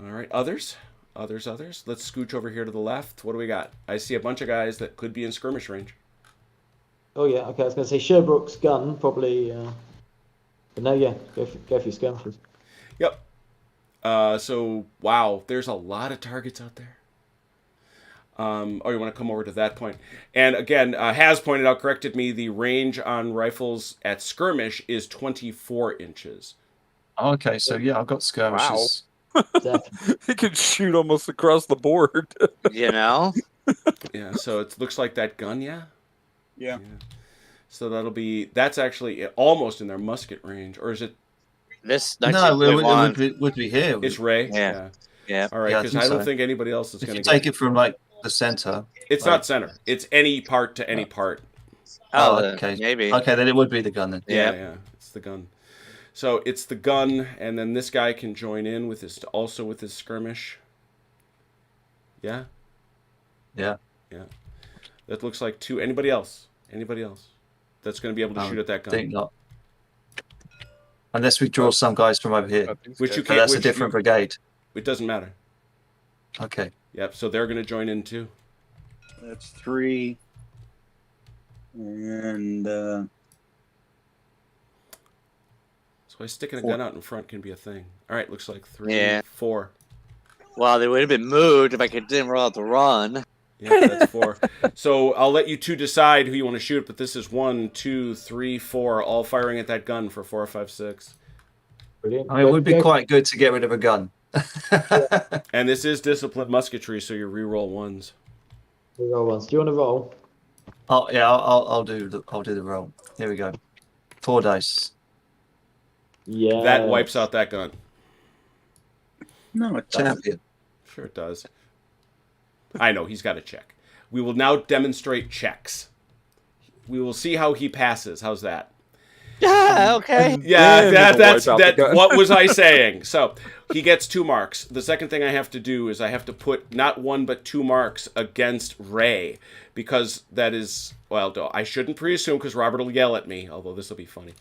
All right, others. Let's scooch over here to the left. What do we got? I see a bunch of guys that could be in skirmish range. oh yeah, okay. I was going to say Sherbrooke's gun probably. But no, yeah, go for your skirmishes. Yep. So wow, there's a lot of targets out there. Oh, you want to come over to that point? And again, has pointed out, corrected me. The range on rifles at skirmish is 24 inches. Okay. So yeah, I've got skirmishes. Definitely. He can shoot almost across the board. You know? Yeah. So it looks like that gun. Yeah. Yeah. So that's actually almost in their musket range, or is it? This No, it 19.1. would be here. It's Ray. Yeah. Yeah. All right, Yeah, I because think I don't so. think anybody else is If going you to take get it from like the center. It's not center. It's any part to any part. Oh, then okay. Maybe. Okay, then it would be the gun then. Yeah. It's the gun. So it's the gun, and then this guy can join in with his skirmish. Yeah. Yeah. That looks like 2. Anybody else? That's going to be able to shoot at that I gun? think not. Unless we draw some guys from over here. Which you But can't. that's a which different brigade. It doesn't matter. Okay. Yep. So they're going to join in too. That's 3. And So why sticking a 4. gun out in front can be a thing. All right. Looks like 3, Yeah. 4. Well, they would have been moved if I didn't roll out the run. Yeah, that's 4. So I'll let you 2 decide who you want to shoot, but this is 1, 2, 3, 4, all firing at that gun for 4, 5, 6. Brilliant. I mean, it would be quite good to get rid of a gun. And this is disciplined musketry, so you re-roll 1s. Roll ones. Do you want to roll? Oh yeah, I'll do the roll. Here we go. 4 dice. Yeah. That wipes out that gun. no, it doesn't. Champion. Sure it does. I know, he's got a check. We will now demonstrate checks. We will see how he passes. How's that? Yeah, okay. Yeah, Then that's it'll wipe out the gun. what was I saying? So he gets 2 marks. The second thing I have to do is I have to put not 1 but 2 marks against Ray, because that is, well, no, I shouldn't pre-assume because Robert will yell at me, although this will be funny.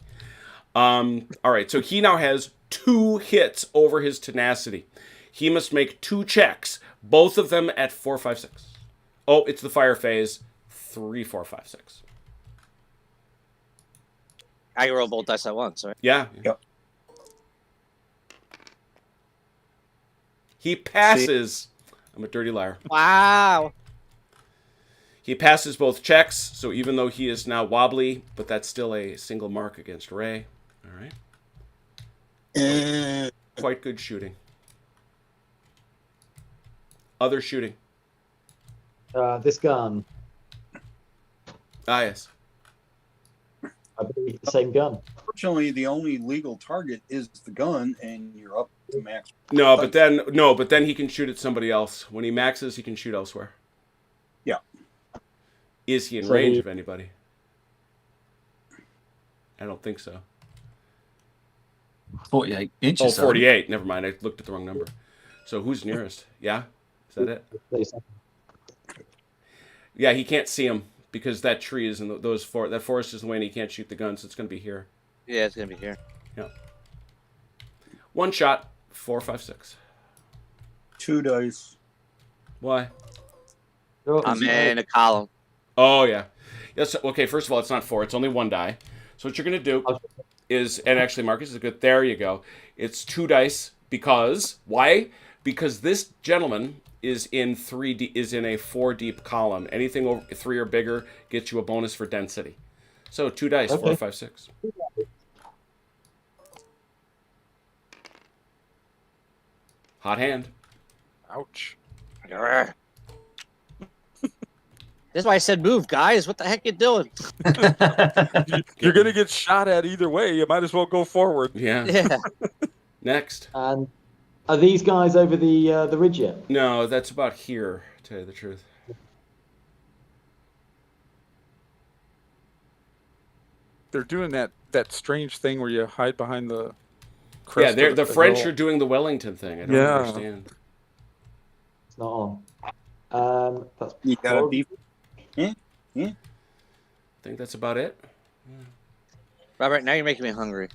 All right, so he now has 2 hits over his tenacity. He must make 2 checks, both of them at 4, 5, 6. Oh, it's the fire phase. 3, 4, 5, 6. I can roll both dice at once, right? Yeah. Yep. He passes. I'm a dirty liar. Wow. He passes both checks, so even though he is now wobbly, but that's still a single mark against Ray. All right. Quite good shooting. Other shooting. This gun. Ah, yes. I believe the same gun. Fortunately, the only legal target is the gun, and you're up to max. No, but then he can shoot at somebody else. When he maxes, he can shoot elsewhere. Yeah. Is he in So range he- of anybody? I don't think so. 48 Oh, inches. 48. Never mind. I looked at the wrong number. So who's nearest? Yeah? Is that it? Yeah, he can't see him because that tree is in that forest is in the way and he can't shoot the gun, so it's going to be here. Yeah, it's gonna be here. Yeah. 1 shot, 4, 5, 6. 2 dice. Why? I'm in a column. Oh, yeah. Yes. Okay, first of all, it's not 4. It's only 1 die. So what you're going to do is, and actually, Marcus is good. There you go. It's 2 dice Because why? Because this gentleman is in 3D, is in a 4 deep column. Anything over 3 or bigger gets you a bonus for density. So 2 dice, Okay. 4, 5, 6. Hot hand. Ouch. Grr. That's why I said move, guys. What the heck you doing? You're going to get shot at either way. You might as well go forward. Yeah. Yeah. Next. And are these guys over the ridge yet? No, that's about here, to tell you the truth. They're doing that strange thing where you hide behind the crest. Yeah, they're, of the French hill. are doing the Wellington thing. I don't Yeah. understand. It's not on. That's You gotta probably- be. I think that's about it. Robert, now you're making me hungry.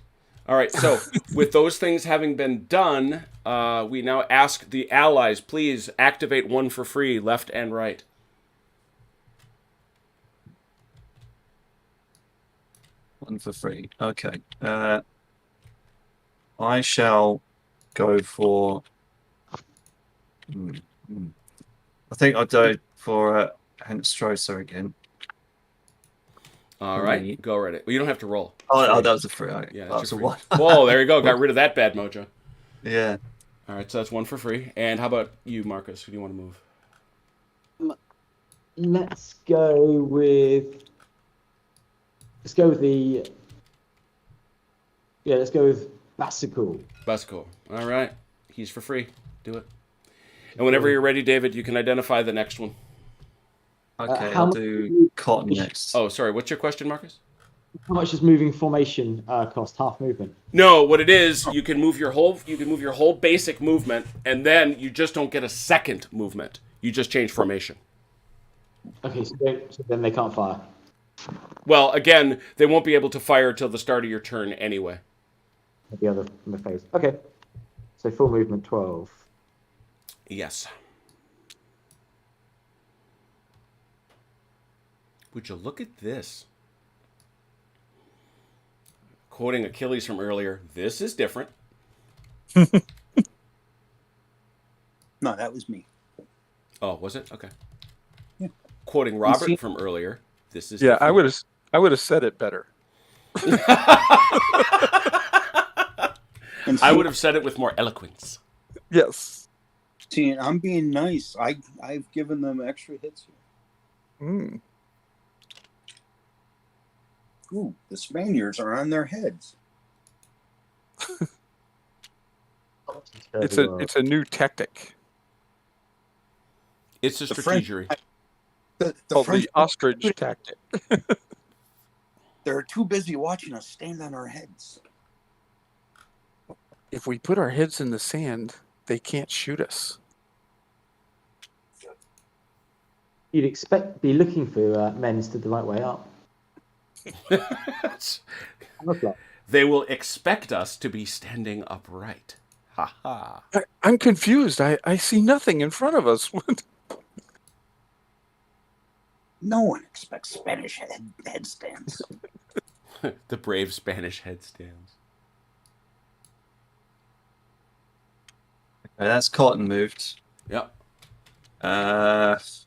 All right, so with those things having been done, we now ask the allies, please activate 1 for free, left and right. One for free. Okay. I shall go for. I think I'll go for Henstroser again. All right, go right it. Well, you don't have to roll. Oh, that was a free. Okay. Yeah, that that's was your a free. one. Whoa, there you go. Got rid of that bad mojo. Yeah. All right, so that's 1 for free. And how about you, Marcus? Who do you want to move? Let's go with. Let's go with the. Yeah, let's go with Basical. Busco. All right, he's for free. Do it. And whenever you're ready, David, you can identify the next one. Okay, how I'll much do cotton next. Oh, sorry. What's your question, Marcus? How much does moving formation cost? Half movement. No, what it is, you can move your whole basic movement, and then you just don't get a second movement. You just change formation. Okay, so then they can't fire. Well, again, they won't be able to fire till the start of your turn anyway. The other phase. Okay. So full movement 12. Yes. Would you look at this? Quoting Achilles from earlier, this is different. No, that was me. Oh, was it? Okay. Yeah. Quoting see- Robert from earlier, this is Yeah, different. I would have said it better. And I would have said it with more eloquence. Yes. see, I'm being nice. I've given them extra hits here. Mm. Ooh, the Spaniards are on their heads. It's a new tactic. It's a The French- strategery. The Called French, the ostrich tactic. they're too busy watching us stand on our heads. If we put our heads in the sand, they can't shoot us. You'd be looking for men stood the right way up. Look like. They will expect us to be standing upright. Ha ha. I'm confused. I see nothing in front of us. No one expects Spanish headstands. The brave Spanish headstands. Okay, that's cotton moved. Yep.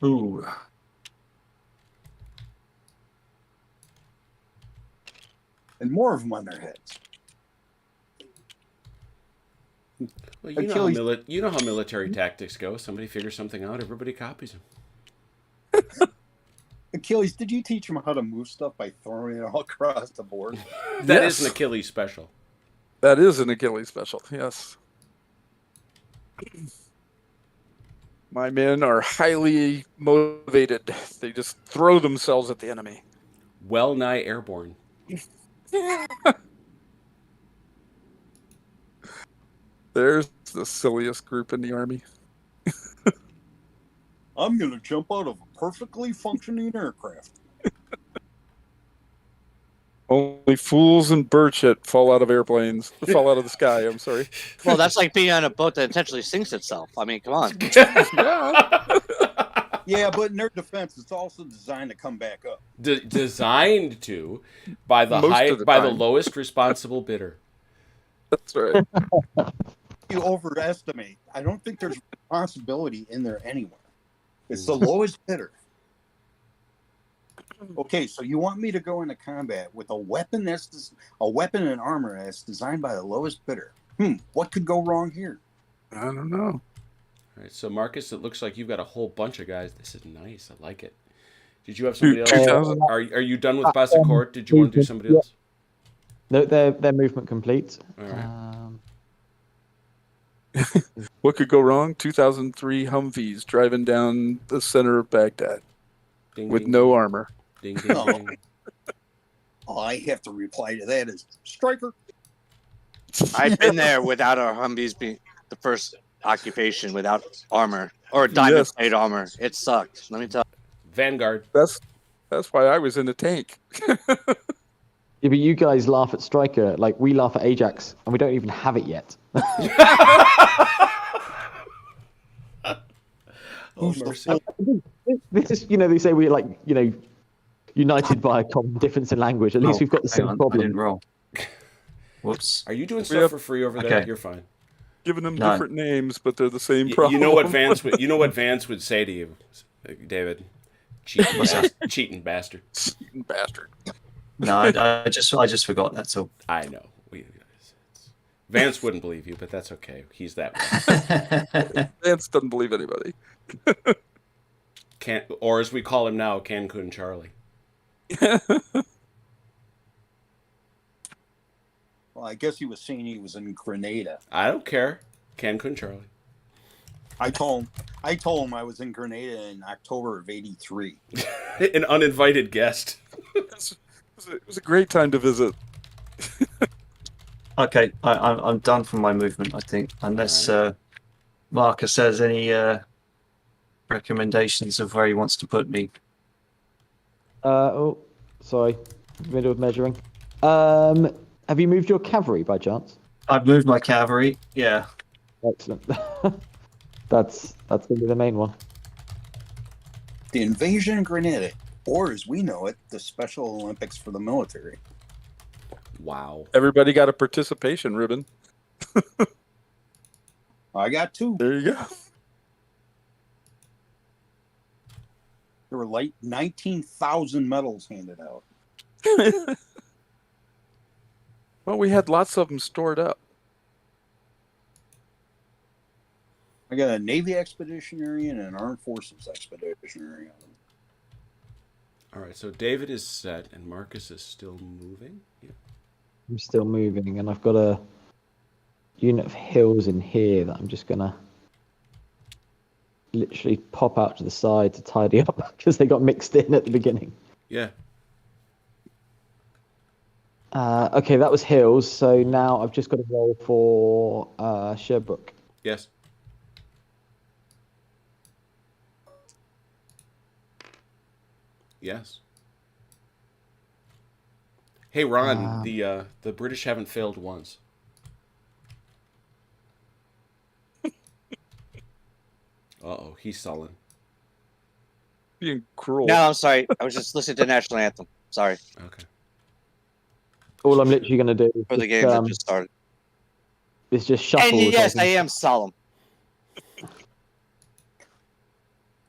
Ooh. And more of them on their heads. Well, Achilles- you know how military tactics go. Somebody figures something out, everybody copies them. Achilles, did you teach them how to move stuff by throwing it all across the board? That is Yes. an Achilles special. That is an Achilles special, yes. My men are highly motivated. They just throw themselves at the enemy. Well nigh airborne. There's the silliest group in the army. I'm going to jump out of a perfectly functioning aircraft. Only fools and Burchett fall out of airplanes. Fall out of the sky, I'm sorry. Well, that's like being on a boat that intentionally sinks itself. I mean, come on. Yeah. Yeah, but in their defense, it's also designed to come back up. Designed to by the Most of the by the time. lowest responsible bidder. That's right. you overestimate. I don't think there's responsibility in there anywhere. It's the lowest bidder. Okay, so you want me to go into combat with a weapon and armor that's designed by the lowest bidder? What could go wrong here? I don't know. All right, so Marcus, it looks like you've got a whole bunch of guys. This is nice. I like it. Did you have somebody else? 2000. Are you done with Bassecourt? Did you want to do somebody else? No, their movement complete. All right. What could go wrong? 2003 Humvees driving down the center of Baghdad Ding, with ding, no ding. armor. Ding, ding, Oh. ding. All I have to reply to that is striker. I've been there without our Humvees being the first occupation without armor or diamond plate armor. It sucked. Let me tell you. Vanguard. That's why I was in a tank. Yeah, but you guys laugh at Striker like we laugh at Ajax, and we don't even have it yet. Oh, mercy. This is, they say we're like, united by a common difference in language. At least we've got the hang same on, I problem. didn't roll. Whoops. Are you doing We stuff have- for free over there? Okay. You're fine. Giving them No. different names, but they're the same problem. You know what Vance would. You know what Vance would say to you, David. Cheating bastard. Cheating bastard. No, I just forgot. That's all. I know. Vance wouldn't believe you, but that's okay. He's that way. Vance doesn't believe anybody. Or as we call him now, Cancun Charlie. Well, I guess he was saying he was in Grenada. I don't care. Cancun Charlie. I told him I was in Grenada in October of '83. An uninvited guest. It was a great time to visit. Okay, I'm done for my movement, I think, unless Marcus has any recommendations of where he wants to put me. Oh, sorry, middle of measuring. Have you moved your cavalry by chance? I've moved my cavalry. Yeah. Excellent. That's going to be the main one. The invasion of Grenada, or as we know it, the Special Olympics for the military. Wow. Everybody got a participation ribbon. I got 2. There you go. There were like 19,000 medals handed out. Well, we had lots of them stored up. I got a Navy expeditionary and an Armed Forces expeditionary. All right, so David is set and Marcus is still moving. Yeah. I'm still moving, and I've got a unit of hills in here that I'm just going to literally pop out to the side to tidy up because they got mixed in at the beginning. Yeah. Okay, that was hills, so now I've just got to roll for Sherbrooke. Yes. Yes. Hey Ron, the British haven't failed once. Uh-oh, he's sullen. Being cruel. No, I'm sorry. I was just listening to the national anthem. Sorry Okay. All I'm literally going to do for the is game that just started. is just shuffle. And yes, so I I am solemn.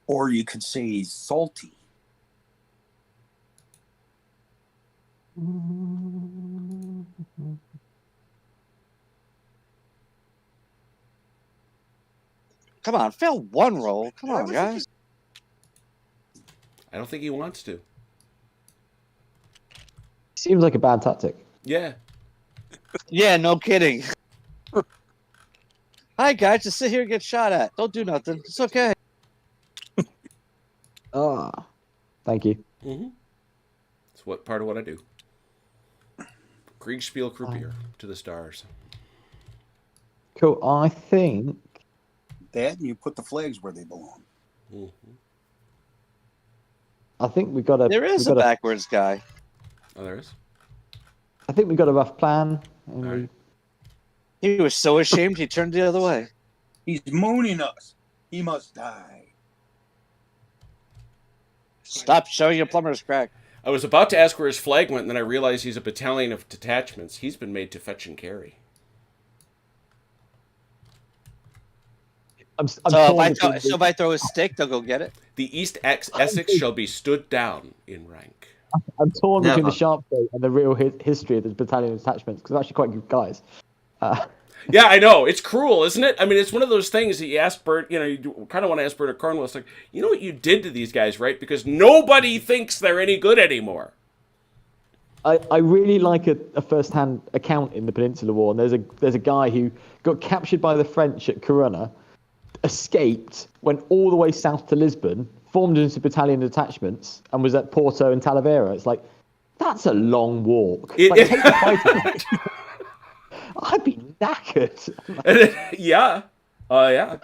Or you could say he's salty. Come on, fail one roll. Come on, guys. I don't think he wants to. Seems like a bad tactic. Yeah. Yeah, no kidding. Hi, guys. Just sit here and get shot at. Don't do nothing. It's okay. Thank you. Mm-hmm. It's part of what I do. Kriegspiel Croupier to the stars. Cool. I think That, and you put the flags where they belong. Mm-hmm. we got a. There is a backwards guy. Oh, there is? I think we got a rough plan. And All right. He was so ashamed he turned the other way. He's mooning us. He must die. Stop showing your plumber's crack. I was about to ask where his flag went, and then I realized he's a battalion of detachments. He's been made to fetch and carry. I'm So torn if between if I throw a stick, they'll go get it. The East Essex shall be stood down in rank. I'm torn between the Never. sharp state and the real history of the battalion detachments because they're actually quite good guys. Yeah, I know. It's cruel, isn't it? I mean, it's one of those things that you ask Bert, you kind of want to ask Bert or Cornwall. Like, you know what you did to these guys, right? Because nobody thinks they're any good anymore. I really like a first-hand account in the Peninsular War, and there's a guy who got captured by the French at Corunna, escaped, went all the way south to Lisbon, formed into battalion detachments, and was at Porto and Talavera. It's like, that's a long walk. Like, take the fight. I'd be knackered. Yeah. Yeah.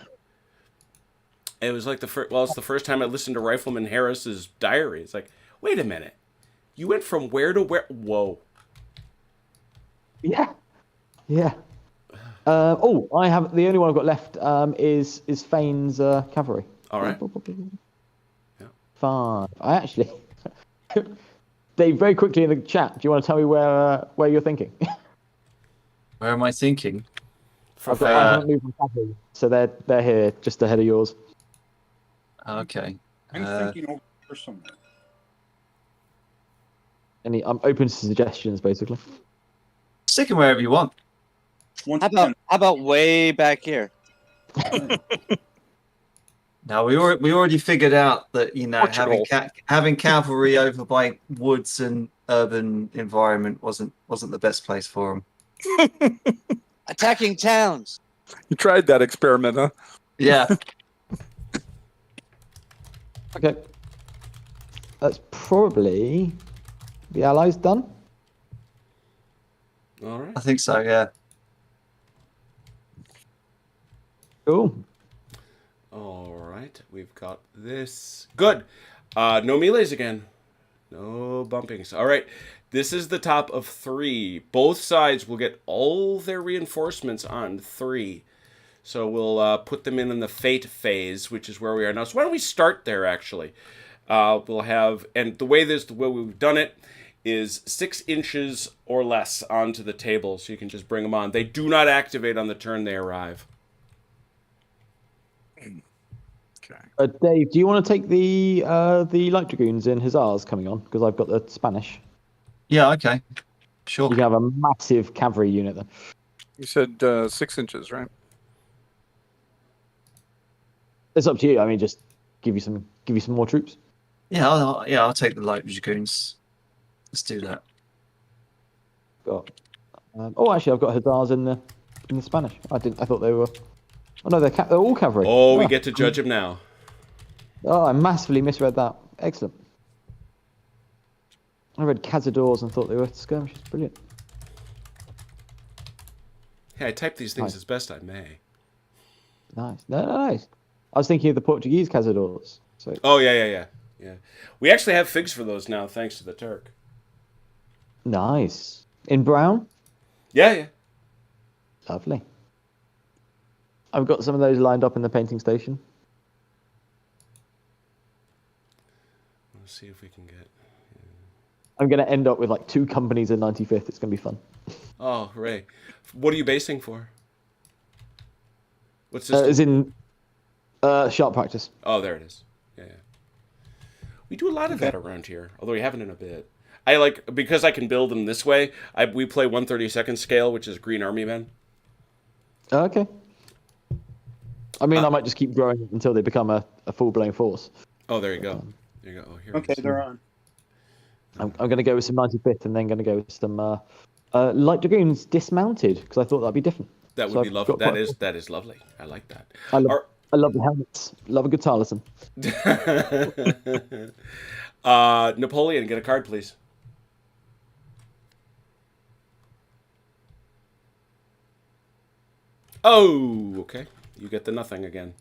It was like it's the first time I listened to Rifleman Harris's diary. It's like, wait a minute. You went from where to where? Whoa. Yeah. Yeah. I have the only one I've got left is Fane's cavalry. All right. Yeah. 5. I actually, Dave, very quickly in the chat. Do you want to tell me where you're thinking? Where am I thinking? I haven't moved my cavalry, so they're here just ahead of yours. Okay. I'm thinking over here somewhere. I'm open to suggestions, basically. Stick 'em wherever you want. Once How about way back here? Now we already figured out that Portugal. having cavalry over by woods and urban environment wasn't the best place for them. Attacking towns. You tried that experiment, huh? Yeah. Okay. That's probably the Allies done. All right. I think so. Yeah. Cool. All right. We've got this. Good. No melees again. No bumpings. All right. This is the top of 3. Both sides will get all their reinforcements on 3. So we'll put them in the fate phase, which is where we are now. So why don't we start there, actually? We'll have, and the way we've done it is 6 inches or less onto the table, so you can just bring them on. They do not activate on the turn they arrive. Okay. Dave, do you want to take the light dragoons in Hussars coming on? Because I've got the Spanish. Yeah. Okay. Sure. You can have a massive cavalry unit then. You said 6 inches, right? It's up to you. I mean, just give you some more troops. Yeah. I'll take the light dragoons. Let's do that. Got. Actually, I've got Hussars in the Spanish. I thought they were. Oh no, they're all cavalry. Oh, we get to judge them now. Oh, I massively misread that. Excellent. I read Cazadors and thought they were skirmishes. Brilliant. Hey, I type these things Nice. as best I may. Nice. No, nice. I was thinking of the Portuguese Cazadors. So Oh, yeah. We actually have figs for those now, thanks to the Turk. nice. In brown. Yeah. Lovely. I've got some of those lined up in the painting station. Let's see if we can get... I'm going to end up with like 2 companies in 95th. It's going to be fun. Oh, hooray. What are you basing for? What's this? As in sharp practice. Oh, there it is. Yeah. We do a lot of that around here, although we haven't in a bit. Because I can build them this way, we play 1/32 scale, which is Green Army Men. Okay. I mean, I might just keep growing it until they become a full-blown force. Oh, there you go. There you go. Oh, here it Okay, is. they're on. I'm going to go with some 95th and then going to go with some light dragoons dismounted because I thought that'd be different. That So would be I've lovely. got quite- That is lovely. I like that. I love the helmets. Love a good Tarleton. Napoleon, get a card, please. Oh, okay. You get the nothing again.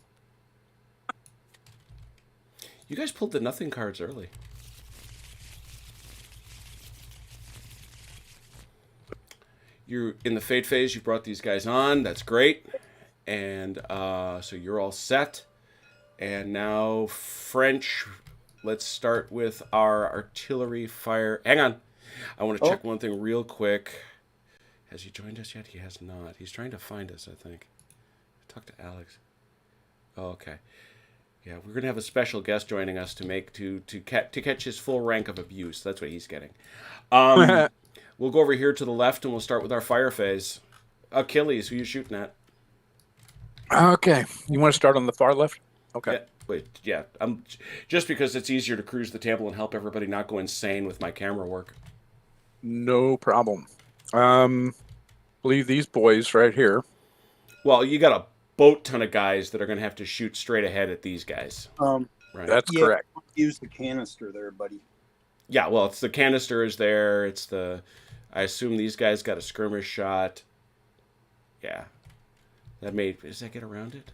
You guys pulled the nothing cards early. You're in the fate phase. You brought these guys on. That's great. And so you're all set. And now French. Let's start with our artillery fire. Hang on. I want to check one thing real quick. Has he joined us yet? He has not. He's trying to find us, I think. Talk to Alex. Oh, okay. Yeah, we're gonna have a special guest joining us to catch his full rank of abuse. That's what he's getting. We'll go over here to the left and we'll start with our fire phase. Achilles, who you shooting at? Okay. You want to start on the far left? Okay. Yeah, wait, yeah. Just because it's easier to cruise the table and help everybody not go insane with my camera work. No problem. Believe these boys right here. Well, you got a boat ton of guys that are going to have to shoot straight ahead at these guys. Right. That's Yeah. correct. Use the canister there, buddy. Yeah, well, it's the canister is there. It's the. I assume these guys got a skirmish shot. Yeah. Does that get around it?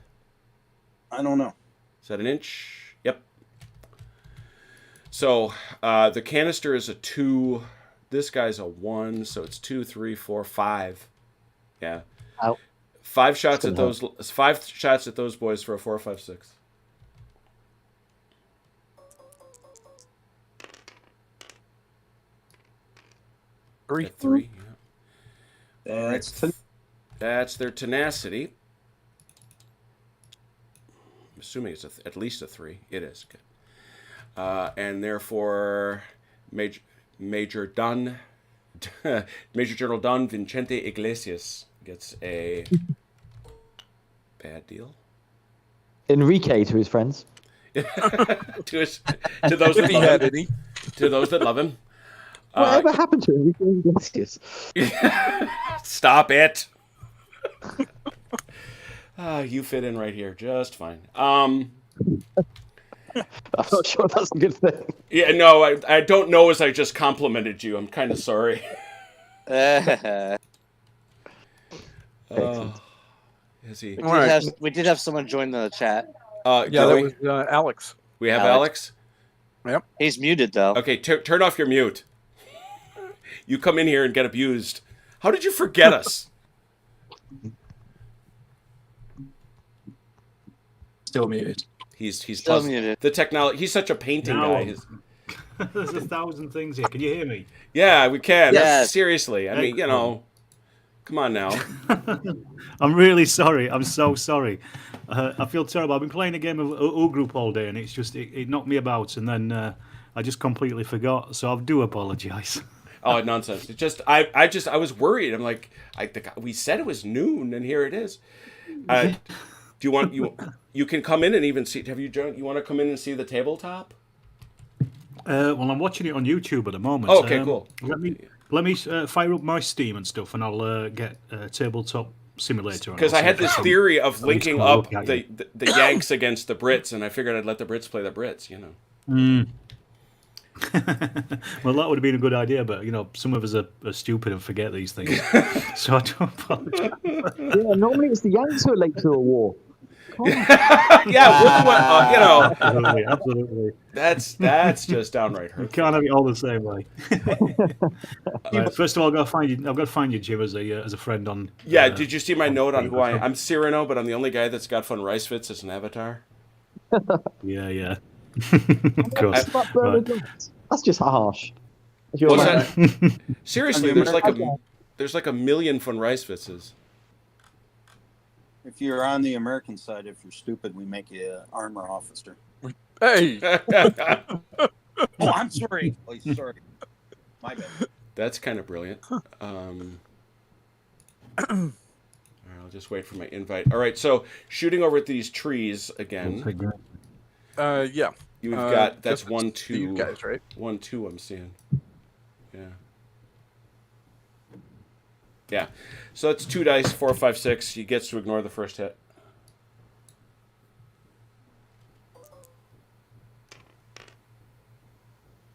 I don't know. Is that an inch? Yep. So the canister is a 2. This guy's a 1, so it's 2, 3, 4, 5. Yeah. Out. 5 shots at those. 5 shots at those boys for a 4, 5, 6. Three. At 3. Yeah. That's That's their tenacity. I'm assuming it's at least a 3. It is. Good. And therefore, Major Don, Major General Don Vincente Iglesias gets a bad deal. Enrique to his friends. to those that If he love had him. any. To those that love him. Whatever happened to Enrique Iglesias? Stop it. You fit in right here just fine. I'm not sure that's a good thing. Yeah, no, I don't know as I just complimented you. I'm kind of sorry. Is he? We did have someone join the chat. Yeah, Joey? that was Alex. We have Alex. He's muted though. Okay, turn off your mute. You come in here and get abused. How did you forget us? Still muted. He's Still puzzled. muted. The technology. He's such a painting No. guy. There's 1,000 things here. Can you hear me? Yeah, we can. Yes. Seriously. I mean, come on now. I'm really sorry. I'm so sorry. I feel terrible. I've been playing a game of O Group all day, and it's just it knocked me about, and then I just completely forgot. So I do apologise. Oh, nonsense! It just I was worried. I'm like, we said it was noon, and here it is. Do you want you can come in and even see? Have you joined? You want to come in and see the tabletop? Well, I'm watching it on YouTube at the moment. Oh, okay, cool. Let me fire up my Steam and stuff, and I'll get Tabletop Simulator. Because I had this theory of linking up look at the Yanks against the Brits, and I figured I'd let the Brits play the Brits. Well, that would have been a good idea, but some of us are stupid and forget these things. So I do apologize. Yeah, normally it's the Yanks who are late to a war. Yeah, we're the one, Absolutely. that's just downright You hurtful. can't have it all the same way. Right, first of all, I've got to find you, Jim, as a friend on. Yeah, did you see my note on who I am? I'm Cyrano, but I'm the only guy that's got fun rice fits as an avatar. Yeah. Of course. Right. That's just harsh. What's that? Seriously, there's like a million fun rice fitses. if you're on the American side, if you're stupid, we make you an armor officer. Hey. Oh, I'm sorry. Oh, sorry. My bad. That's kind of brilliant. All right, I'll just wait for my invite. All right, so shooting over at these trees again. Yeah. You've got that's just 1, these 2, guys, right? 1, 2. I'm seeing. Yeah. So it's 2 dice, 4, 5, 6. He gets to ignore the first hit.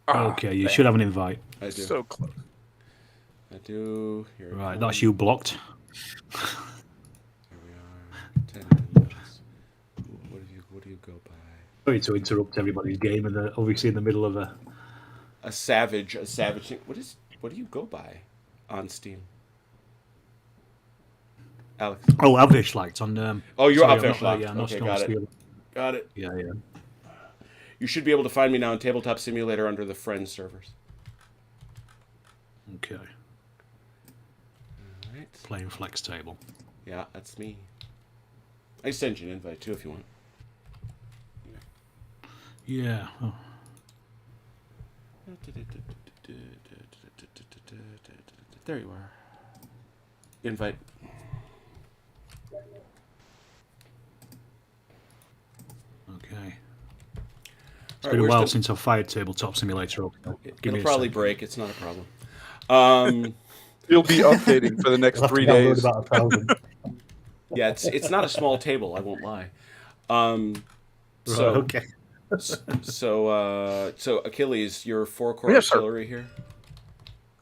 Okay, you should have an invite. I do. So close. I do. Here it Right, comes. that's you blocked. Here we are. 10 minutes. What do you go by? Sorry to interrupt everybody's game, and they're obviously in the middle of A savage thing. What do you go by on Steam? Alex. Oh, Avishlight on. Oh, you're sorry, I'm not Avishlight. there, yeah, I'm not Okay, on got it. Steam. Got it. Yeah. You should be able to find me now in Tabletop Simulator under the Friends servers. Okay. All right. Playing Flex Table. Yeah, that's me. I send you an invite too if you want. Yeah. Oh. There you are. Invite. Okay. It's All right, been a where's while the- since I've fired Tabletop Simulator. Give It'll me a probably sec. break. It's not a problem. You'll be updating for the next I'll have to 3 download days. about 1,000. Yeah, it's not a small table. I won't lie. So Right, okay. so Achilles, your 4-core Yes, sir. artillery here.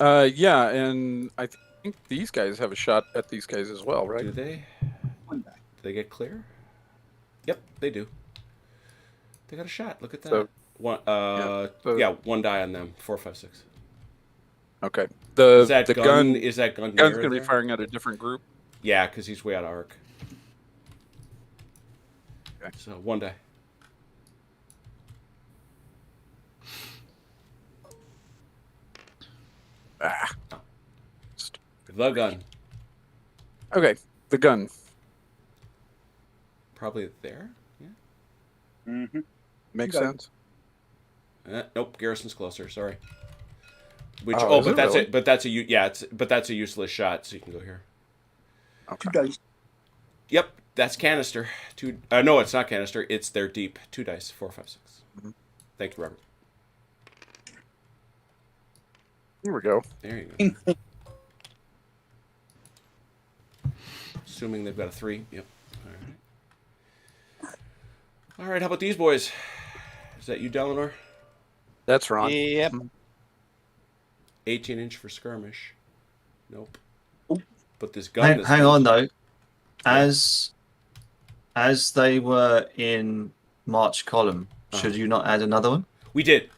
Yeah, and I think these guys have a shot at these guys as well, right? Do they? Do they get clear? Yep, they do. They got a shot. Look at that. So- One. so- One die on them. 4, 5, 6. Okay. Is that The gun? Is that gun? gun's near going to be there? firing at a different group. Yeah, because he's way out of arc. Okay. So 1 die. Ah. The gun. Okay, the gun. Probably there. Yeah. Mm-hmm. Makes Okay. sense. Nope. Garrison's closer. Sorry. Which? Oh, Oh, is but it that's really? it. But that's that's a useless shot. So you can go here. Two Okay. dice. Yep, that's canister. 2. No, it's not canister. It's their deep. 2 dice. 4, 5, 6. Mhm. Thank you, Robert. Here we go. There you go. Assuming they've got a 3. Yep. All right. All right. How about these boys? Is that you, Delanor? That's Ron. Yep. 18-inch for skirmish. Nope. Oop. But this gun. Hang on though. As they were in March column, should you not add another one? We did.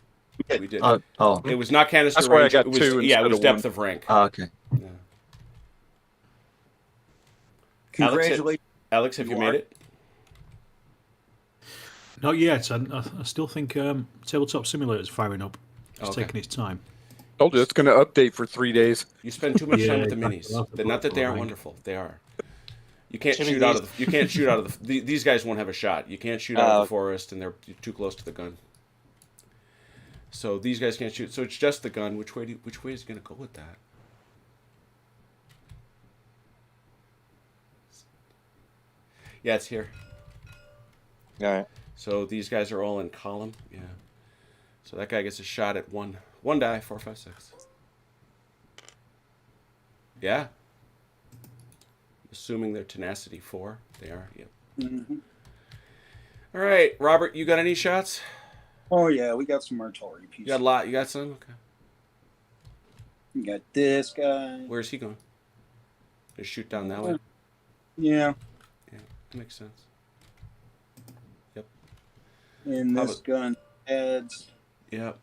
We did. Oh. It was not canister That's why I range. got it was, 2 yeah, it instead was of depth 1. of rank. Okay. Yeah. Congratulations. Alex, have you made it? Not yet. I still think Tabletop Simulator is firing up. It's Okay. taking its time. Told you it's going to update for 3 days. You spend too much time Yeah, with the exactly. minis. Not that they aren't wonderful. They are. You can't Jimmy, shoot out of the. You can't shoot out of the. These guys won't have a shot. You can't shoot out of the forest, and they're too close to the gun. So these guys can't shoot. So it's just the gun. Which way is he gonna go with that? Yeah, it's here. All right. So these guys are all in column. Yeah. So that guy gets a shot at one die. 4, 5, 6. Yeah. Assuming they're tenacity 4. They are. Yep. Mm-hmm. All right, Robert. You got any shots? Oh yeah, we got some artillery pieces. You got a lot. You got some. Okay. We got this guy. Where's he going? Just shoot down that way. Yeah, Yeah, that makes sense. Yep. and How this about- gun adds. Yep.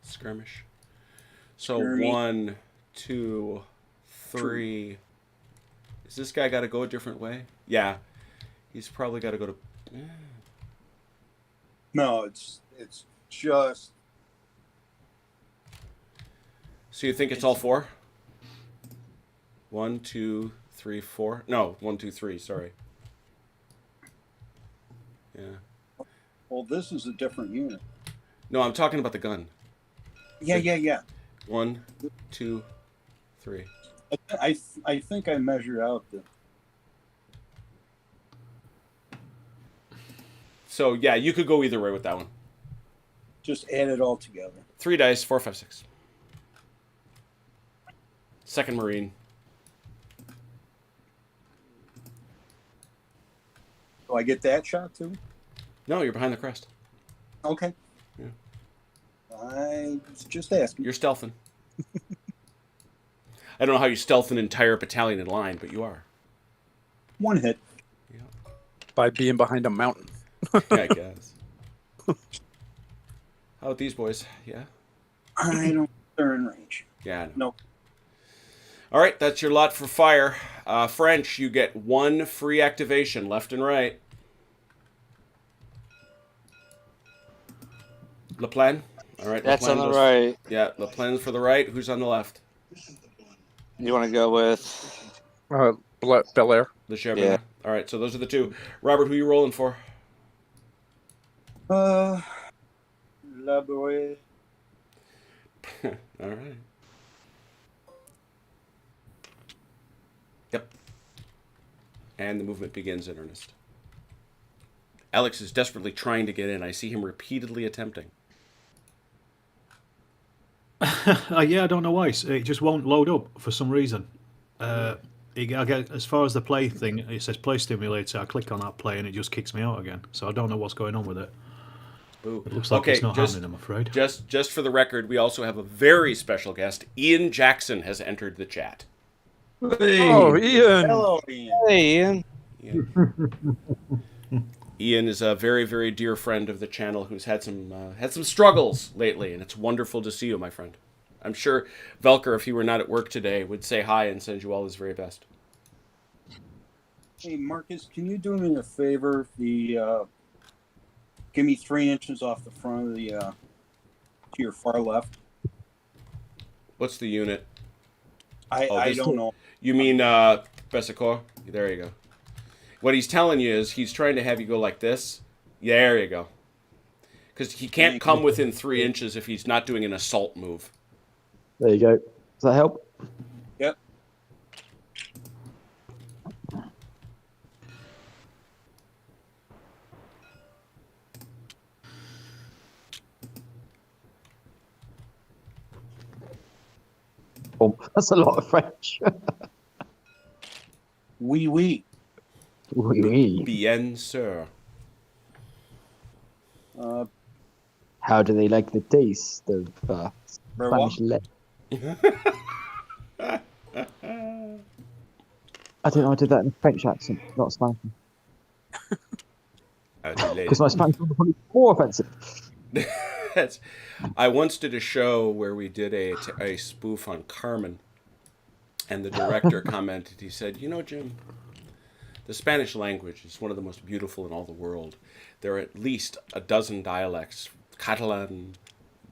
Skirmish. So Skirmish. 1, 2, 3. Is this guy got to go a different way? Yeah. He's probably got to go to. No, it's just. So you think it's all 4? 1, 2, 3, 4. No, 1, 2, 3. Sorry. Yeah. Well, this is a different unit. No, I'm talking about the gun. Yeah. 1, 2, 3. I think I measured out the. So yeah, you could go either way with that one. Just add it all together. 3 dice, 4, 5, 6. Second Marine. Do I get that shot too? No, you're behind the crest. Okay. Yeah. I was just asking. You're stealthing. I don't know how you stealth an entire battalion in line, but you are. One hit. Yeah, By being behind a mountain. I guess. How about these boys? Yeah? I don't. They're in range. Yeah, I know. No. All right, that's your lot for fire. French, you get 1 free activation, left and right. Le Pen? All right. That's Le Pen on the goes- right. Yeah, Le Pen's for the right. Who's on the left? You want to go with? Bel Air. Le Charbonnet? Yeah. All right, so those are the two. Robert, who you rolling for? Elaborate. All right. Yep. And the movement begins in earnest. Alex is desperately trying to get in. I see him repeatedly attempting. Yeah, I don't know why. It just won't load up for some reason. I get, as far as the play thing, it says play stimulator. I click on that play and it just kicks me out again. So I don't know what's going on with it. Boo. It looks like it's not happening, I'm afraid. Just for the record, we also have a very special guest. Ian Jackson has entered the chat. Hey. Oh, Ian. Hello, Ian. Hey, Ian. Ian is a very, very dear friend of the channel who's had some struggles lately, and it's wonderful to see you, my friend. I'm sure Velker, if he were not at work today, would say hi and send you all his very best. Hey, Marcus, can you do me a favor? Give me 3 inches off the front of the to your far left. What's the unit? I don't know. You mean Besicor? There you go. What he's telling you is he's trying to have you go like this. Yeah, there you go. Because he can't come within 3 inches if he's not doing an assault move. There you go. Does that help? Yep. Oh, that's a lot of French. Oui, oui. Oui. Bien sûr. How do they like the taste of Very well. Spanish lead? I didn't know I did that in a French accent, not Spanish. Because my Spanish was probably more offensive. I once did a show where we did a spoof on Carmen, and the director commented, he said, you know, Jim, the Spanish language is one of the most beautiful in all the world. There are at least a dozen dialects, Catalan,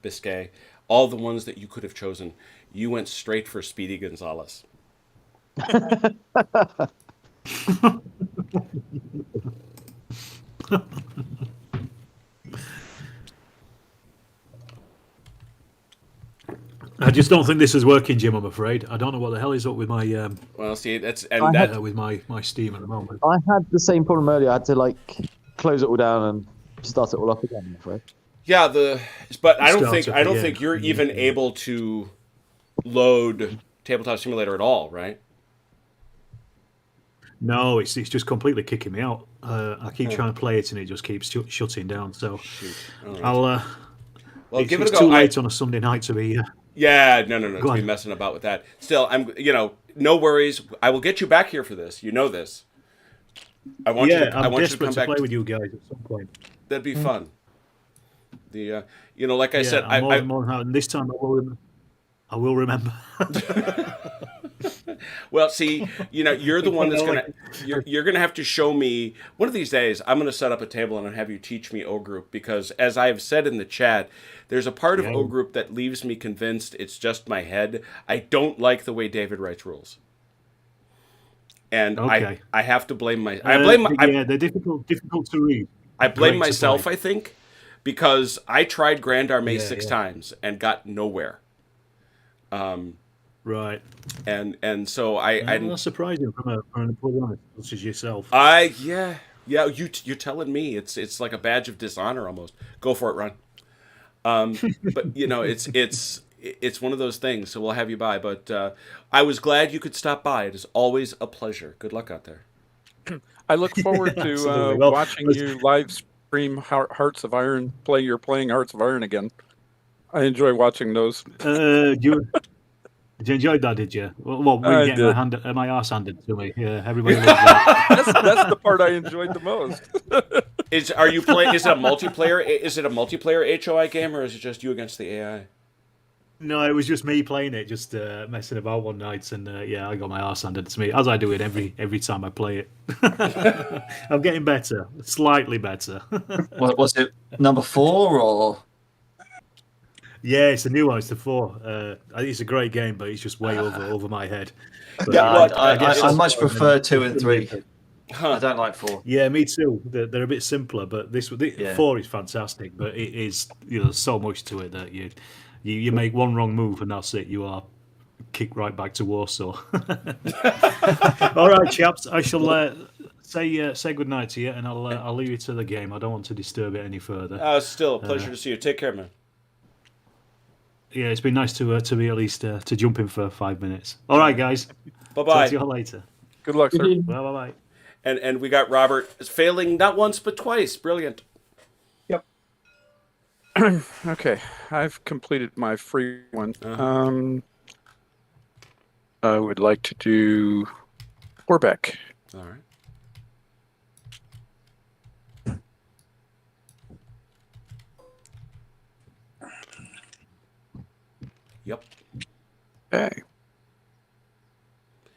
Biscay, all the ones that you could have chosen. You went straight for Speedy Gonzales. I just don't think this is working, Jim. I'm afraid. I don't know what the hell is up with my Well, see, with my Steam at the moment. I had the same problem earlier. I had to close it all down and start it all up again, I'm afraid. yeah, but I don't Starts at the think end. you're even able to load Tabletop Simulator at all, right? No, it's just completely kicking me out. I keep trying to play it and it just keeps shutting down. So Shoot. All right. I'll. Well, it's, give it a it's go. too late on a Sunday night to be. Yeah, no, Go to be on. messing about with that. Still, no worries. I will get you back here for this. You know this. I want you to. I I'm want you to desperate come to back. play with you guys at some point. That'd be fun. Like I said, I'm more than happy. This time I will remember. Well, see, you're the one that's you're gonna have to show me one of these days. I'm gonna set up a table and have you teach me O Group, because as I've said in the chat, there's a part of O Group that leaves me convinced it's just my head. I don't like the way David writes rules, and Okay. I have to blame my. They're difficult to read. I blame Great to myself, play. I think, because I tried Grand Armée Yeah, 6 yeah. times and got nowhere. Right. And so That's surprising from an honest such as yourself. yeah, you're telling me it's like a badge of dishonor almost. Go for it, Ron. But it's one of those things. So we'll have you by. But I was glad you could stop by. It is always a pleasure. Good luck out there. I look forward to Absolutely. Well, watching you live stream Hearts of Iron. You're playing Hearts of Iron again. I enjoy watching those. Did you enjoy that? Did you? Well, I getting my arse handed to me. Yeah, everybody loves that. That's the part I enjoyed the most. Are you playing? Is it a multiplayer? Is it a multiplayer HOI game, or is it just you against the AI? No, it was just me playing it, just messing about one night, and I got my arse handed to me, as I do it every time I play it. I'm getting better, slightly better. What was it? Number 4 or? Yeah, it's a new one. It's the 4. I think it's a great game, but it's just way over my head. But, Yeah, what- I guess much prefer 2 and 3. I don't like 4. Yeah, me too. They're a bit simpler, but Yeah. 4 is fantastic. But it is, there's so much to it that you make one wrong move and that's it. You are kicked right back to Warsaw. All right, chaps. I shall say good night to you, and I'll leave you to the game. I don't want to disturb it any further. Still a pleasure to see you. Take care, man. Yeah, it's been nice to be at least to jump in for 5 minutes. All right, guys. Talk Bye-bye. to you all later. Good luck, sir. Bye bye. And we got Robert failing not once but twice. Brilliant. Okay, I've completed my free one. Uh-huh. I would like to do Horbeck. All right. Yep. Okay.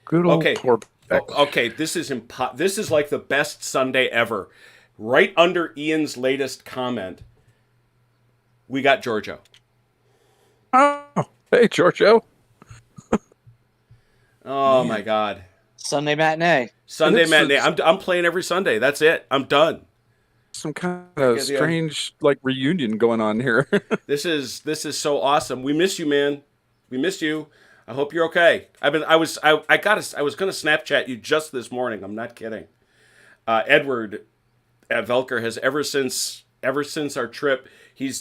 Good old Okay. Horbeck. Okay, this is like the best Sunday ever. Right under Ian's latest comment, we got Giorgio. Oh, hey, Giorgio. Oh my God. Sunday matinee. Sunday This matinee. is- I'm playing every Sunday. That's it. I'm done. Some kind of Yeah, strange reunion going on here. This is so awesome. We miss you, man. We miss you. I hope you're okay. I was gonna Snapchat you just this morning. I'm not kidding. Edward at Velker has ever since our trip,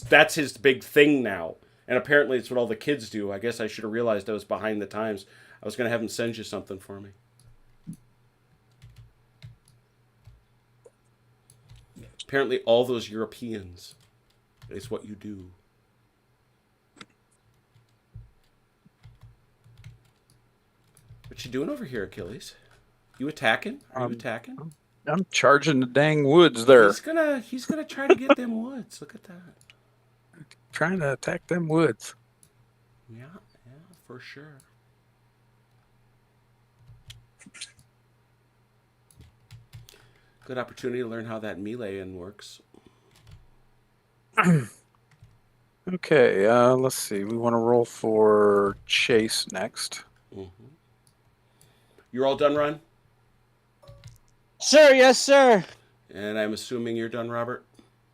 that's his big thing now. And apparently it's what all the kids do. I guess I should have realized I was behind the times. I was gonna have him send you something for me. Apparently all those Europeans is what you do. What you doing over here, Achilles? You attacking? Are you attacking? I'm charging the dang woods there. He's gonna try to get them woods. Look at that. Trying to attack them woods. Yeah, for sure. Good opportunity to learn how that melee-in works. Okay, let's see. We want to roll for Chase next. Mm-hmm. You're all done, Ron? Sir, yes, sir. And I'm assuming you're done, Robert?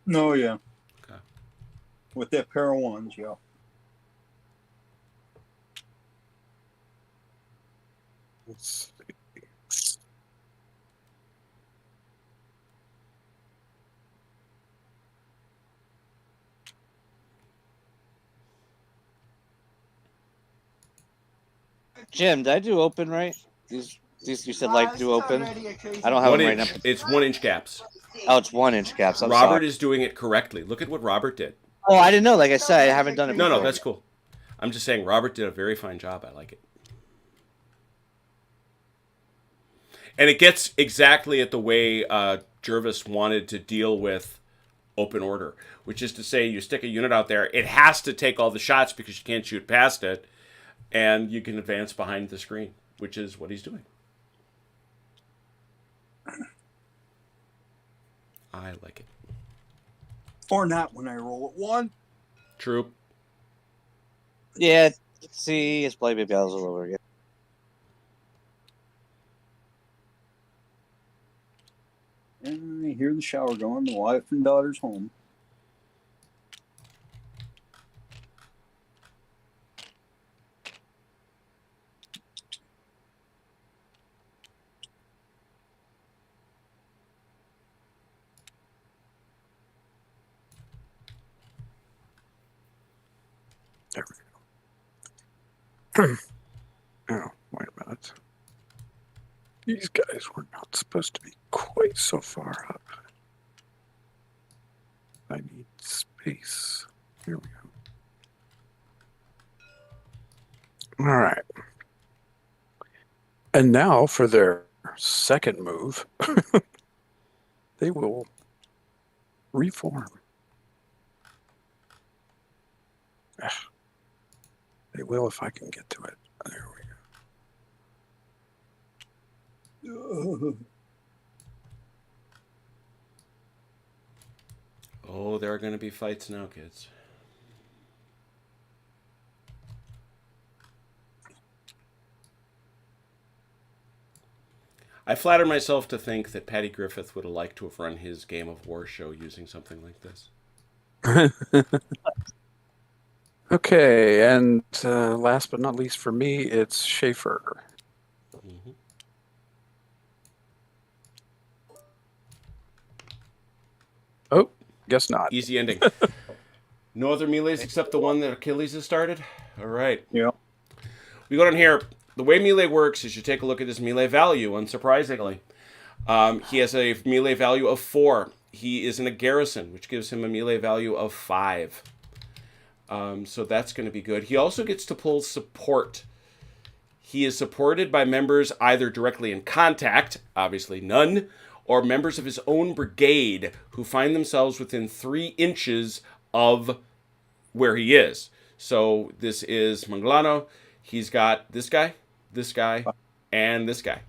No, yeah. Okay. With that pair of ones, yeah. Let's see. Jim, did I do open right? These you said like do open. I don't have One them right inch. now. It's 1 inch gaps. Oh, it's 1-inch gaps. I'm Robert sorry. is doing it correctly. Look at what Robert did. Oh, I didn't know. Like I said, I haven't done it. No, before. that's cool. I'm just saying Robert did a very fine job. I like it. And it gets exactly at the way Jervis wanted to deal with open order, which is to say you stick a unit out there, it has to take all the shots because you can't shoot past it, and you can advance behind the screen, which is what he's doing. I like it. Or not when I roll at 1. True. Yeah. See, it's play baby all over again. And I hear the shower going. The wife and daughter's home. There we go. Oh, wait a minute. These guys were not supposed to be quite so far up. I need space. Here we go. All right. And now for their second move, they will reform. They will if I can get to it. There we go. Oh, there are going to be fights now, kids. I flatter myself to think that Patty Griffith would have liked to have run his Game of War show using something like this. Okay, and last but not least for me, it's Schaefer. Mm-hmm. Oh, guess not. Easy ending. No other melees except the one that Achilles has started? All right. Yeah. We go down here. The way melee works is you take a look at his melee value, unsurprisingly. He has a melee value of 4. He is in a garrison, which gives him a melee value of 5. So that's going to be good. He also gets to pull support. He is supported by members either directly in contact, obviously none, or members of his own brigade who find themselves within 3 inches of where he is. So this is Manglano. He's got this guy, and this guy.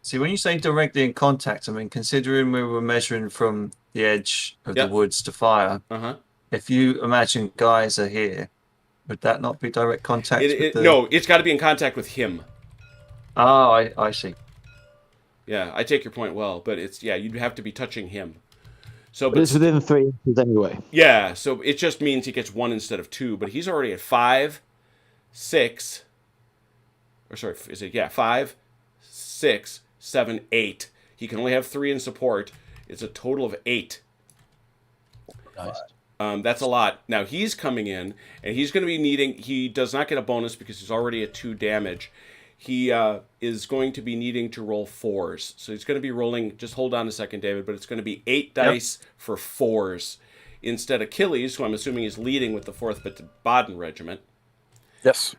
See, when you say directly in contact, I mean, considering we were measuring from the edge of Yep. the woods to fire, Uh-huh. if you imagine guys are here, would that not be direct contact with the... No, it's got to be in contact with him. Oh, I see. Yeah, I take your point well, but it's, yeah, you'd have to be touching him. So, But it's within 3 inches anyway. yeah, so it just means he gets 1 instead of 2, but he's already at 5, 6, or sorry, is it, yeah, 5, 6, 7, 8. He can only have 3 in support. It's a total of 8. Nice. That's a lot. Now he's coming in, and he's going to be needing, he does not get a bonus because he's already at 2 damage. He is going to be needing to roll 4s. So he's going to be rolling, just hold on a second, David, but it's going to be 8 dice for 4s. Instead, Achilles, who I'm assuming is leading with the 4th Baden Regiment, Yes.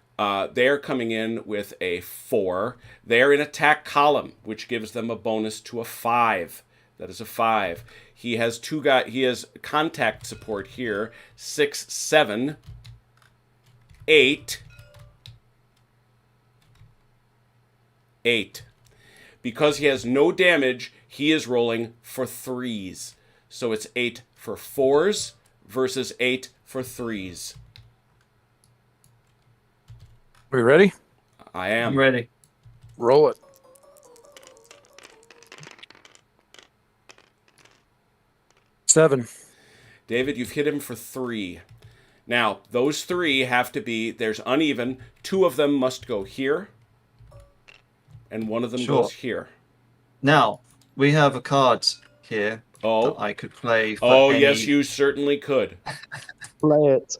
they're coming in with a 4. They're in attack column, which gives them a bonus to a 5. That is a 5. He has he has contact support here. 6, 7, 8. 8. Because he has no damage, he is rolling for 3s. So it's 8 for 4s versus 8 for 3s. We ready? I am. I'm ready. Roll it. 7. David, you've hit him for 3. Now, those 3 have to be, there's uneven. 2 of them must go here, and 1 of them Sure. goes here. Now, we have a card here Oh, that I could play for any... yes, you certainly could. Play it.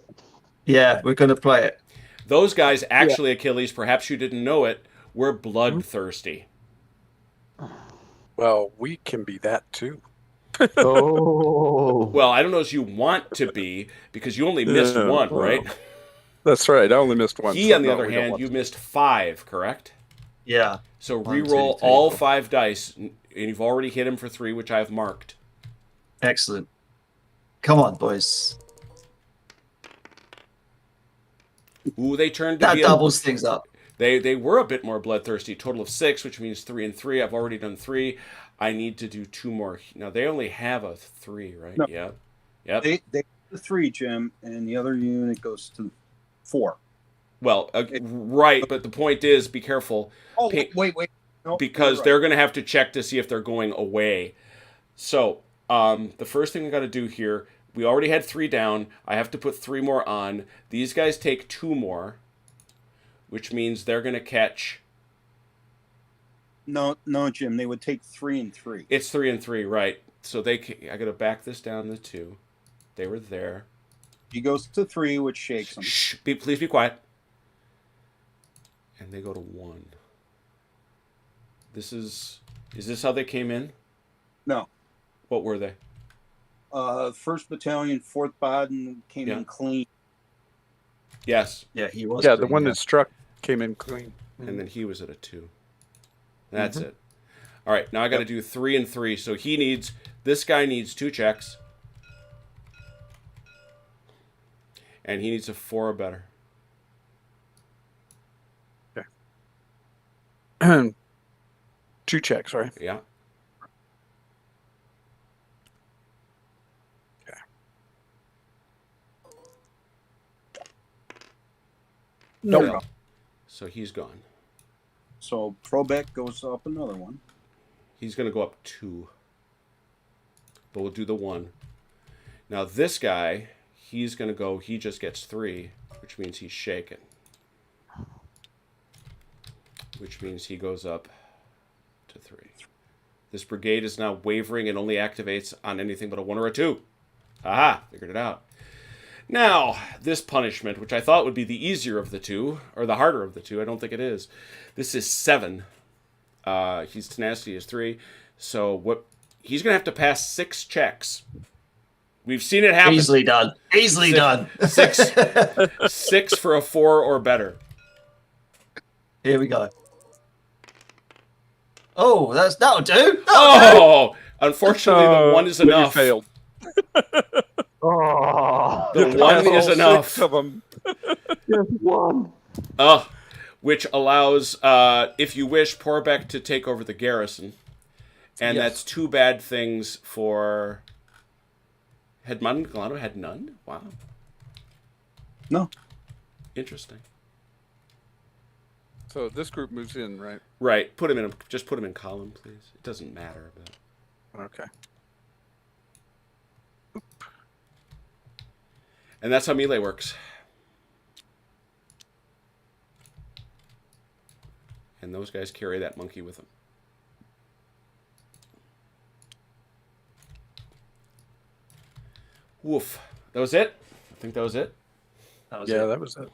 Yeah, we're going to play it. Those guys, actually, Achilles, perhaps you didn't know it, were bloodthirsty. Well, we can be that too. Oh. Well, I don't know as you want to be, because you only missed Yeah, 1, well, right? That's right. I only missed 1. He, so on the no, other we don't hand, want you to. missed 5, correct? Yeah. So 1, 2, re-roll 3, all 4. 5 dice, and you've already hit him for 3, which I have marked. Excellent. Come on, boys. Ooh, they turned to That be doubles things up. They were a bit more bloodthirsty. Total of 6, which means 3 and 3. I've already done 3. I need to do 2 more. Now they only have a 3, right? No. Yep. Yep. They the 3, Jim, and the other unit goes to 4. Well, right. But the point is, be careful. Oh, Pink- wait. No, because you're they're right. going to have to check to see if they're going away. So the first thing we got to do here, we already had 3 down. I have to put 3 more on. These guys take 2 more, which means they're going to catch. No, Jim. They would take 3 and 3. It's 3 and 3, right? So I got to back this down to 2. They were there. He goes to 3, which shakes him. Shh! Please be quiet. And they go to 1. Is this how they came in? No. What were they? 1st Battalion, 4th Baden came Yeah. in clean. Yes. Yeah, he was. Yeah, the doing one that. that struck came in clean. And then he was at a 2. That's it. All right, now I got to do 3 and 3. So this guy needs 2 checks. And he needs a 4 or better. 2 checks, right? Yeah. No. Yeah. So he's gone. So Probec goes up another one. He's going to go up 2. But we'll do the 1. Now this guy, he's going to go, he just gets 3, which means he's shaken. Which means he goes up to 3. This brigade is now wavering and only activates on anything but a 1 or a 2. Aha, figured it out. Now, this punishment, which I thought would be the easier of the two, or the harder of the two, I don't think it is. This is 7. His tenacity is 3. So what? He's going to have to pass 6 checks. We've seen it happen. Easily done. Easily done. 6 for a 4 or better. Here we go. Oh, that'll do. Oh, unfortunately, the 1 is Maybe enough. failed. Oh, The 1 is All enough. 6 of them. just one. Which allows, if you wish, Porbeck to take over the garrison. And Yes. that's 2 bad things for... Had Galano had none? Wow. No. Interesting. So this group moves in, right? Right. Just put him in column, please. It doesn't matter. But... Okay. And that's how melee works. And those guys carry that monkey with them. Woof. That was it? I think that was it. That was Yeah, it. that was it.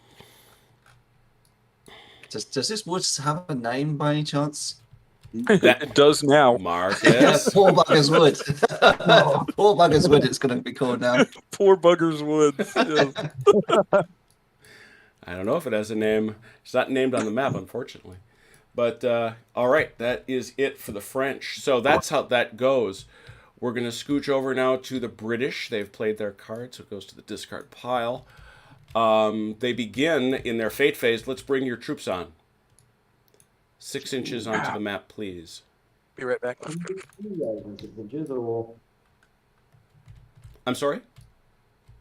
Does this woods have a name by any chance? It does now. Marcus. Poor Bugger's Wood. Poor Bugger's Wood, it's going to be called now. Poor Bugger's Woods. Yes. I don't know if it has a name. It's not named on the map, unfortunately. But, all right, that is it for the French. So that's how that goes. We're going to scooch over now to the British. They've played their card, so it goes to the discard pile. They begin in their fate phase. Let's bring your troops on. 6 inches onto the map, please. Be right back. I'm sorry?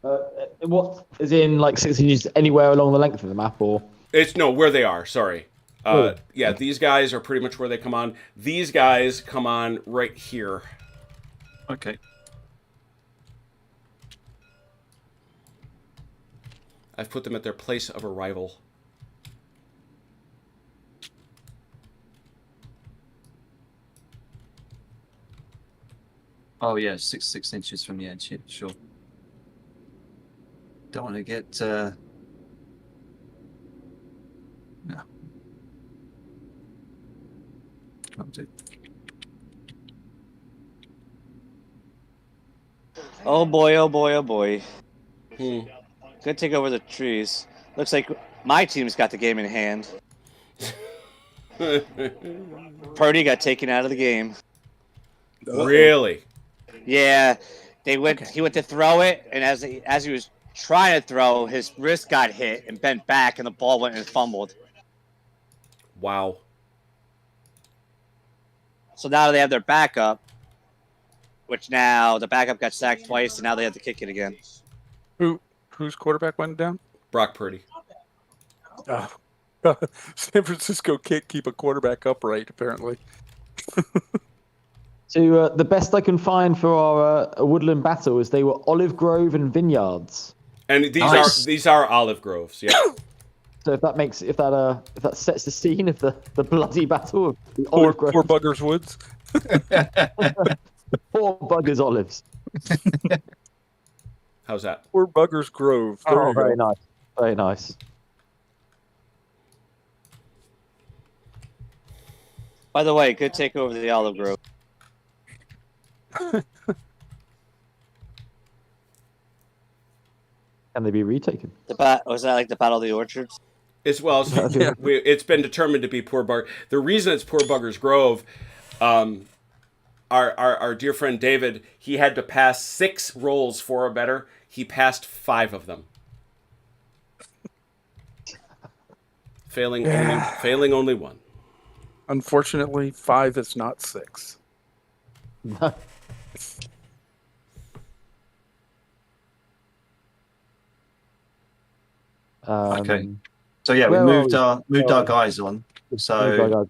What is in like 6 inches anywhere along the length of the map, or? It's no, where they are, sorry. Yeah, these guys are pretty much where they come on. These guys come on right here. Okay. I've put them at their place of arrival. Oh, yeah, 6 inches from the edge. Yeah, sure. Don't want to get... No. Can't do. Oh boy, oh boy, oh boy. Hmm. Gonna take over the trees. Looks like my team's got the game in hand. Purdy got taken out of the game. Really? Yeah, they went. He went to throw it, and as he was trying to throw, his wrist got hit and bent back, and the ball went and fumbled. Wow. So now they have their backup, which now the backup got sacked twice, and now they have to kick it again. Whose quarterback went down? Brock Purdy. San Francisco can't keep a quarterback upright, apparently. So the best I can find for our woodland battle is they were olive grove and vineyards. And these Nice. these are olive groves, yeah. So if that sets the scene of the bloody battle of the olive grove, Poor Bugger's Woods. four buggers olives. How's that? Poor Bugger's Grove. There you go. Very nice, very nice. By the way, good take over the olive grove. Can they be retaken? Was that like the Battle of the Orchards? It's been determined to be Poor Bugger. The reason it's Poor Bugger's Grove, our dear friend David, he had to pass 6 rolls for or better. He passed 5 of them. Failing only 1. Unfortunately, 5 is not 6. Okay. So yeah, we where are moved our guys on. So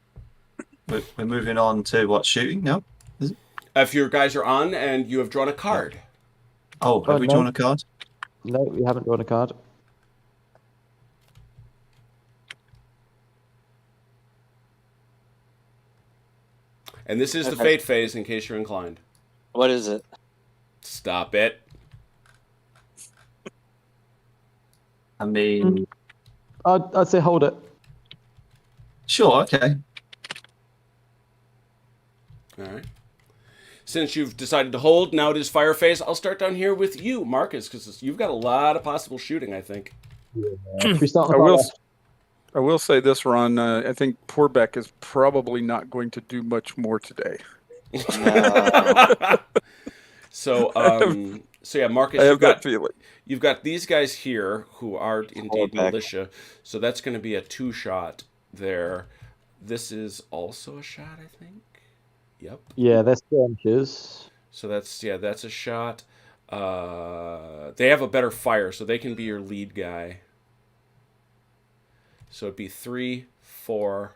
we're moving on to what, shooting now? If your guys are on and you have drawn a card. Oh, have we no. drawn a card? No, we haven't drawn a card. And this is the fate phase in case you're inclined. What is it? Stop it. I mean, I'd say hold it. sure, okay. All right. Since you've decided to hold, now it is fire phase. I'll start down here with you, Marcus, because you've got a lot of possible shooting, I think. Should we start on I the will. far left? I will say this, Ron. I think Poorbeck is probably not going to do much more today. So yeah, Marcus, I have that feeling. you've got these guys here who are indeed back. militia. So that's going to be a 2-shot there. This is also a shot, I think. Yep. Yeah, they're skirmishers. So that's a shot. They have a better fire, so they can be your lead guy. So it'd be 3, 4.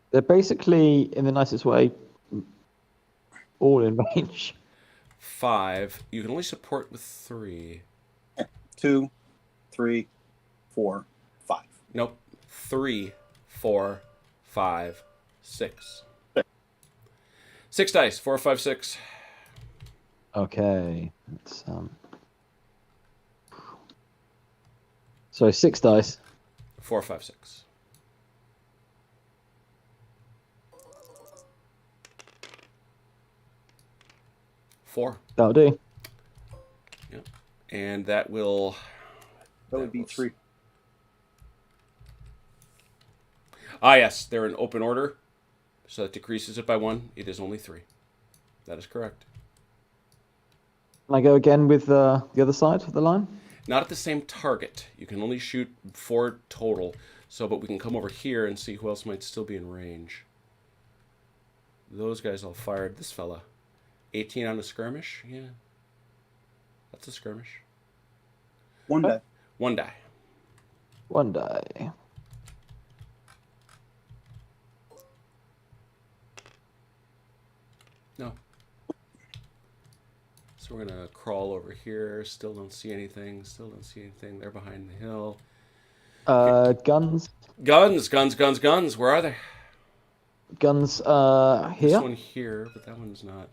They're basically, in the nicest way, all in range. 5. You can only support with 3. 2, 3, 4, 5. Nope. 3, 4, 5, 6. 6 dice. 4, 5, 6. Okay. So 6 dice. 4, 5, 6. Four. That'll do. Yep. And that will. That would be 3. Ah, yes. They're in open order. So that decreases it by 1. It is only 3. That is correct. Can I go again with the other side of the line? Not at the same target. You can only shoot 4 total. So, but we can come over here and see who else might still be in range. Those guys all fired. This fella. 18 on a skirmish? Yeah. That's a skirmish. 1 die. 1 die. 1 die. No. So we're going to crawl over here. Still don't see anything. Still don't see anything. They're behind the hill. Guns. Guns. Where are they? Guns, This here? one here, but that one's not.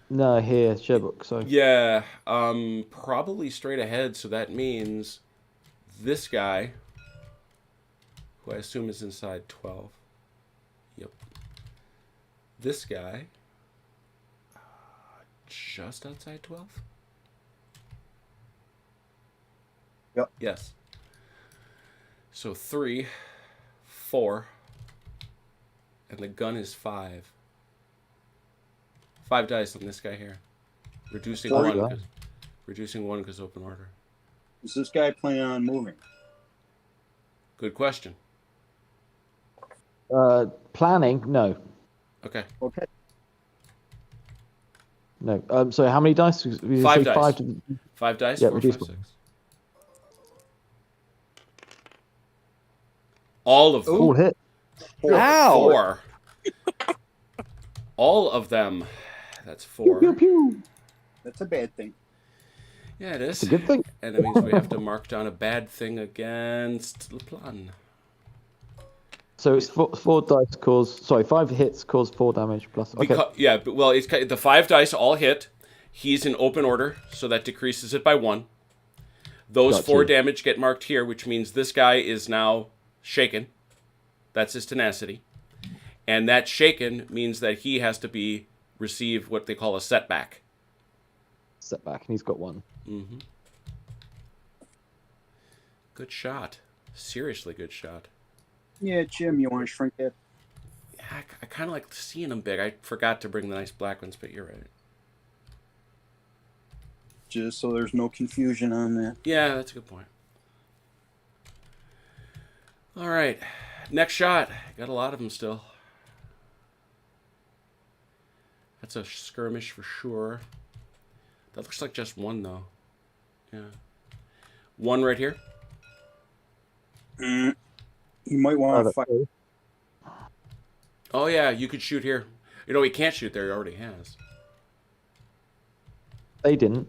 No, here, Sherbrooke, sorry. Yeah, probably straight ahead, so that means this guy, who I assume is inside 12. Yep. This guy, just outside 12? Yep. Yes. So 3, 4, and the gun is 5. 5 dice on this guy here. Reducing Sorry, 1. wow. Reducing 1 because open order. Is this guy planning on moving? Good question. Planning? No. Okay. Okay. No. So how many dice? You 5 say dice. 5 5 dice, Yeah, 4, reduce 5, one. 6. All of them. all hit. Ow! 4. All of them. That's 4. Pew, pew. That's a bad thing. Yeah, it is. It's a good thing. And that means we have to mark down a bad thing against Le Plan. So it's 4 dice cause. Sorry, 5 hits cause 4 damage plus. Okay. Yeah, but well, it's the 5 dice all hit. He's in open order, so that decreases it by 1. Those Got 4 you. damage get marked here, which means this guy is now shaken. That's his tenacity. And that shaken means that he has to receive what they call a setback. Setback, and he's got 1. Mm-hmm. Good shot. Seriously good shot. Yeah, Jim, you want to shrink that? Yeah, I kind of like seeing them big. I forgot to bring the nice black ones, but you're right. Just so there's no confusion on that. Yeah, that's a good point. All right. Next shot. Got a lot of them still. That's a skirmish for sure. That looks like just 1, though. Yeah. 1 right here. You might want to fight. Oh yeah, you could shoot here. You know, he can't shoot there. He already has. They didn't.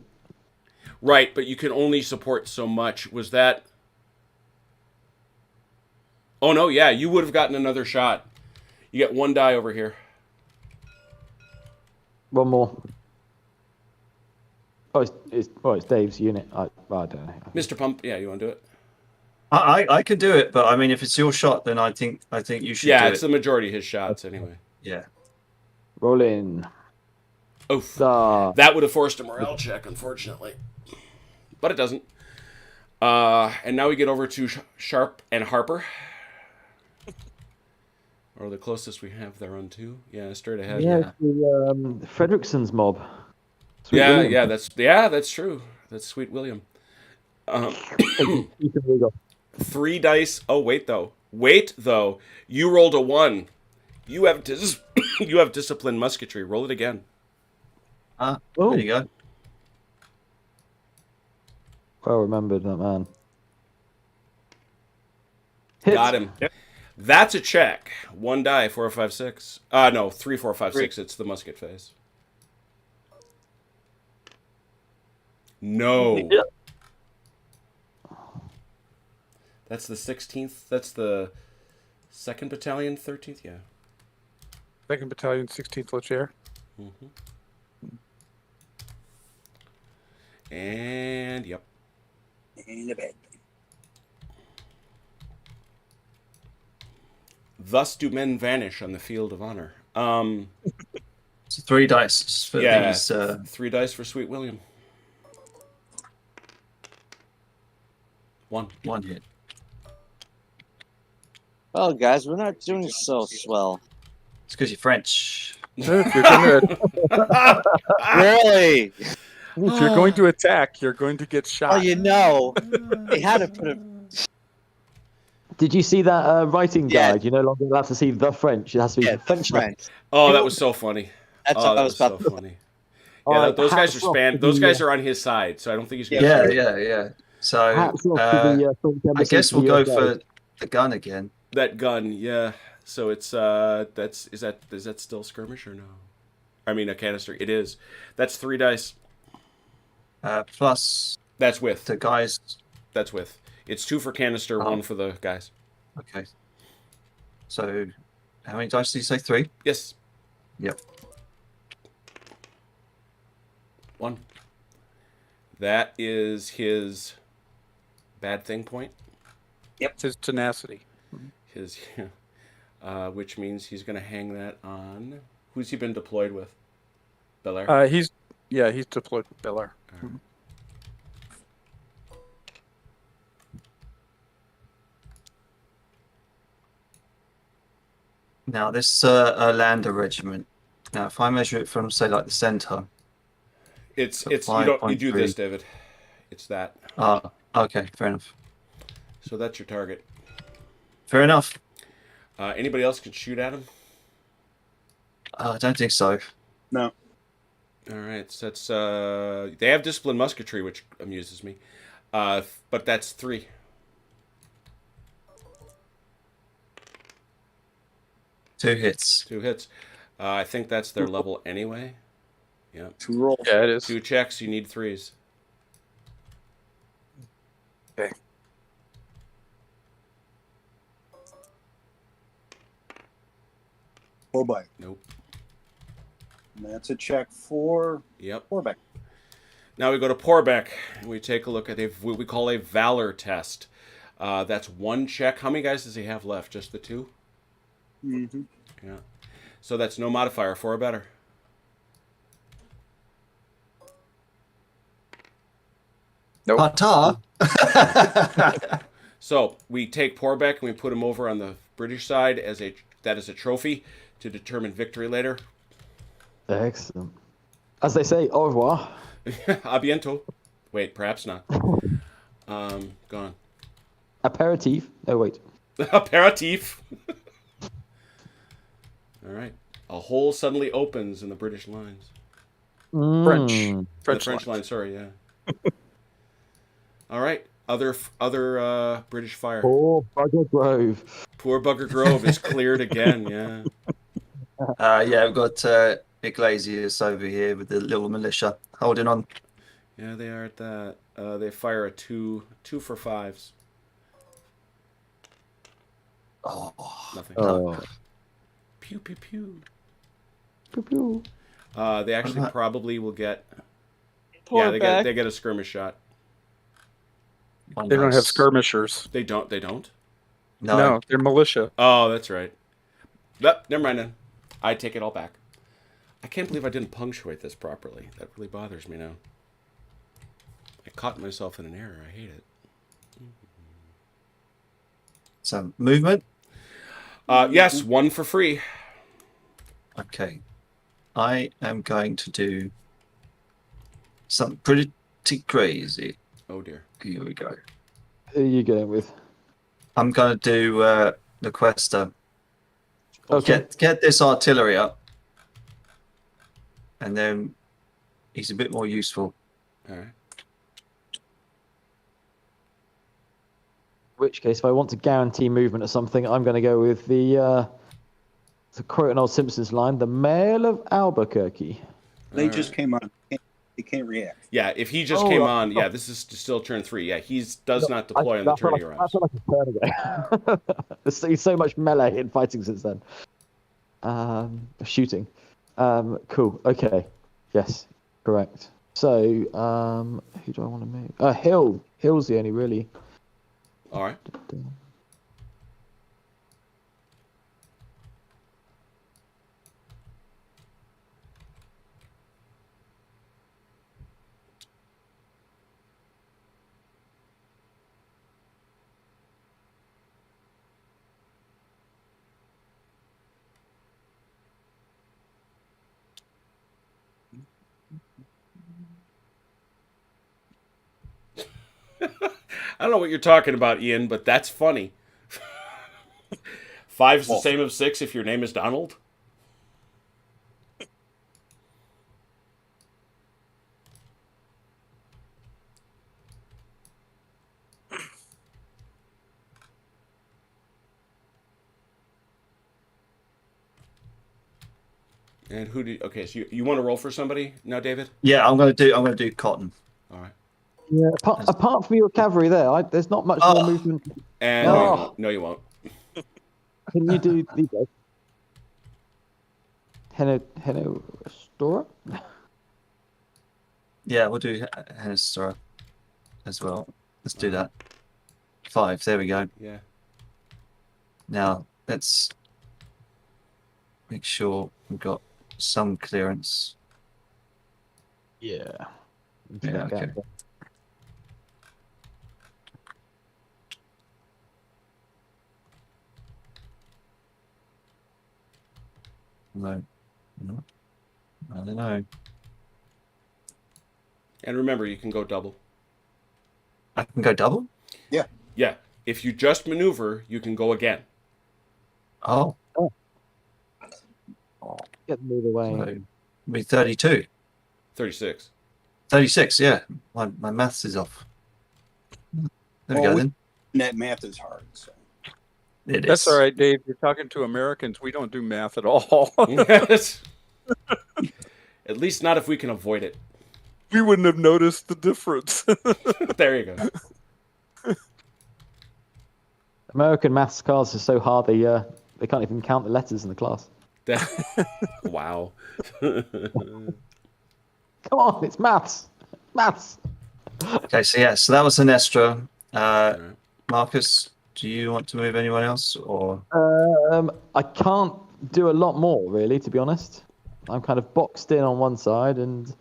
Right, but you can only support so much. Was that? Oh no, yeah, you would have gotten another shot. You get 1 die over here. One more. Oh, it's Dave's unit. I don't know. Mr. Pump, yeah, you want to do it? I can do it, but I mean, if it's your shot, then I think you should. Yeah, do it's it. the majority of his shots anyway. Yeah. Roll in. Oof. Ah. That would have forced a morale check, unfortunately. But it doesn't. And now we get over to Sharp and Harper. Or the closest we have there on 2. Yeah, straight ahead. Yeah, the Fredrickson's mob. Sweet Yeah, William. that's true. That's Sweet William. 3 dice. Oh, wait though. You rolled a 1. You have you have disciplined musketry. Roll it again. Ah, Oh. there you go. Well remembered, that man. Hit. Got him. Yep. That's a check. 1 die, 4, 5, 6. No, 3, 4, 5, 6. It's the musket phase. No. Yeah. That's the 16th. That's the 2nd Battalion, 13th. Yeah. 2nd Battalion, 16th Legere. And yep. Ain't a bad thing. Thus do men vanish on the field of honor. So 3 dice for Yeah, these. 3 dice for Sweet William. 1. 1 hit. Oh, guys, we're not doing so swell. It's because you're French. If you're going to attack, you're going to get shot. Oh, you know, they had to put a. Did you see that writing Yeah. guide? You're no longer allowed to see the French. It has to be Yeah, the French. French. Oh, that was so funny. That's Oh, what I that was was about. so funny. All Yeah, right, those guys hats are off to Those the, guys are on his side, so I don't think he's gonna. Yeah. So Hats off to the French I embassy guess to we'll the go USA. for the gun again. That gun, yeah. So it's is that still skirmish or no? I mean a canister. It is. That's 3 dice. Plus That's with. the guys. That's with. It's 2 for canister, 1 for the guys. Okay. So how many dice did you say? 3? Yes. Yep. 1. That is his bad thing point. It's his tenacity. His, which means he's going to hang that on. Who's he been deployed with? Belair. He's deployed with Belair. Now this Lander regiment. Now if I measure it from say like the center. It's so you do 5.3. this, David. It's that. Okay, fair enough. So that's your target. Fair enough. Anybody else can shoot at him? I don't think so. No. All right, so that's they have disciplined musketry, which amuses me. But that's 3. Two hits. 2 hits. I think that's their level anyway. Yeah. 2 rolls. Yeah, it is. 2 checks. You need 3s. Okay. Pull by. Nope. And that's a check for Yep. Orbeck. Now we go to Porbeck, and we take a look at what we call a Valor test. That's 1 check. How many guys does he have left? Just the 2? Mm-hmm. Yeah. So that's no modifier, 4 or better. Nope. Ta-ta. So we take Porbeck and we put him over on the British side as a trophy to determine victory later. Excellent. As they say, au revoir. A bientôt. Wait, perhaps not. Gone. Aperitif. Oh, wait. Aperitif. All right. A hole suddenly opens in the British lines. French. The French line. line, sorry, yeah. All right. other British fire. Poor Bugger Grove. Poor Bugger Grove is cleared again. Yeah. Yeah, we've got Iglesias over here with the little militia holding on. Yeah, they are at that. They fire a 2 for 5s. Oh, Nothing. Oh. Pew pew pew. Pew, pew. They actually probably will get. Poor Yeah, they Beck. get a skirmish shot. one They don't have house. skirmishers. They don't. They don't. No, they're militia. Oh, that's right. Nope, never mind then. I take it all back. I can't believe I didn't punctuate this properly. That really bothers me now. I caught myself in an error. I hate it. So movement. Yes, 1 for free. Okay, I am going to do something pretty crazy. Oh dear. Here we go. Who are you going with? I'm going to do the Quester. Okay. Get this artillery up, and then he's a bit more useful. All right. In which case, if I want to guarantee movement or something, I'm going to go with to quote an old Simpsons line, the Mail of Albuquerque. They just came on. He can't react. Yeah, if he just came on, yeah, this is still turn 3. Yeah, he does not deploy on the turn he arrives. That's not like a turn ago. There's so much melee in fighting since then. Shooting. Cool. Okay. Yes. Correct. So, who do I want to move? Hill. Hill's the only really. All right. I don't know what you're talking about, Ian, but that's funny. 5's the same as 6 if your name is Donald. And who do? Okay, so you want to roll for somebody now, David? Yeah, I'm going to do Cotton. All right. Yeah. Apart from your cavalry there, there's not much more movement. And Oh. no, you won't. Can you do these guys? Heno Stora? Yeah, we'll do Hennestora as well. Let's do that. 5. There we go. Yeah. Now let's make sure we've got some clearance. Yeah. Yeah, okay. No, no, I don't know. And remember, you can go double. I can go double? Yeah. If you just maneuver, you can go again. Oh, Get them either way. so it'll be 32. 36. 36, yeah. My maths is off. There we Well, go then. That math is hard. So. It That's is. all right, Dave. You're talking to Americans. We don't do math at all. Yes. At least not if we can avoid it. We wouldn't have noticed the difference. There you go. American maths cards are so hard they can't even count the letters in the class. Wow. Come on, it's maths. Maths. Okay, so that was Sinestra. Right. Marcus, do you want to move anyone else, or I can't do a lot more really, to be honest. I'm kind of boxed in on one side, and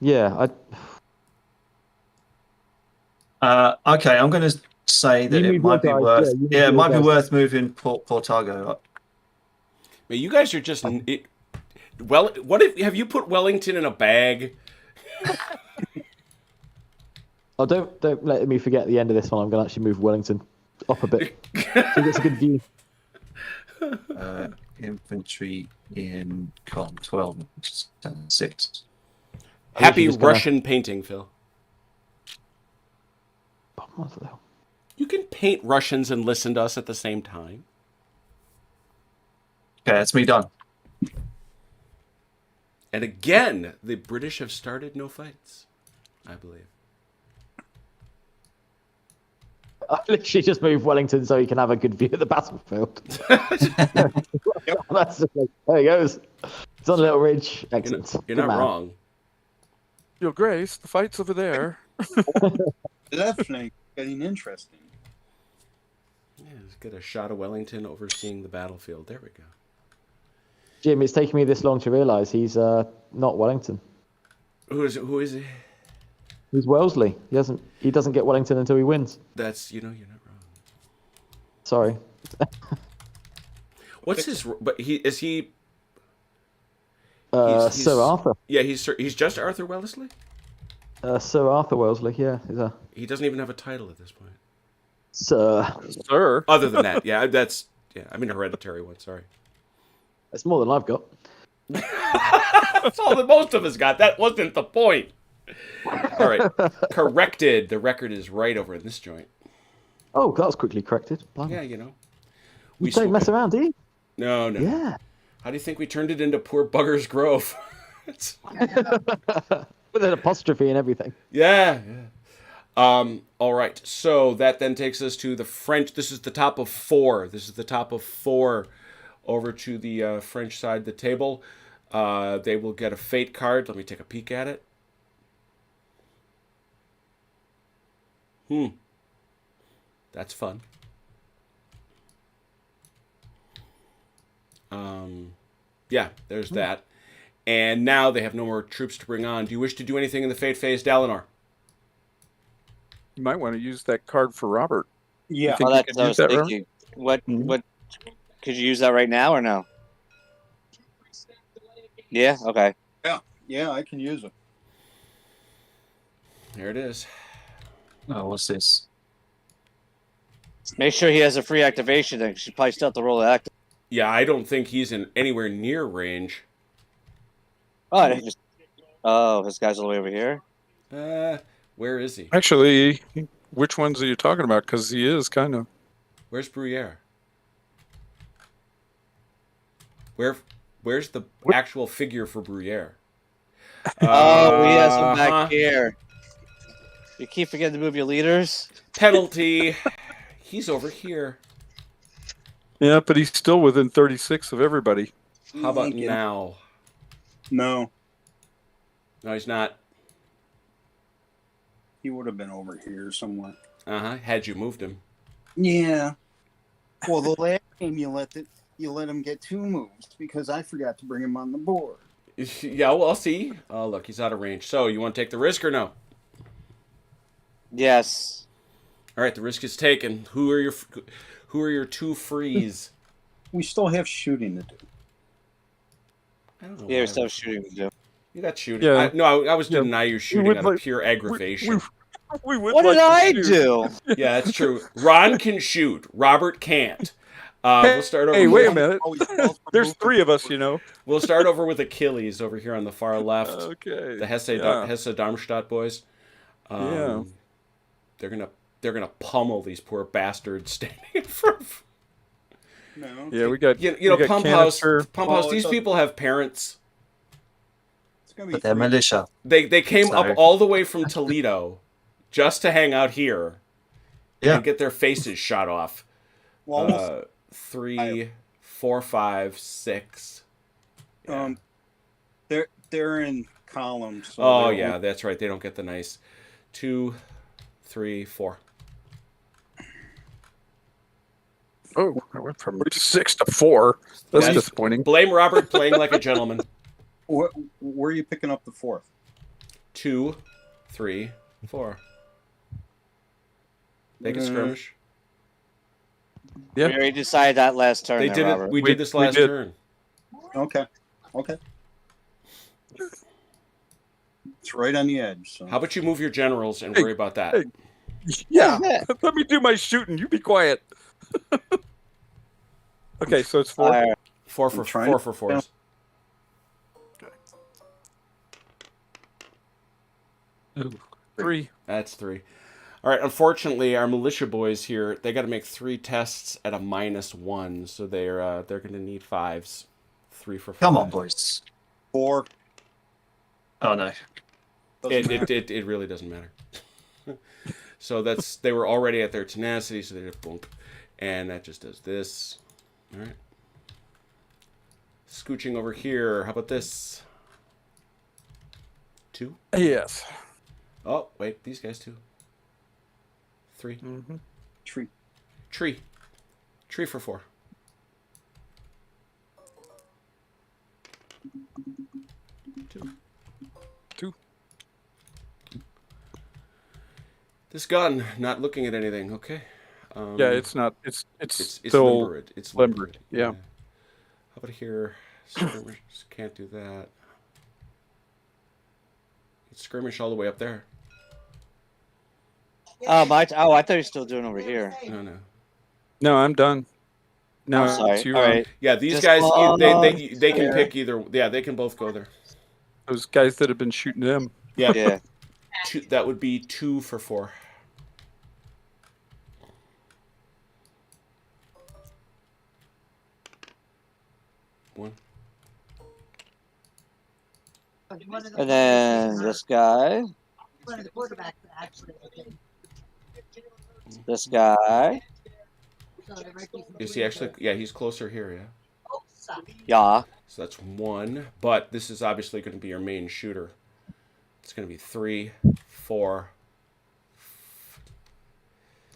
yeah, okay? I'm going to say that You it move might be your guys, worth. yeah, you move Yeah, it your might be guys. worth moving Portago up. Man, you guys are just well. What if have you put Wellington in a bag? Oh, don't let me forget the end of this one. I'm going to actually move Wellington up a bit, so it's a good view. Infantry in column 12, which is 6. I think Happy you're just gonna- Russian painting, Phil. Oslo. You can paint Russians and listen to us at the same time. Okay, that's me done. And again, the British have started no fights, I believe. I literally just moved Wellington so he can have a good view of the battlefield. That's just like, there he goes. It's on a little ridge. Excellent. You're Good not man. wrong. Your Grace, the fight's over there. Left flank getting interesting. Yeah, let's get a shot of Wellington overseeing the battlefield. There we go. Jim, it's taken me this long to realise he's not Wellington. Who is he? He's Wellesley. He doesn't get Wellington until he wins. That's, you're not wrong. Sorry. What's his, but he's Sir Arthur. Yeah, he's just Arthur Wellesley? Sir Arthur Wellesley, yeah. He's a He doesn't even have a title at this point. Sir. Sir. Other than that, yeah, I mean a hereditary one, sorry. That's more than I've got. That's all that most of us got. That wasn't the point. All right, corrected. The record is right over in this joint. Oh, that was quickly corrected. Blimey. Yeah, you know. You don't mess around, do you? No. Yeah. How do you think we turned it into Poor Bugger's Grove? With an apostrophe and everything. Yeah. All right. So that then takes us to the French. This is the top of four. Over to the French side of the table. They will get a fate card. Let me take a peek at it. That's fun. Yeah, there's that. And now they have no more troops to bring on. Do you wish to do anything in the fate phase, Dalinar? You might want to use that card for Robert. Yeah. think Well, you that's could what I use was that, thinking. What could you use that right now or no? Yeah. Okay. Yeah, I can use it. There it is. Oh, what's this? Make sure he has a free activation. Then 'cause you probably still have to roll it active. Yeah, I don't think he's in anywhere near range. Oh, this guy's all the way over here. Where is he? Actually, which ones are you talking about? Because he is kind of. Where's Bruyere? Where's the actual figure for Bruyere? Oh, he has him back here. You keep forgetting to move your leaders. Penalty. He's over here. Yeah, but he's still within 36 of everybody. How about now? No, No, he's not. he would have been over here somewhere. Had you moved him. Yeah. Well, the last game you let him get 2 moves because I forgot to bring him on the board. Yeah, well, I'll see. Oh, look, he's out of range. So, you want to take the risk or no? Yes. All right, the risk is taken. Who are your 2 frees? We still have shooting to do. I don't know. Yeah, why we still I have shooting to do. You got shooting. Yeah. I was denying you shooting would out of like- pure aggravation. We would What like did to I shoot. do? Yeah, that's true. Ron can shoot. Robert can't. We'll start over. Hey, wait a with- minute. Always calls for There's movement. 3 of us, you know. We'll start over with Achilles over here on the far left. Okay. The Hesse Yeah. Darmstadt boys. Yeah. They're gonna pummel these poor bastards standing in front of. No. Yeah, we got. You we know, got Pump House. canister. Oh, These it's people have parents. It's gonna be But they're free. militia. They came Sorry. up all the way from Toledo just to hang out here Yeah. and get their faces shot off. Well, almost. 3, 4, 5, 6. Yeah. They're in columns. So Oh they're- yeah, that's right. They don't get the nice 2, 3, 4. Oh, I went from 6 to 4. That's Yes. disappointing. Blame Robert playing like a gentleman. Where are you picking up the 4th? 2, 3, 4. They can Mm. skirmish. Yeah. We already decided that last turn. They there, did it. Robert. We did this we last did. turn. Okay. It's right on the edge. So. How about you move your generals and Hey, worry about that? hey. Yeah. Yeah. Let me do my shooting. You be quiet. Okay, so it's 4. All right. 4 for I'm trying 4 to- for 4s. Ooh, 3. That's 3. All right. Unfortunately, our militia boys here, they got to make 3 tests at a -1, so they're going to need 5s. 3 for 5. Come on, boys. 4. Oh no. Doesn't It, matter. it really doesn't matter. So they were already at their tenacity, so they just boom, and that just does this. All right. Scooching over here. How about this? 2. Yes. Oh wait, these guys too. 3. Mm-hmm. Tree. Tree for 4. Two. This gun, not looking at anything. Okay. Yeah, it's not. It's It's still limbered. It's limbered. Yeah. How about here? Skirmish can't do that. It's skirmish all the way up there. I thought you were still doing over here. No. No, I'm done. No, I'm sorry. it's you. All right. Yeah, these Just guys, they can there. pick either. Yeah, they can both go there. Those guys that have been shooting them. Yeah, Yeah. that would be 2 for 4. One. And then this guy. This guy. You see, actually, yeah, he's closer here. Yeah. Yeah. So that's 1, but this is obviously going to be your main shooter. It's going to be 3, 4.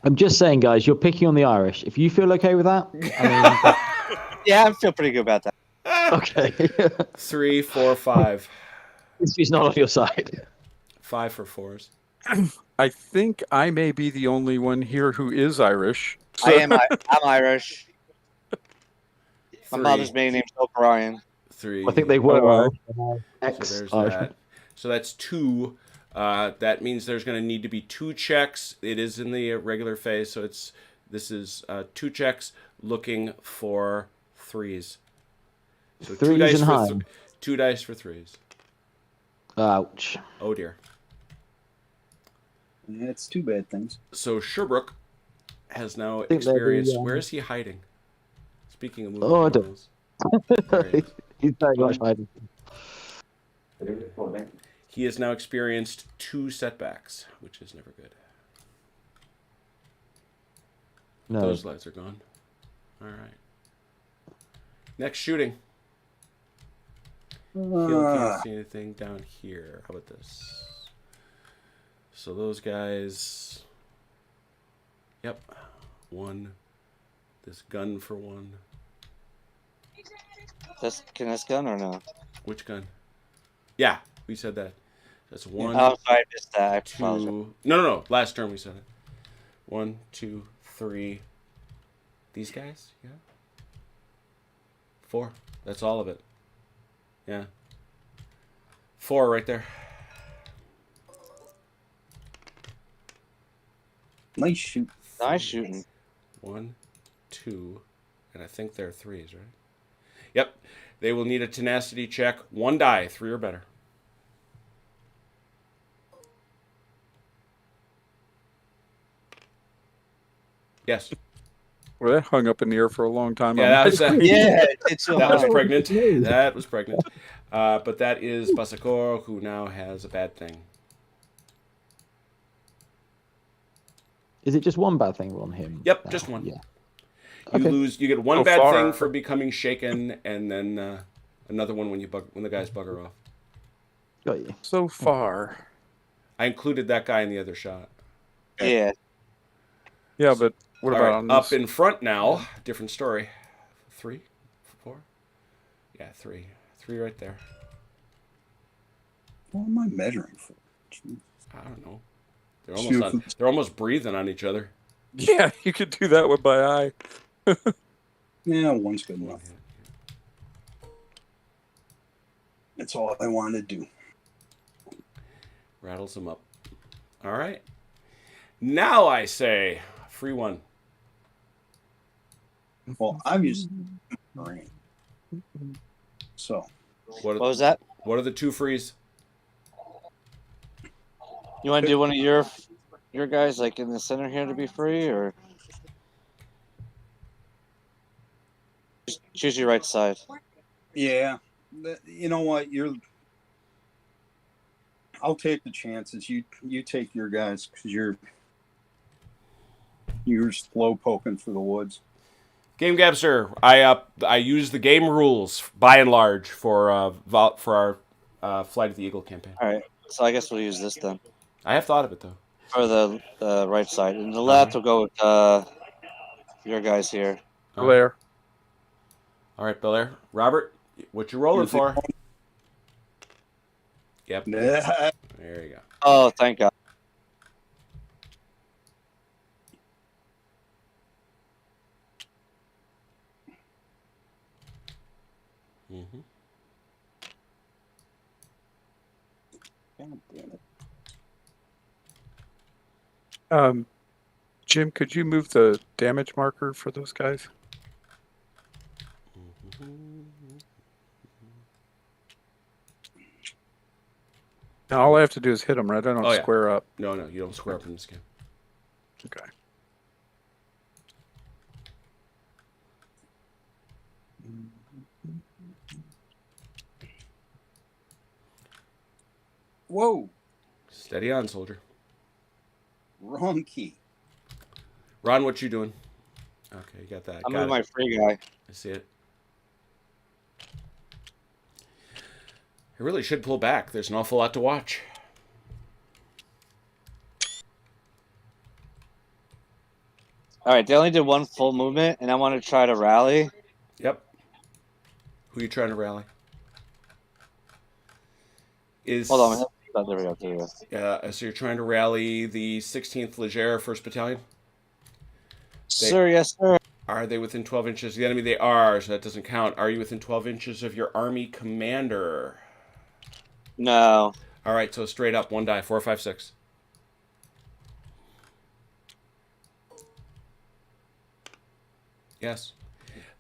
I'm just saying, guys, you're picking on the Irish. If you feel okay with that, I Yeah, I feel pretty good about that. mean, okay. 3, 4, 5. History's not on your side. 5 for 4s. I think I may be the only one here who is Irish. I'm Irish. My 3, mother's maiden name's O'Brien. 3. I think they were wow. So there's that. So that's 2. That means there's going to need to be 2 checks. It is in the regular phase, so this is 2 checks looking for 3s. So 2 Threes dice and for high. 2 dice for 3s. Ouch. Oh dear. That's 2 bad things. So Sherbrooke has now think they're the, experienced. Where is he hiding? Speaking of moving Oh, I don't- animals. There he is. He's very much hiding. He has now experienced 2 setbacks, which is never good. No. Those lights are gone. All right. Next shooting. Hill can't see anything down here. How about this? So those guys. Yep. 1. This gun for 1. Can this gun or no? Which gun? Yeah, we said that. That's 1. Oh, sorry, I missed that. I apologize. 2. No. Last term we said it. 1, 2, 3. These guys? Yeah. 4. That's all of it. Yeah. 4 right there. Nice shoot. Nice shooting. 1, 2, and I think they're 3s, right? Yep. They will need a tenacity check. 1 die, 3 or better. Yes. Well, that hung up in the air for a long time. Yeah, that was Yeah, it's so that was hard. pregnant. That was pregnant. But that is Basakoro, who now has a bad thing. Is it just one bad thing on him? Yep, now? just 1. Yeah. You Okay. lose. You get 1 So bad far. thing for becoming shaken, and then another one when the guys bugger off. Got you. So far. I included that guy in the other shot. Yeah. Yeah, but what All about right, on up this? in front now? Different story. 3, 4. Yeah, 3. 3 right there. What am I measuring for? Jeez. I don't know. Shoot. They're almost breathing on each other. Yeah, you could do that one by eye. Yeah, 1's good enough. That's all I wanted to do. Rattles them up. All right. Now I say, free 1. Well, I'm using Marine. So, What What was that? What are the 2 frees? You want to do one of your your guys like in the center here to be free, or just choose your right side? Yeah. You know what? I'll take the chances. You take your guys because you're slow poking through the woods. Game Gabster, I use the game rules by and large for our Flight of the Eagle campaign. All right, so I guess we'll use this then I have thought of it though. for the right side, and the left will go with your guys here. There. All right, Belair. Robert, what you rolling Here's the- for? Yep. Yeah. There you go. Oh, thank God. Mm-hmm. God damn it. Jim, could you move the damage marker for those guys? Now, all I have to do is hit them, right? I don't Oh, yeah. square up. No, you don't square up in this game. Okay. Whoa. Steady on, soldier. Wrong key. Ron, what you doing? Okay, you got that. I'm Got with it. my free guy. I see it. I really should pull back. There's an awful lot to watch. All right, they only did one full movement, and I want to try to rally. Yep. Who you trying to rally? Hold on. Oh, there we go. There we go. So you're trying to rally the 16th Leger 1st Battalion? Sir, yes, sir. Are they within 12 inches of the enemy? They are, so that doesn't count. Are you within 12 inches of your army commander? No. All right, so straight up, 1 die, 4, 5, 6. Yes.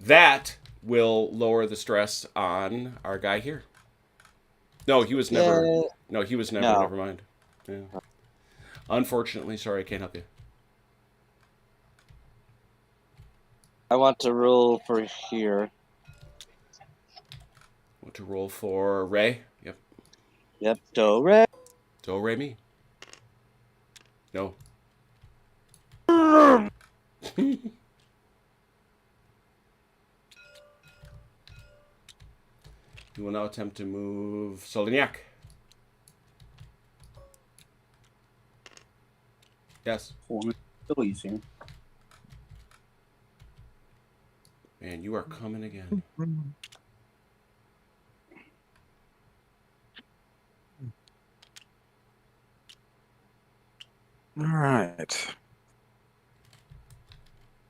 That will lower the stress on our guy here. No, he was never. Yeah. No, he was never. No. Never mind. Yeah. Unfortunately, sorry, I can't help you. I want to roll for here. Want to roll for Ray? Yep. Yep. Do re. Do Ray me. No. You will now attempt to move Solignac. Yes. Pulling Achilles here. Man, you are coming again. All right.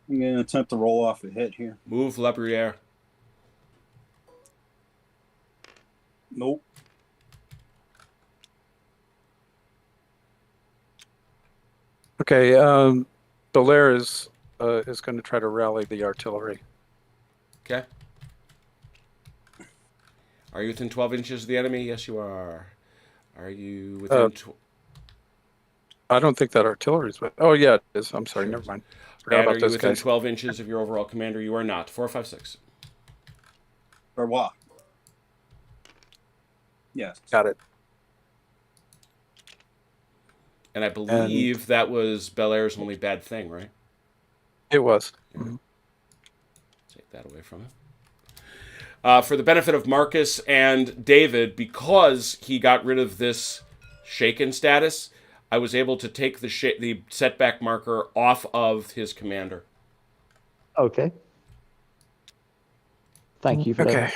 I'm going to attempt to roll off a hit here. Move La Bruyere. Nope. Okay. Belair is going to try to rally the artillery. Okay. Are you within 12 inches of the enemy? Yes, you are. Are you within... I don't think that artillery is... Oh, yeah, it is. I'm sorry. Never mind. Forgot And about are you those within guys. 12 inches of your overall commander? You are not. 4, 5, 6. Or what? Yes. Got it. And I believe that was Belair's only bad thing, right? It was. Yeah. Mhm. Take that away from him. For the benefit of Marcus and David, because he got rid of this shaken status, I was able to take the setback marker off of his commander. Okay. Thank you for Okay.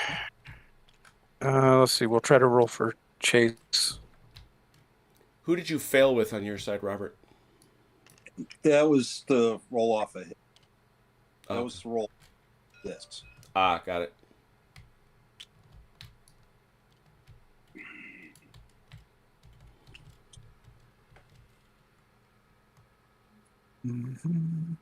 that. Let's see. We'll try to roll for Chase. Who did you fail with on your side, Robert? That was the roll off a hit. That Oh. was the roll. This. Ah, got it. Mhm.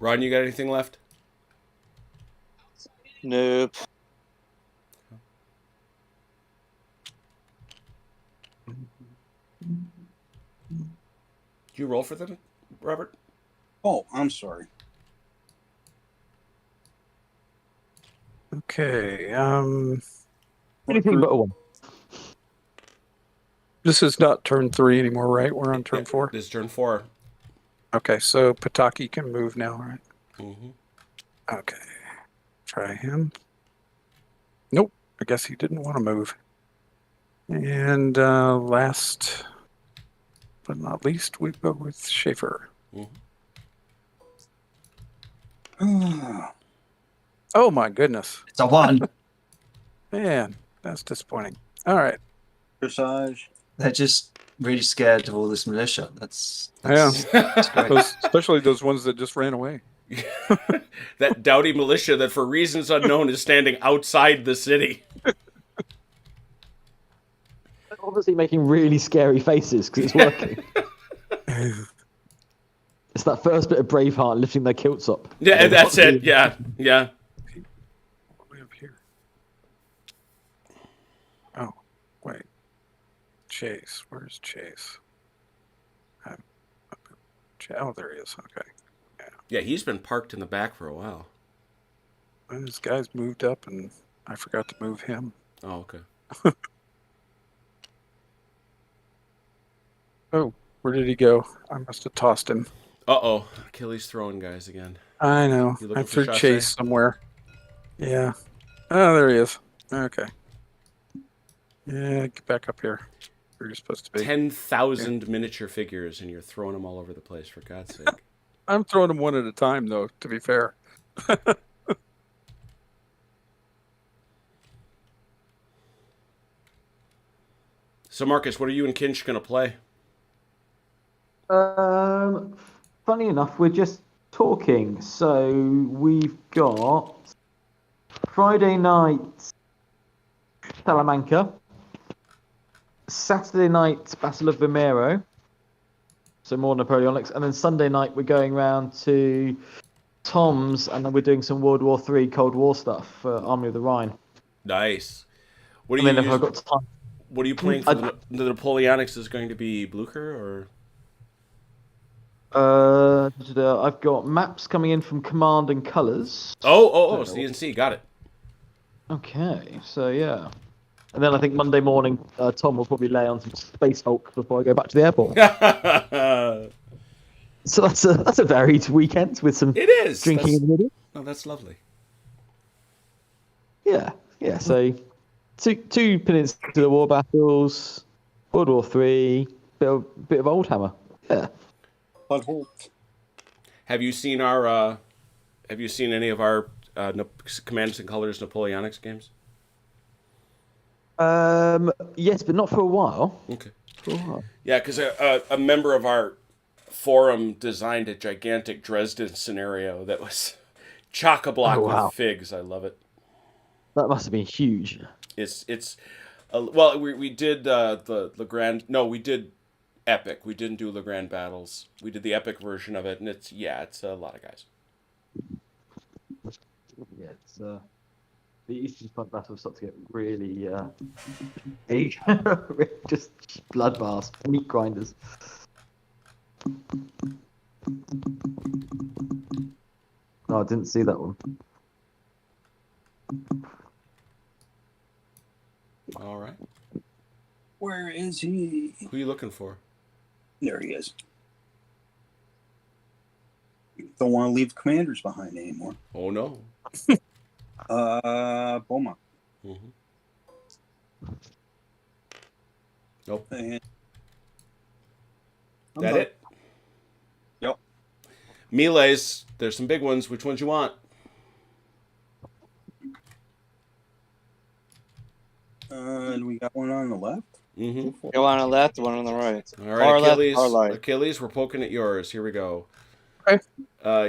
Ron, you got anything left? Nope. Did you roll for them, Robert? Oh, I'm sorry. Okay. Anything but a 1. This is not turn 3 anymore, right? We're on turn 4. This is turn 4. Okay, so Pataki can move now, right? Mm-hmm. Okay. Try him. Nope. I guess he didn't want to move. And last but not least, we go with Schaefer. Oh my goodness. It's a 1. Man, that's disappointing. All right. Dressage. They're just really scared of all this militia. That's great. Especially those ones that just ran away. That dowdy militia that for reasons unknown is standing outside the city. Obviously making really scary faces because it's working. It's that first bit of Braveheart lifting their kilts up. Yeah, that's it. Yeah, yeah. What do we have here? Oh, wait. Chase. Where's Chase? Oh, there he is. Okay. Yeah, he's been parked in the back for a while. And this guy's moved up, and I forgot to move him. Oh, okay. Oh, where did he go? I must have tossed him. Uh-oh. Achilles throwing guys again. I know. You looking I for threw Chasse? Chase somewhere. Yeah. Oh, there he is. Okay. Yeah, get back up here. Where you're supposed to be. 10,000 miniature figures, and you're throwing them all over the place, for God's sake. I'm throwing them one at a time, though, to be fair. So, Marcus, what are you and Kinch going to play? Funny enough, we're just talking. So we've got Friday night Salamanca, Saturday night Battle of Vimero, so more Napoleonics, and then Sunday night we're going round to Tom's, and then we're doing some World War III Cold War stuff for Army of the Rhine. Nice. What And are then you if I've got time. What are you playing for the Napoleonics? Is going to be Blucher or? I've got maps coming in from Command and Colours. Oh, CNC, got it. Okay, so yeah. And then I think Monday morning, Tom will probably lay on some Space Hulk before I go back to the airport. So that's a varied weekend with some It is drinking in the middle. Oh, that's lovely. Yeah. So two Peninsula War battles, World War III, bit of Oldhammer. Yeah. Have you seen our? Have you seen any of our Commands and Colors Napoleonics games? Yes, but not for a while. Okay. For a while. Yeah, because a member of our forum designed a gigantic Dresden scenario that was chock-a-block with figs. I love it. That must have been huge. It's well, we did the Legrand. No, we did Epic. We didn't do Legrand battles. We did the Epic version of it, and it's a lot of guys. Yeah, it's the Eastern Front battles start to get really big. Just bloodbaths, meat grinders. No, I didn't see that one. All right. Where is he? Who are you looking for? There he is. Don't want to leave commanders behind anymore. Oh no. Beaumont. Mm-hmm. Nope. And That it? Yep. Melees. There's some big ones. Which ones you want? And we got one on the left. Mm-hmm. Go on the left, one on the right. All right, Far Achilles. left, far right. Achilles, we're poking at yours. Here we go. Okay.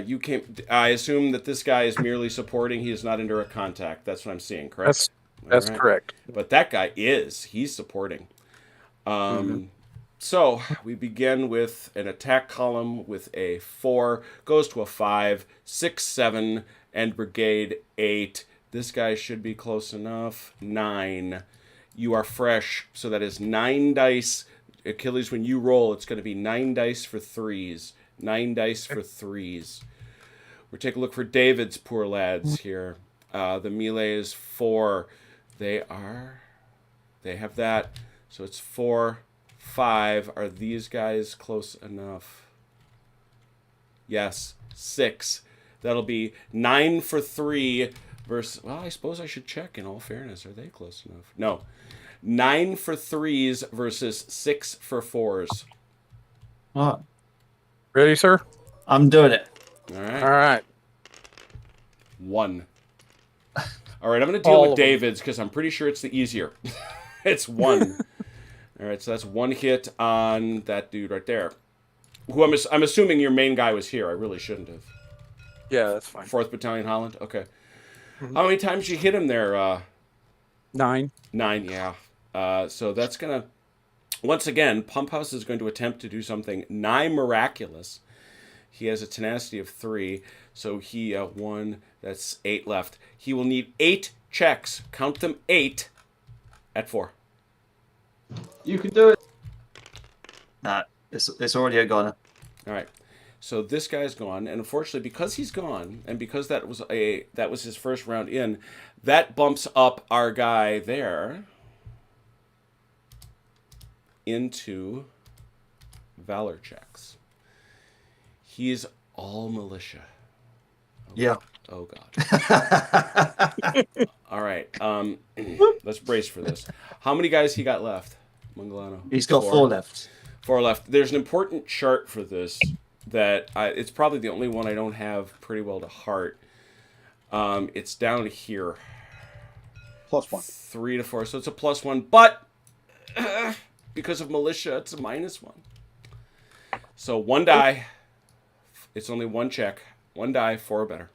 You came. I assume that this guy is merely supporting. He is not in direct contact. That's what I'm seeing. Correct. That's All right. correct. But that guy is. He's supporting. So we begin with an attack column with a 4, goes to a 5, 6, 7, and brigade 8. This guy should be close enough. 9. You are fresh, so that is 9 dice. Achilles, when you roll, it's going to be 9 dice for 3s. 9 dice for 3s. We'll take a look for David's poor lads here. The melee is 4. They have that. So it's 4, 5. Are these guys close enough? Yes. 6. That'll be 9 for 3 versus... Well, I suppose I should check in all fairness. Are they close enough? No. 9 for 3s versus 6 for 4s. All right. Ready, sir? I'm doing it. All right. All right. 1. All right, I'm going to deal All with of them. David's because I'm pretty sure it's the easier. It's 1. All right, so that's 1 hit on that dude right there. Who I'm assuming your main guy was here. I really shouldn't have. Yeah, that's fine. 4th Battalion Holland? Okay. How many times you hit him there? 9. 9, yeah. So that's going to... Once again, Pump House is going to attempt to do something nigh miraculous. He has a tenacity of 3, so he 1. That's 8 left. He will need 8 checks. Count them 8 at 4. You can do it. Nah, it's already a goner. All right. So this guy's gone, and unfortunately, because he's gone, and because that was his first round in, that bumps up our guy there into Valor checks. He's all militia. Yeah. Oh God. All right. Let's brace for this. How many guys he got left, Mangalano? He's got 4 left. 4 left. There's an important chart for this that it's probably the only one I don't have pretty well to heart. It's down here. +1. 3 to 4, so it's a +1. But because of militia, it's a -1. So 1 die. It's only 1 check. 1 die, 4 or better.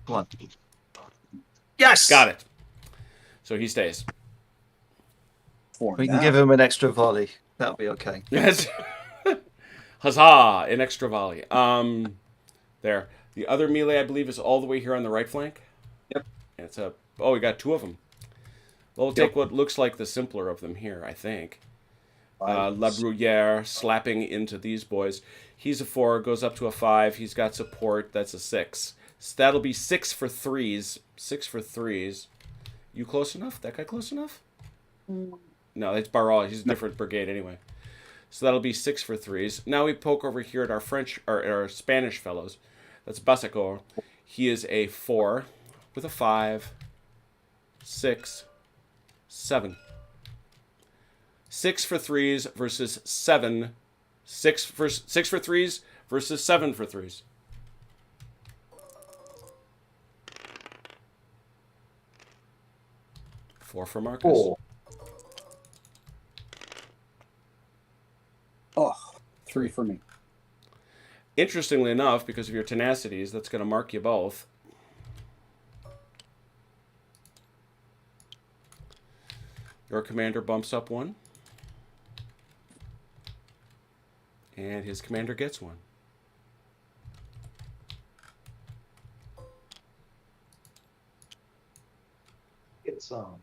Come on. Yes! Got it. So he stays. 4 We can now. give him an extra volley. That'll be okay. Yes. Huzzah! An extra volley. There. The other melee, I believe, is all the way here on the right flank. Yep. And it's a... Oh, we got 2 of them. Well, we'll take what looks like the simpler of them here, I think. La Bruyere slapping into these boys. He's a 4, goes up to a 5. He's got support. That's a 6. So that'll be 6 for 3s. 6 for 3s. You close enough? That guy close enough? No, it's Barral. He's a different brigade anyway. So that'll be 6 for 3s. Now we poke over here at our French or our Spanish fellows. That's Bassacor. He is a 4 with a 5, 6, 7. 6 for 3s versus 7. 6 for 3s versus 7 for 3s. Four for Marcus. 4. Oh, 3 for me. Interestingly enough, because of your tenacities, that's going to mark you both. Your commander bumps up 1. And his commander gets 1. Get some.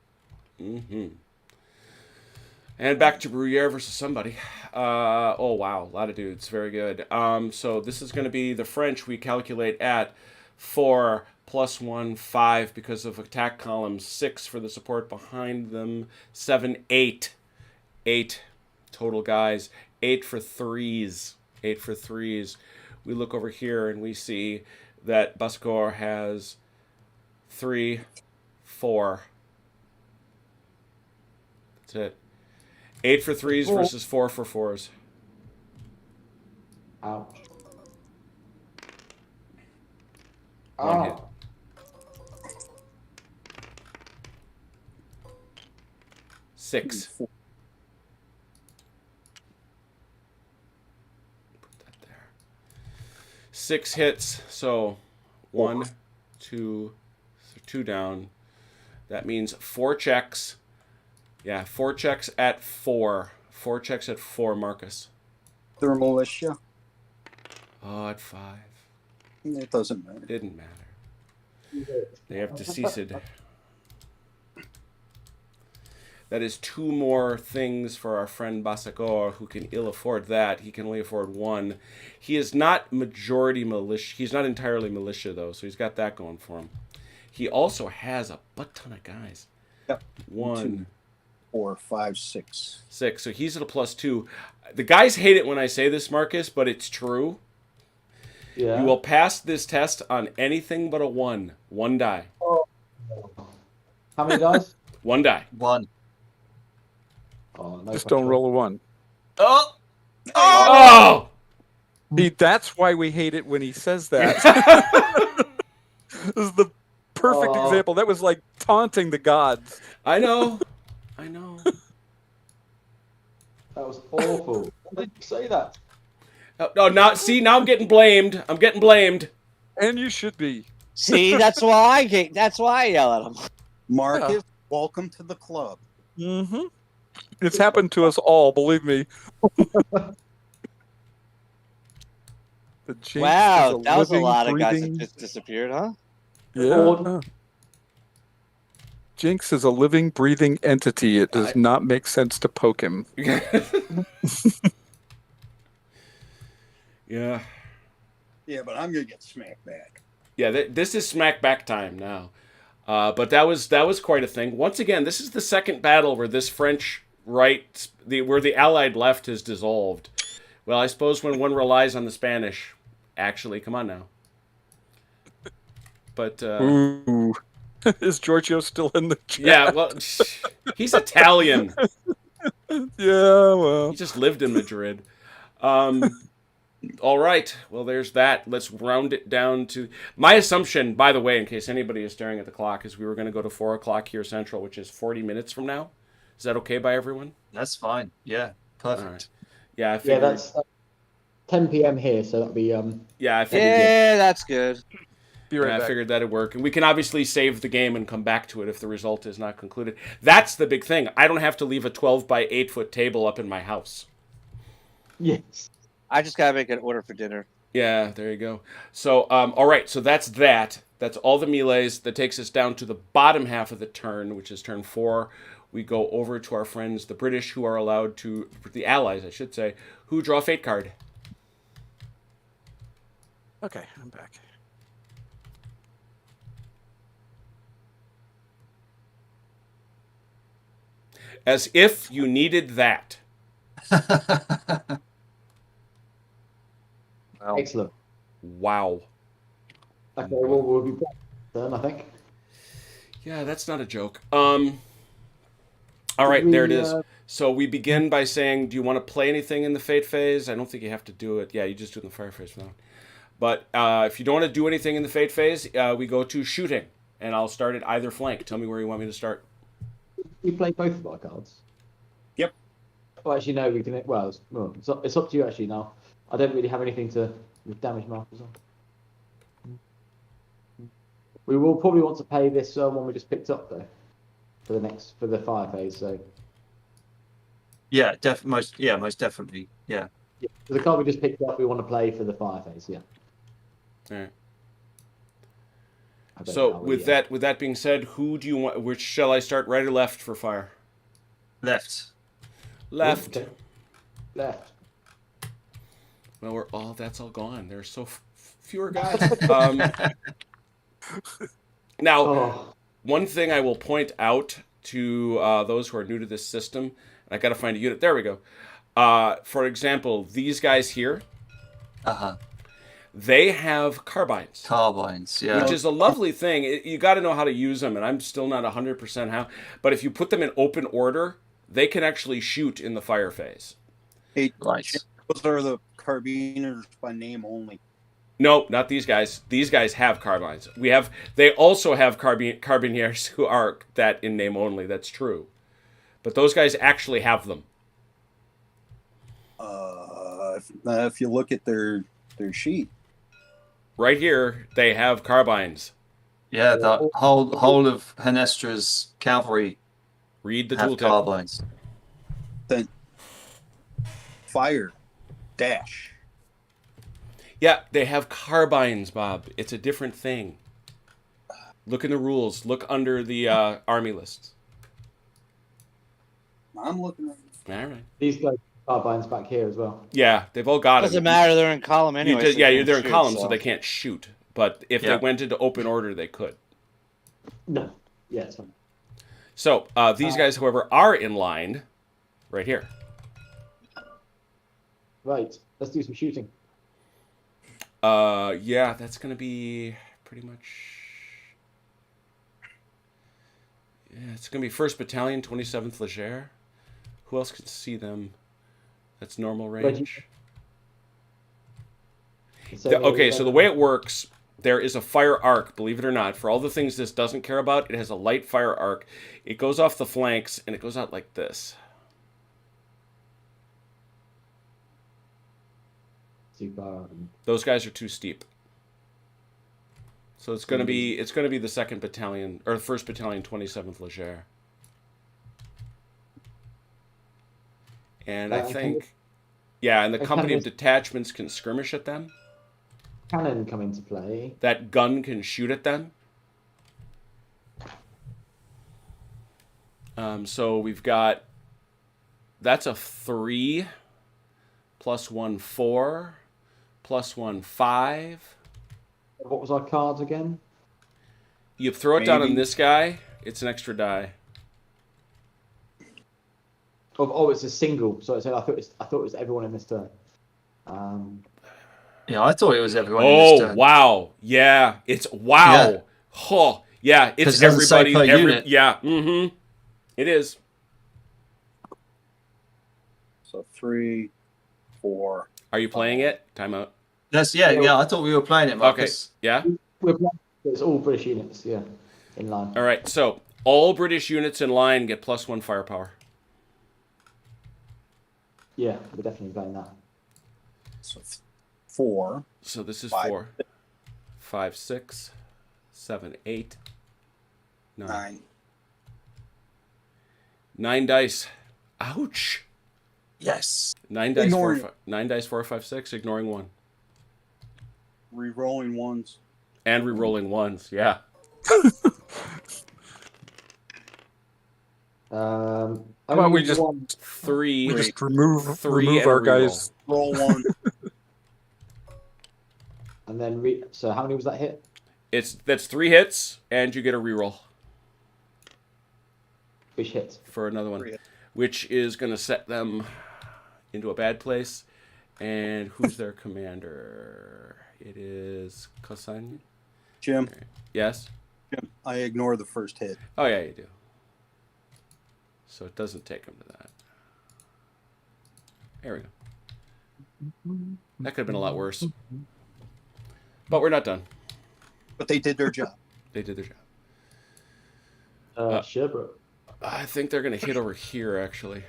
Mm-hmm. And back to Bruyere versus somebody. Oh, wow. A lot of dudes. Very good. So this is going to be the French we calculate at 4 + 1, 5 because of attack columns, 6 for the support behind them, 7, 8. 8 total guys. 8 for 3s. 8 for 3s. We look over here and we see that Bassacor has 3, 4. That's it. 8 for 3s versus 4 for 4s. Ouch. 1 hit. Six. Put that there. 6 hits. So 1, 2, 2 down. That means 4 checks. Yeah, 4 checks at 4. 4 checks at 4, Marcus. They're militia. Oh, at 5. It doesn't matter. Didn't matter. They have deceased. That is 2 more things for our friend Basagor, who can ill afford that. He can only afford 1. He is not majority militia. He's not entirely militia, though, so he's got that going for him. He also has a butt ton of guys. Yep. 1, 2, 4, 5, 6. 6. So he's at a +2. The guys hate it when I say this, Marcus, but it's true. Yeah. You will pass this test on anything but a 1. 1 die. How many dice? 1 die. 1. Oh, no Just don't pressure. roll a 1. Oh! Oh! See, that's why we hate it when he says that. This is the perfect Oh. example. That was like taunting the gods. I know. I know. That was awful. Why did you say that? Oh, now I'm getting blamed. I'm getting blamed. And you should be. See, that's why I yell at him. Marcus, welcome to the club. Mm-hmm. It's happened to us all, believe me. The jinx Wow, is that was a living, lot of guys that breathing- just disappeared, huh? Yeah. Jinx is a living, breathing entity. It does not make sense to poke him. Yeah. Yeah, but I'm gonna get smacked back. Yeah, this is smack back time now. But that was quite a thing. Once again, this is the second battle where this French right, where the Allied left has dissolved. Well, I suppose when one relies on the Spanish, actually, come on now. But Ooh. Is Giorgio still in the chat? yeah, well, he's Italian. Yeah, well. He just lived in Madrid. All right. Well, there's that. Let's round it down to... My assumption, by the way, in case anybody is staring at the clock, is we were going to go to 4 o'clock here Central, which is 40 minutes from now. Is that okay by everyone? That's fine. Yeah, perfect. All right. Yeah, I Yeah, figured... that's 10 p.m. here, so that'd be Yeah, I figured... Yeah, that's good. Be right I back. figured that'd work. And we can obviously save the game and come back to it if the result is not concluded. That's the big thing. I don't have to leave a 12 by 8 foot table up in my house. yes. I just gotta make an order for dinner. Yeah, there you go. So, all right, so that's that. That's all the melees. That takes us down to the bottom half of the turn, which is turn 4. We go over to our friends, the British, who are allowed to, the Allies, I should say, who draw a fate card. Okay, I'm back. As if you needed that. Well, Excellent. Wow. Okay, well, we'll be back then, I think. Yeah, that's not a joke. All right, there it is. So we begin by saying, do you want to play anything in the fate phase? I don't think you have to do it. Yeah, you just do it in the fire phase for that. But if you don't want to do anything in the fate phase, we go to shooting. And I'll start at either flank. Tell me where you want me to start. We play both of our cards. Yep. Well, actually, no, we can. Well, it's up to you actually now. I don't really have anything with damage markers on. We will probably want to pay this one we just picked up though, for the fire phase. So Yeah, most definitely. Yeah. for the card we just picked up, we want to play for the fire phase. Yeah. All right. I don't So know, with yeah. that being said, who do you want? Which shall I start? Right or left for fire? Left. Left. Okay. Left. Well, that's all gone. There's so fewer guys. Now, Oh, one thing I will point out to those who are new to this system, I got to find a unit. There we go. For example, these guys here, they have carbines. Carbines. Yeah. Which is a lovely thing. You got to know how to use them, and I'm still not 100% how. But if you put them in open order, they can actually shoot in the fire phase. Hey, Right. those are the carbiners by name only. No, not these guys. These guys have carbines. They also have carbineers who are that in name only. That's true. But those guys actually have them. If you look at their sheet, Right here, they have carbines. Yeah, the whole of Henestra's cavalry Read the have tooltip. carbines. then fire dash. Yeah, they have carbines, Bob. It's a different thing. Look in the rules. Look under the army lists. I'm looking at All right. These guys carbines back here as well. Yeah, they've all got Doesn't it. matter. They're in column anyway. so they They're can't in shoot, columns, so they can't shoot. But if they Yeah. went into open order, they could. No. Yeah, it's fine. So these guys, however, are in line right here. Right. Let's do some shooting. Yeah, that's going to be pretty much... Yeah, it's going to be 1st Battalion, 27th Leger. Who else can see them? That's normal range. Okay, so the way it works, there is a fire arc, believe it or not. For all the things this doesn't care about, it has a light fire arc. It goes off the flanks, and it goes out like this. Super. Those guys are too steep. So it's going to be the 2nd Battalion, or 1st Battalion, 27th Leger. And I think, yeah, and the company of detachments can skirmish at them. Cannon come into play. That gun can shoot at them. So we've got, that's a 3, +1 4, +1 5. What was our cards again? You throw it down on Maybe. this guy, it's an extra die. Oh, it's a single. So I thought it was everyone in this turn. Yeah, I thought it was everyone. in this Oh, turn. wow. Yeah, it's wow. Yeah. Huh. Yeah, it's 'Cause it doesn't say everybody. per unit. Yeah, mm-hmm. It is. so 3, 4. Are you playing it? Timeout. Yeah. I thought we were playing it, Okay. Marcus. Yeah? It's all British units. Yeah, in line. All right, so all British units in line get +1 firepower. Yeah, we're definitely playing that. So 4. So this is 5. 4, 5, 6, 7, 8, 9. 9. 9 dice. Ouch. Yes. 9 dice, Ignoring 9 dice, 4, 5, 6, ignoring 1. Rerolling ones. And re-rolling 1s, yeah. How about we just- 3. We just remove 3 remove and a our reroll. guys. Roll 1. and then so how many was that hit? That's 3 hits, and you get a reroll Which hit? for another 3 one, hits. which is going to set them into a bad place. And who's their commander? It is Kosan. Jim, Yes? I ignore the first hit. Oh, yeah, you do. So it doesn't take them to that. There we go. That could have been a lot worse. But we're not done. But they did their job. They did their job. Sherbrooke. I think they're going to hit over here, actually,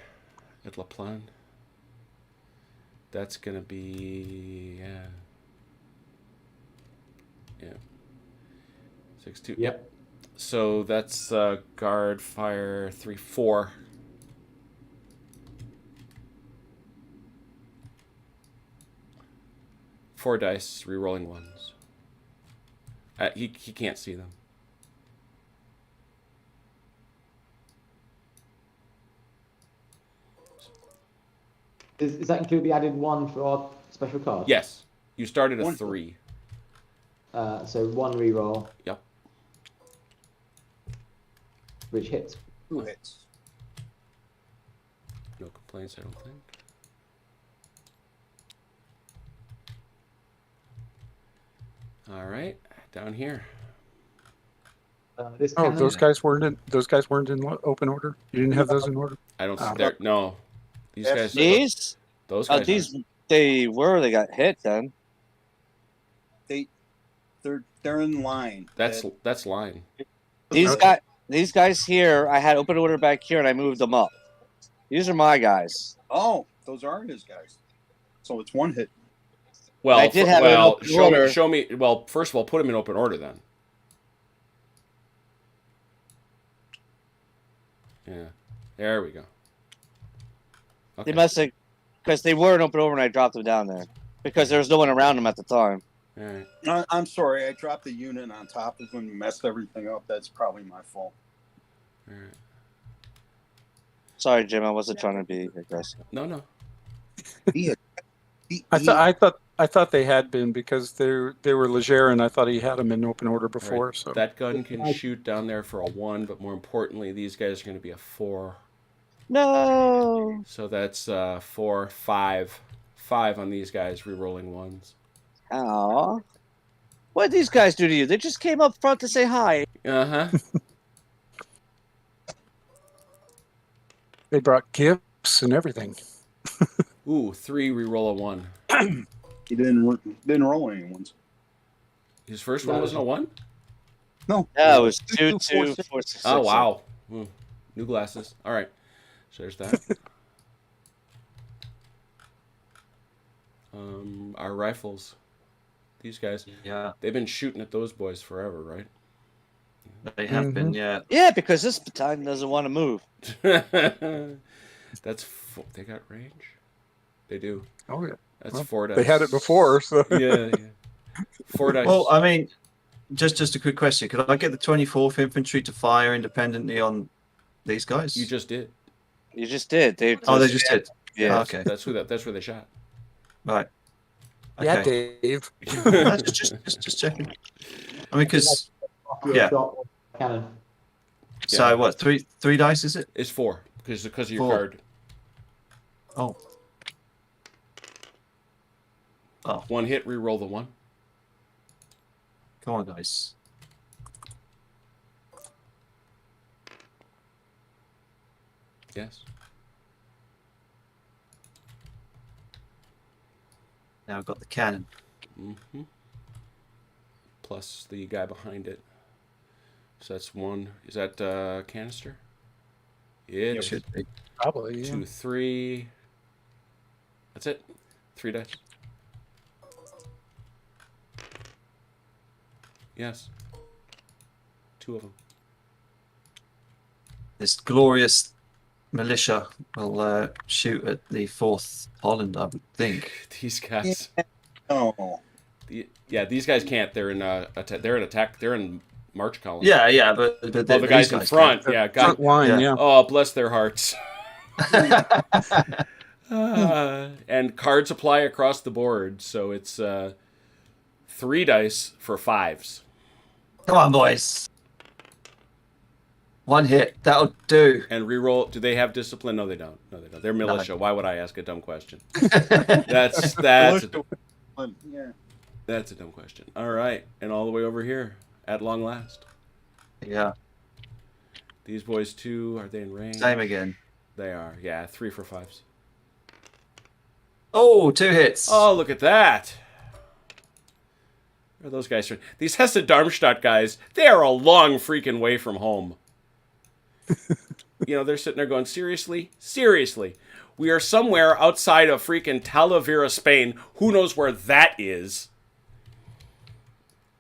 at La Plan. That's going to be, yeah. 6-2. Yep. So that's guard, fire, 3, 4. Four dice, re-rolling 1s. He can't see them. Does that include the added 1 for our special card? Yes. You started a One. 3. So 1 reroll, Yep. which hits. 2 hits. No complaints, I don't think. All right, down here. This Oh, cannon, those guys weren't in open order. You didn't have those in order. I don't. Ah. No, these Yes. guys. These? Those guys. These they got hit then. They're in line. That's line. These guys here, I had open order back here and I moved them up. These are my guys. Oh, those are his guys. So it's 1 hit. Well, I did have it in open order. show me. Well, first of all, put them in open order then. Yeah, there we go. Okay. They must have because they weren't open over and I dropped them down there because there was no one around them at the time. All right. I'm sorry. I dropped the unit on top of them and messed everything up. That's probably my fault. All right. Sorry, Jim. I wasn't trying to be aggressive. No. I thought they had been because they were Leger, and I thought he had them in open order All before. right. So That gun can shoot down there for a 1, but more importantly, these guys are going to be a 4. No. So that's 4, 5. 5 on these guys, rerolling 1s. Aw. What did these guys do to you? They just came up front to say hi. Uh-huh. they brought gifts and everything. Ooh, 3, reroll a 1. He didn't roll any ones. His first one wasn't a 1? No. Yeah, it was 2, 2, 2, 4, 6. 4, 6. Oh, wow. New glasses. All right. So there's that. Our rifles. These guys, Yeah, they've been shooting at those boys forever, right? they have been. Yeah. Yeah, because this battalion doesn't want to move. That's they got range. They do. Oh yeah, That's Well, 4 dice. they had it before. So Yeah. 4 dice. Well, I mean, just a quick question: could I get the 24th Infantry to fire independently on these guys? You just did. You just did. They just did. Yeah. Okay. That's where they shot. Right. yeah, Okay. Dave. That's just checking. I mean, because Yeah. Cannon. so Yeah. what? Three dice is it? It's 4 because of your 4. card. Oh. 1 hit, reroll the 1. Come on, guys. Yes. Now I've got the cannon. Mm-hmm. Plus the guy behind it. So that's 1. Is that canister? It It should be. Probably. Yeah. 2, 3. That's it. 3 dice. Yes. 2 of them. This glorious militia will shoot at the 4th Holland, I would think. These guys. Oh. Yeah, these guys can't. They're in attack. They're in march column. Yeah, but Well, the these guys in front. can. Yeah, Front God. line. Yeah. Yeah. Oh, bless their hearts. And cards apply across the board, so it's 3 dice for 5s. Come on, boys. 1 hit. That'll do. And reroll. Do they have discipline? No, they don't. No, they don't. They're militia. Why would I ask a dumb question? That's Yeah. a dumb question. All right, and all the way over here at long last. Yeah. These boys too. Are they in range? Same again. They are. Yeah, 3 for 5s. Oh, 2 hits. Oh, look at that. Where are those guys from? These Hesse Darmstadt guys, they are a long freaking way from home. They're sitting there going, seriously? Seriously. We are somewhere outside of freaking Talavera, Spain. Who knows where that is?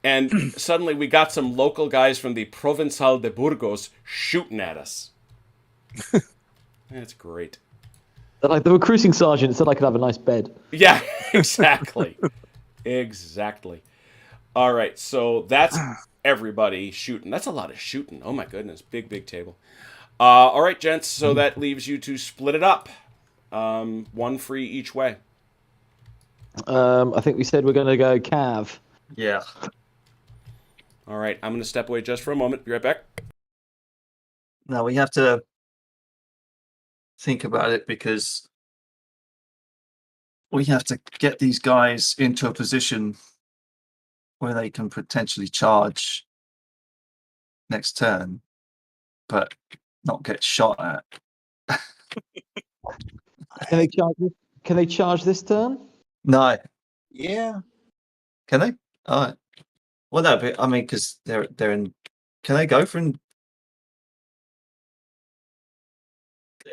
And suddenly we got some local guys from the Provençal de Burgos shooting at us. That's great. They're like the recruiting sergeant said I could have a nice bed. Yeah, exactly. Exactly. All right, so that's everybody shooting. That's a lot of shooting. Oh my goodness, big table. All right, gents, so that leaves you to split it up. 1 free each way. I think we said we're going to go Cav. Yeah. All right, I'm going to step away just for a moment. Be right back. Now we have to think about it because we have to get these guys into a position where they can potentially charge next turn, but not get shot at. Can they charge this turn? No, Yeah. can they? All right. Well, no, but I mean, because they're in. Can they go from?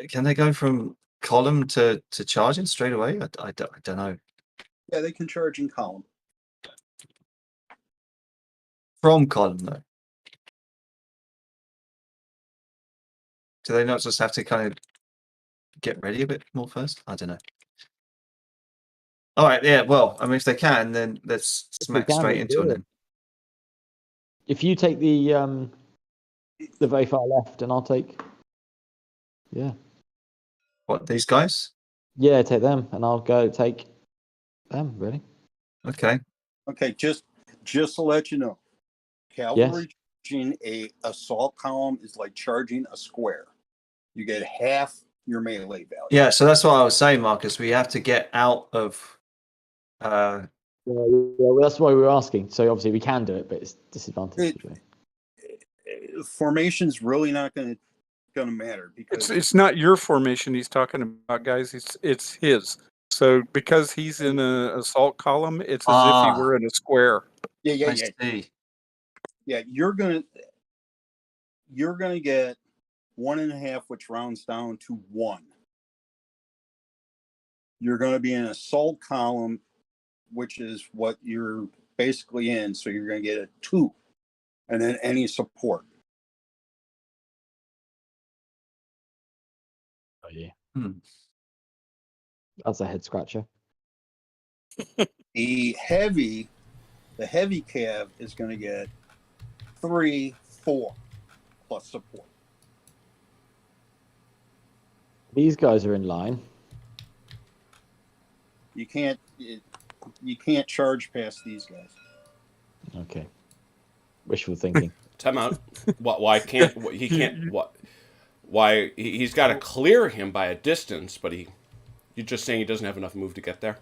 Can they go from column to charging straight away? I don't know. Yeah, they can charge in column. From column though. Do they not just have to kind of get ready a bit more first? I don't know. All right, yeah. Well, I mean, if they can, then let's smack can, straight we into do it. it. Then. If you take the very far left, and I'll take. Yeah. What, these guys? Yeah, take them, and I'll go take them. Really? Okay. Okay, just to let you know, cavalry charging a assault column is like charging a square. You get half your melee value. Yeah, so that's what I was saying, Marcus. We have to get out of. Yeah, well, that's why we were asking. So obviously we can do it, but it's disadvantage. Formation's really not going to matter because It's not your formation he's talking about, guys. It's his. So because he's in an assault column, it's as if he were in a square. I see. Yeah, you're gonna get 1.5, which rounds down to 1. You're going to be in an assault column, which is what you're basically in. So you're going to get a 2, and then any support. Oh yeah. Hmm. That's a head scratcher. The heavy cav is going to get 3, 4 plus support. These guys are in line. You can't charge past these guys. Okay. Wishful thinking. Time out. Why can't he can't? What? Why he's got to clear him by a distance? But you're just saying he doesn't have enough move to get there.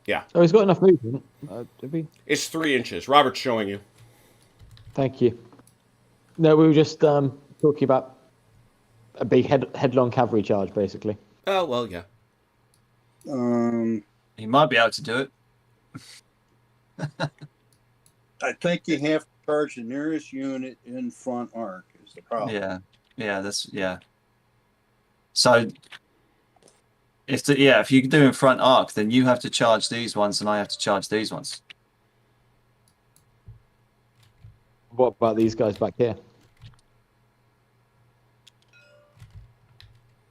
Yeah. Oh, he's got enough movement. Did we? It's 3 inches. Robert's showing you. Thank you. No, we were just talking about a big headlong cavalry charge, basically. Oh well, yeah. He might be able to do it. I think you have to charge the nearest unit in front arc is the problem. Yeah. So if you do in front arc, then you have to charge these ones, and I have to charge these ones. What about these guys back here?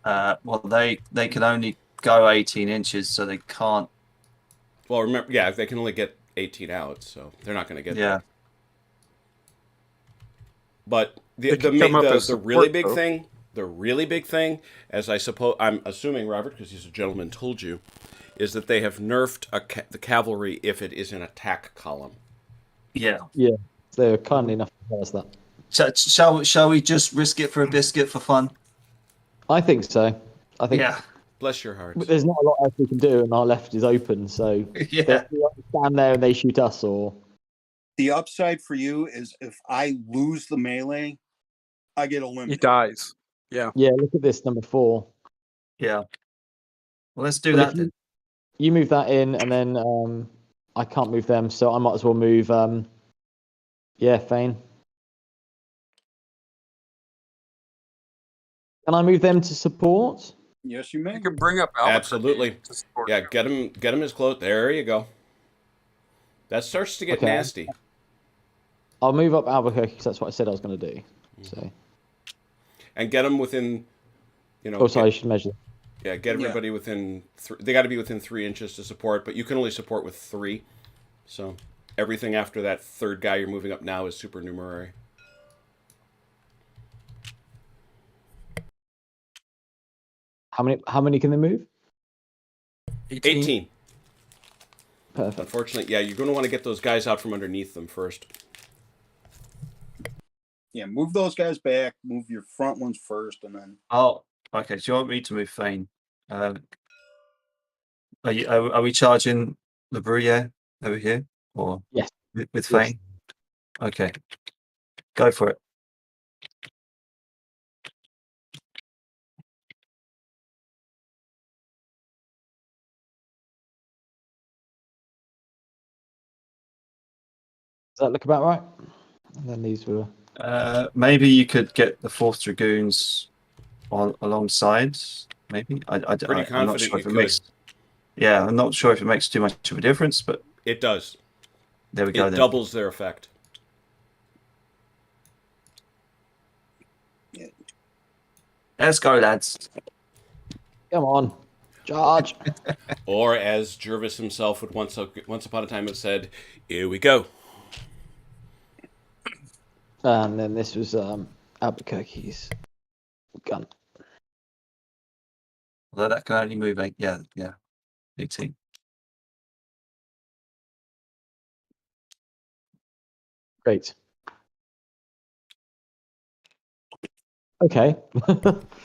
Well, they can only go 18 inches, so they can't. Well, remember, yeah, they can only get 18 out, so they're not going to get there. But the really big thing, as I'm assuming, Robert, because he's a gentleman, told you, is that they have nerfed the cavalry if it is an attack column. Yeah. Yeah. They're kind enough to tell us that. Shall we just risk it for a biscuit for fun? I think so. I think. Yeah. Bless your hearts. There's not a lot else we can do, and our left is open. So yeah, we stand there and they shoot us, or the upside for you is if I lose the melee, I get eliminated. He dies. Yeah. Yeah. Look at this number 4. Yeah. Well, let's do that then. You move that in, and then I can't move them, so I might as well move. Fane. Can I move them to support? Yes, you may. You can bring up Albuquerque. Absolutely. Yeah, get him as close. There you go. That starts to get nasty. I'll move up Albuquerque because that's what I said I was going to do. So. And get them within, Oh, sorry, I should measure. Yeah, get everybody within. They got to be within 3 inches to support, but you can only support with 3. So everything after that third guy you're moving up now is supernumerary. How many can they move? 18. Perfect. Unfortunately, yeah, you're going to want to get those guys out from underneath them first. Yeah, move those guys back. Move your front ones first, and then. Oh, okay. So you want me to move Fane? Are we charging the Bruyere over here, or yes, with Fane? Yes. Okay, go for it. Does that look about right? And then these were. Maybe you could get the 4th Dragoons alongside. Maybe I'm not sure if it makes. Yeah, I'm not sure if it makes too much of a difference, but it does. There we go. It doubles their effect. Yeah. Let's go, lads. Come on. Charge. Or as Jervis himself would once upon a time have said, "Here we go." And then this was Albuquerque's gun. Although that can only move 8. Yeah. 18. Great. Okay.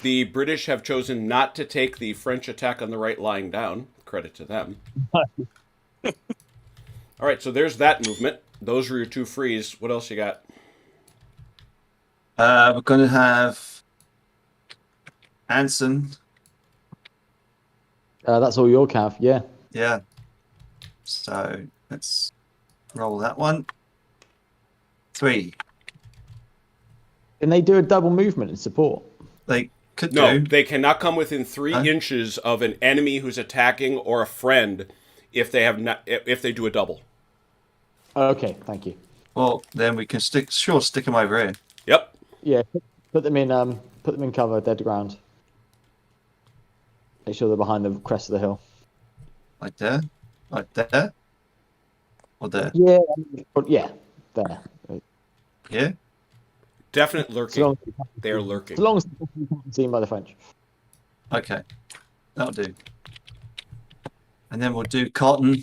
The British have chosen not to take the French attack on the right lying down. Credit to them. All right, so there's that movement. Those were your 2 frees. What else you got? We're going to have Anson. That's all your Cav, yeah. Yeah. So let's roll that one. 3. Can they do a double movement in support? They could No, do. they cannot come within 3 Huh? inches of an enemy who's attacking or a friend if they do a double. Okay, thank you. Well, then we can stick them over here. Yep. Yeah, put them in cover, dead ground. Make sure they're behind the crest of the hill. Like there. Like there. Or there. Yeah, yeah, there. Yeah. Definite So lurking. long, They're lurking. so long as they're not seen by the French. Okay. That'll do. And then we'll do Cotton.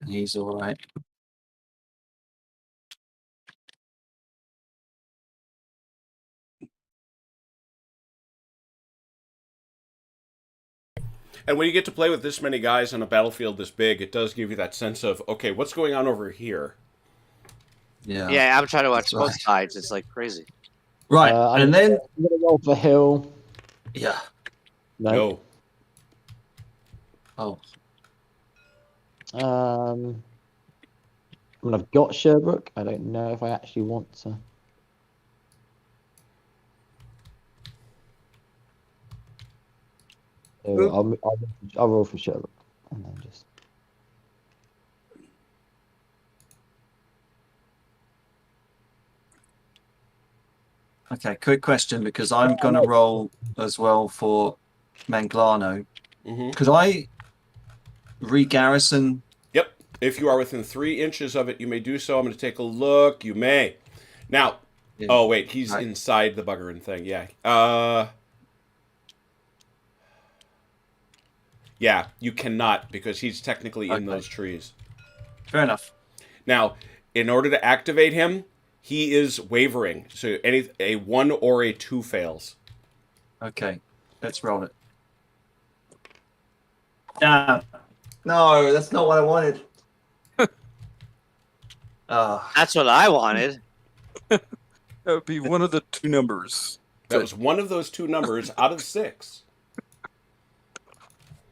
And he's all right. And when you get to play with this many guys on a battlefield this big, it does give you that sense of, okay, what's going on over here? Yeah. Yeah, I'm trying to watch That's both right. sides. It's like crazy. Right. I'm and then gonna roll for hill. yeah. No. Oh. I mean, I've got Sherbrooke. I don't know if I actually want to. So I'll roll for Sherbrooke and then just. Okay, quick question because I'm gonna roll as well for Manglano. Mm-hmm. Could I re-garrison? Yep. If you are within 3 inches of it, you may do so. I'm going to take a look. You may. Now, Yeah. oh, wait. He's Right. inside the buggerin' thing. Yeah. Yeah, you cannot because he's technically in Okay. those trees. Fair enough. Now, in order to activate him, he is wavering. So a 1 or a 2 fails. Okay, let's roll it. No, that's not what I wanted. That's what I wanted. That would be one of the 2 numbers. That was one of those 2 numbers out of 6.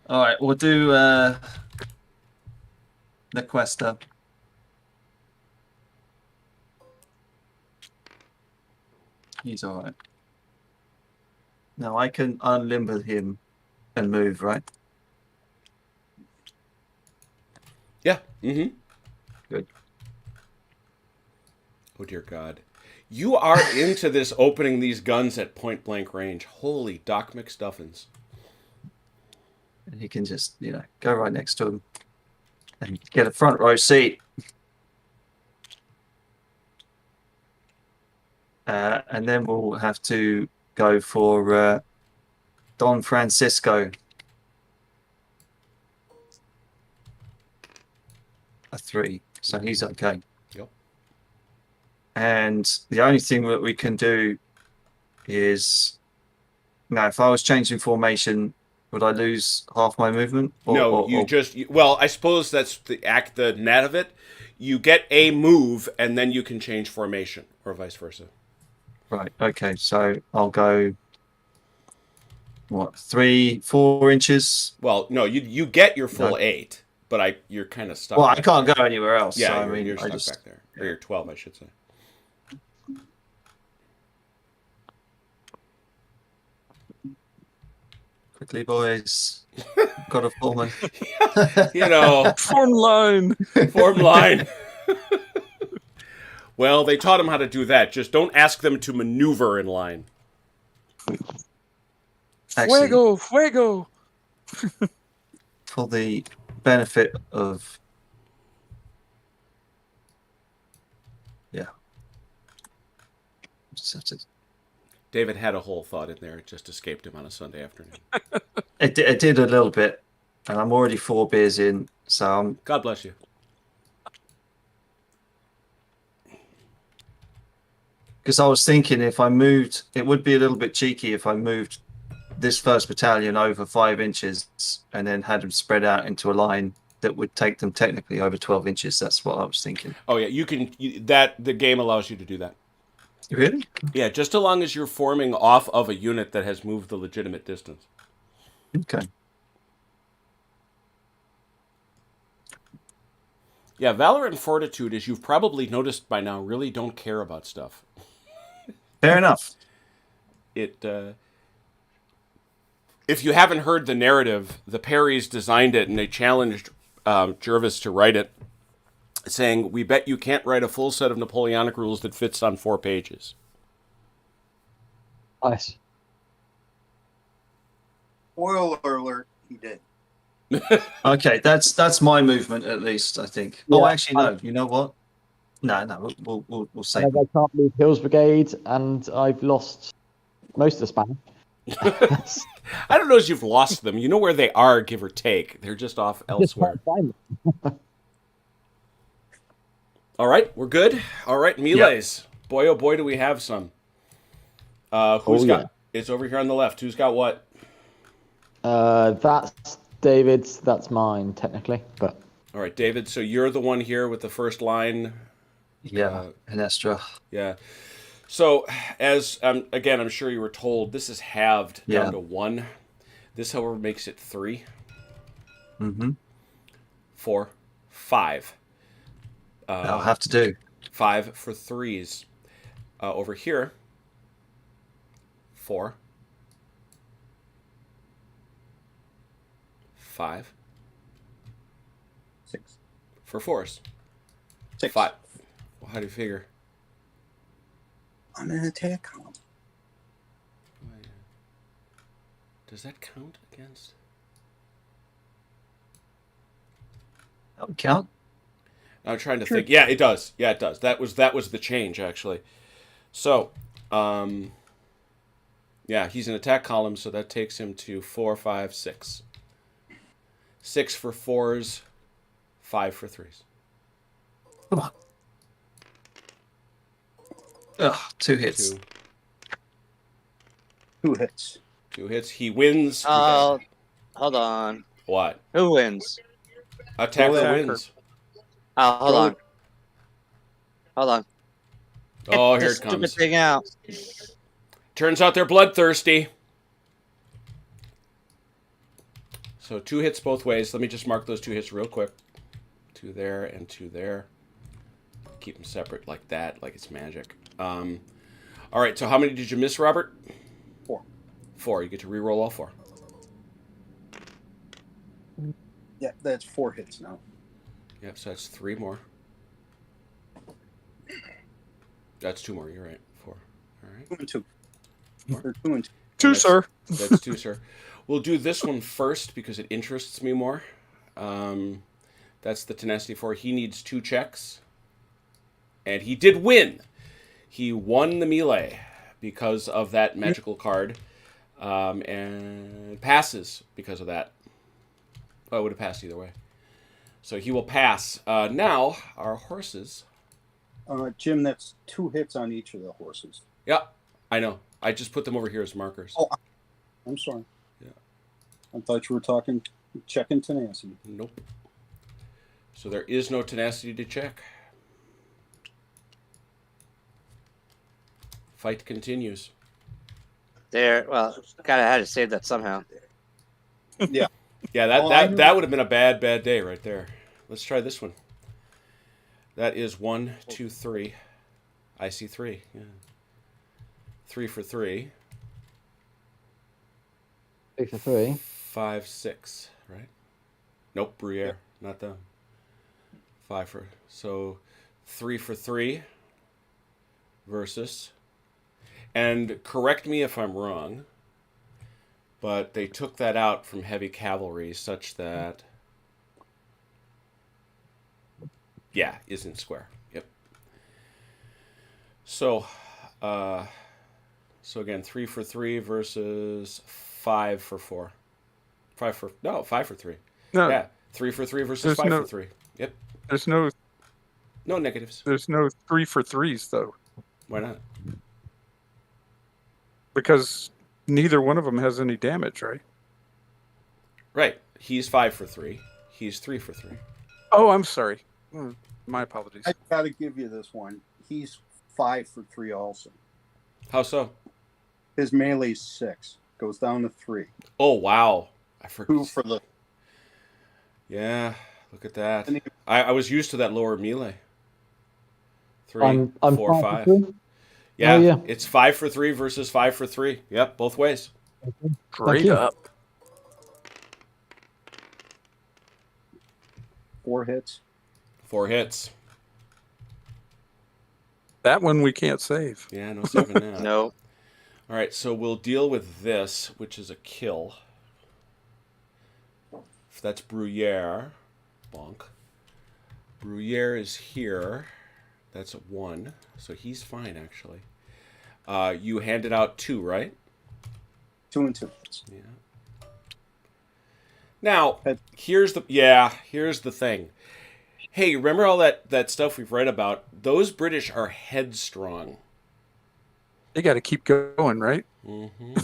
All right, we'll do the Questa. He's all right. Now I can unlimber him and move, right? Yeah. Mm-hmm. Good. Oh, dear God. You are into this opening these guns at point blank range. Holy Doc McStuffins. And he can just, go right next to him and get a front row seat. And then we'll have to go for Don Francisco. A 3. So he's okay. Yep. And the only thing that we can do is, now if I was changing formation, would I lose half my movement? Well, I suppose that's the net of it. You get a move, and then you can change formation, or vice versa. Right, okay, so I'll go, 3, 4 inches? Well, no, you get your full No. 8, but you're kind of stuck. Well, I can't go anywhere else. Yeah, so, you're I stuck back there. Or you're 12, I should say. Quickly, boys. Got a foreman. Form line. Form line. Well, they taught him how to do that. Just don't ask them to maneuver in line. Actually, Fuego! for the benefit of just have to. David had a whole thought in there. It just escaped him on a Sunday afternoon. It did a little bit, and I'm already 4 beers in, so I'm. God bless you. Because I was thinking if I moved, it would be a little bit cheeky if I moved this first battalion over 5 inches and then had them spread out into a line that would take them technically over 12 inches. That's what I was thinking. Oh yeah, you can. That the game allows you to do that. Really? Yeah, just as long as you're forming off of a unit that has moved the legitimate distance. Okay. Yeah, Valor and Fortitude, as you've probably noticed by now, really don't care about stuff. Fair enough. It. If you haven't heard the narrative, the Perrys designed it and they challenged Jervis to write it, saying, "We bet you can't write a full set of Napoleonic rules that fits on 4 pages." Nice. Spoiler alert, he did. Okay, that's my movement at least. I think. Yeah, oh, actually, no. You know what? No. We'll say. I can't move Hills Brigade, and I've lost most of the Spanish. I don't know if you've lost them. You know where they are, give or take. They're just off elsewhere. All right, we're good. All right, melees. Yep. Boy, oh boy, do we have some. Who's got? It's over here on the left. Who's got what? That's David's. That's mine, technically. But all right, David. So you're the one here with the first line. Yeah, Anestra. Yeah. So, as again, I'm sure you were told, this is halved down to 1. This, however, makes it 3. 4, 5. I'll have to do 5 for 3s. Over here, 4, 5, 6 for 4s. 6. 5. Well, how do you figure? On an attack column. Does that count against? that would count. I'm trying to think. Yeah, it does. Yeah, it does. That was the change actually. So, yeah, he's an attack column, so that takes him to 4, 5, 6. 6 for 4s, 5 for 3s. Come on. Ugh, 2 hits. 2 hits. 2 hits. He wins. Oh, hold on. What? Who wins? Attacker wins. Oh, hold on. Hold on. Oh, Get here this it comes. Stupid thing out. Turns out they're bloodthirsty. So 2 hits both ways. Let me just mark those 2 hits real quick. 2 there and 2 there. Keep them separate like that, like it's magic. All right, so how many did you miss, Robert? 4. 4. You get to re-roll all 4. Yeah, that's 4 hits now. Yep, so that's 3 more. That's 2 more, you're right. 4. All right. 2 and 2. Or 2 and 2. 2, sir. That's 2, sir. We'll do this one first because it interests me more. That's the tenacity 4. He needs 2 checks. And he did win. He won the melee because of that magical card. And passes because of that. Oh, it would have passed either way. So he will pass. Now, our horses. Jim, that's 2 hits on each of the horses. Yeah, I know. I just put them over here as markers. Oh, I'm sorry. Yeah. I thought you were checking tenacity. Nope. So there is no tenacity to check. Fight continues. There. Well, gotta had to save that somehow. Yeah. Yeah, that would have been a bad day right there. Let's try this one. That is 1, 2, 3. I see 3. Yeah. 3 for 3. 3 for 3. 5, 6. Right? Nope, Briere. Not them. 5 for. So 3 for 3 versus. And correct me if I'm wrong, but they took that out from heavy cavalry such that, yeah, isn't square. Yep. So, so again, 3 for 3 versus 5 for 4. 5 for 3. No, Yeah, 3 for 3 versus there's 5 no- for 3. Yep. there's no No negatives. 3 for 3s though, Why not? because neither one of them has any damage, right? Right. He's 5 for 3. He's 3 for 3. Oh, I'm sorry. My apologies. I got to give you this one. He's 5 for 3 also. How so? His melee's 6. Goes down to 3. Oh, wow. I 2 forgot. for the. Yeah, look at that. And he- I was used to that lower melee. 3, I'm 4, 5 5. for 3. Yeah, Oh, yeah. it's 5 for 3 versus 5 for 3. Yep, both ways. Straight you. up. 4 hits. 4 hits. That one we can't save. Yeah, no saving that. No. All right, so we'll deal with this, which is a kill. If that's Bruyere. Bonk. Bruyere is here. That's a 1. So he's fine, actually. You handed out 2, right? 2 and 2 hits. Yeah. Now, here's the thing. Hey, remember all that stuff we've read about? Those British are headstrong. They got to keep going, right? Mm-hmm.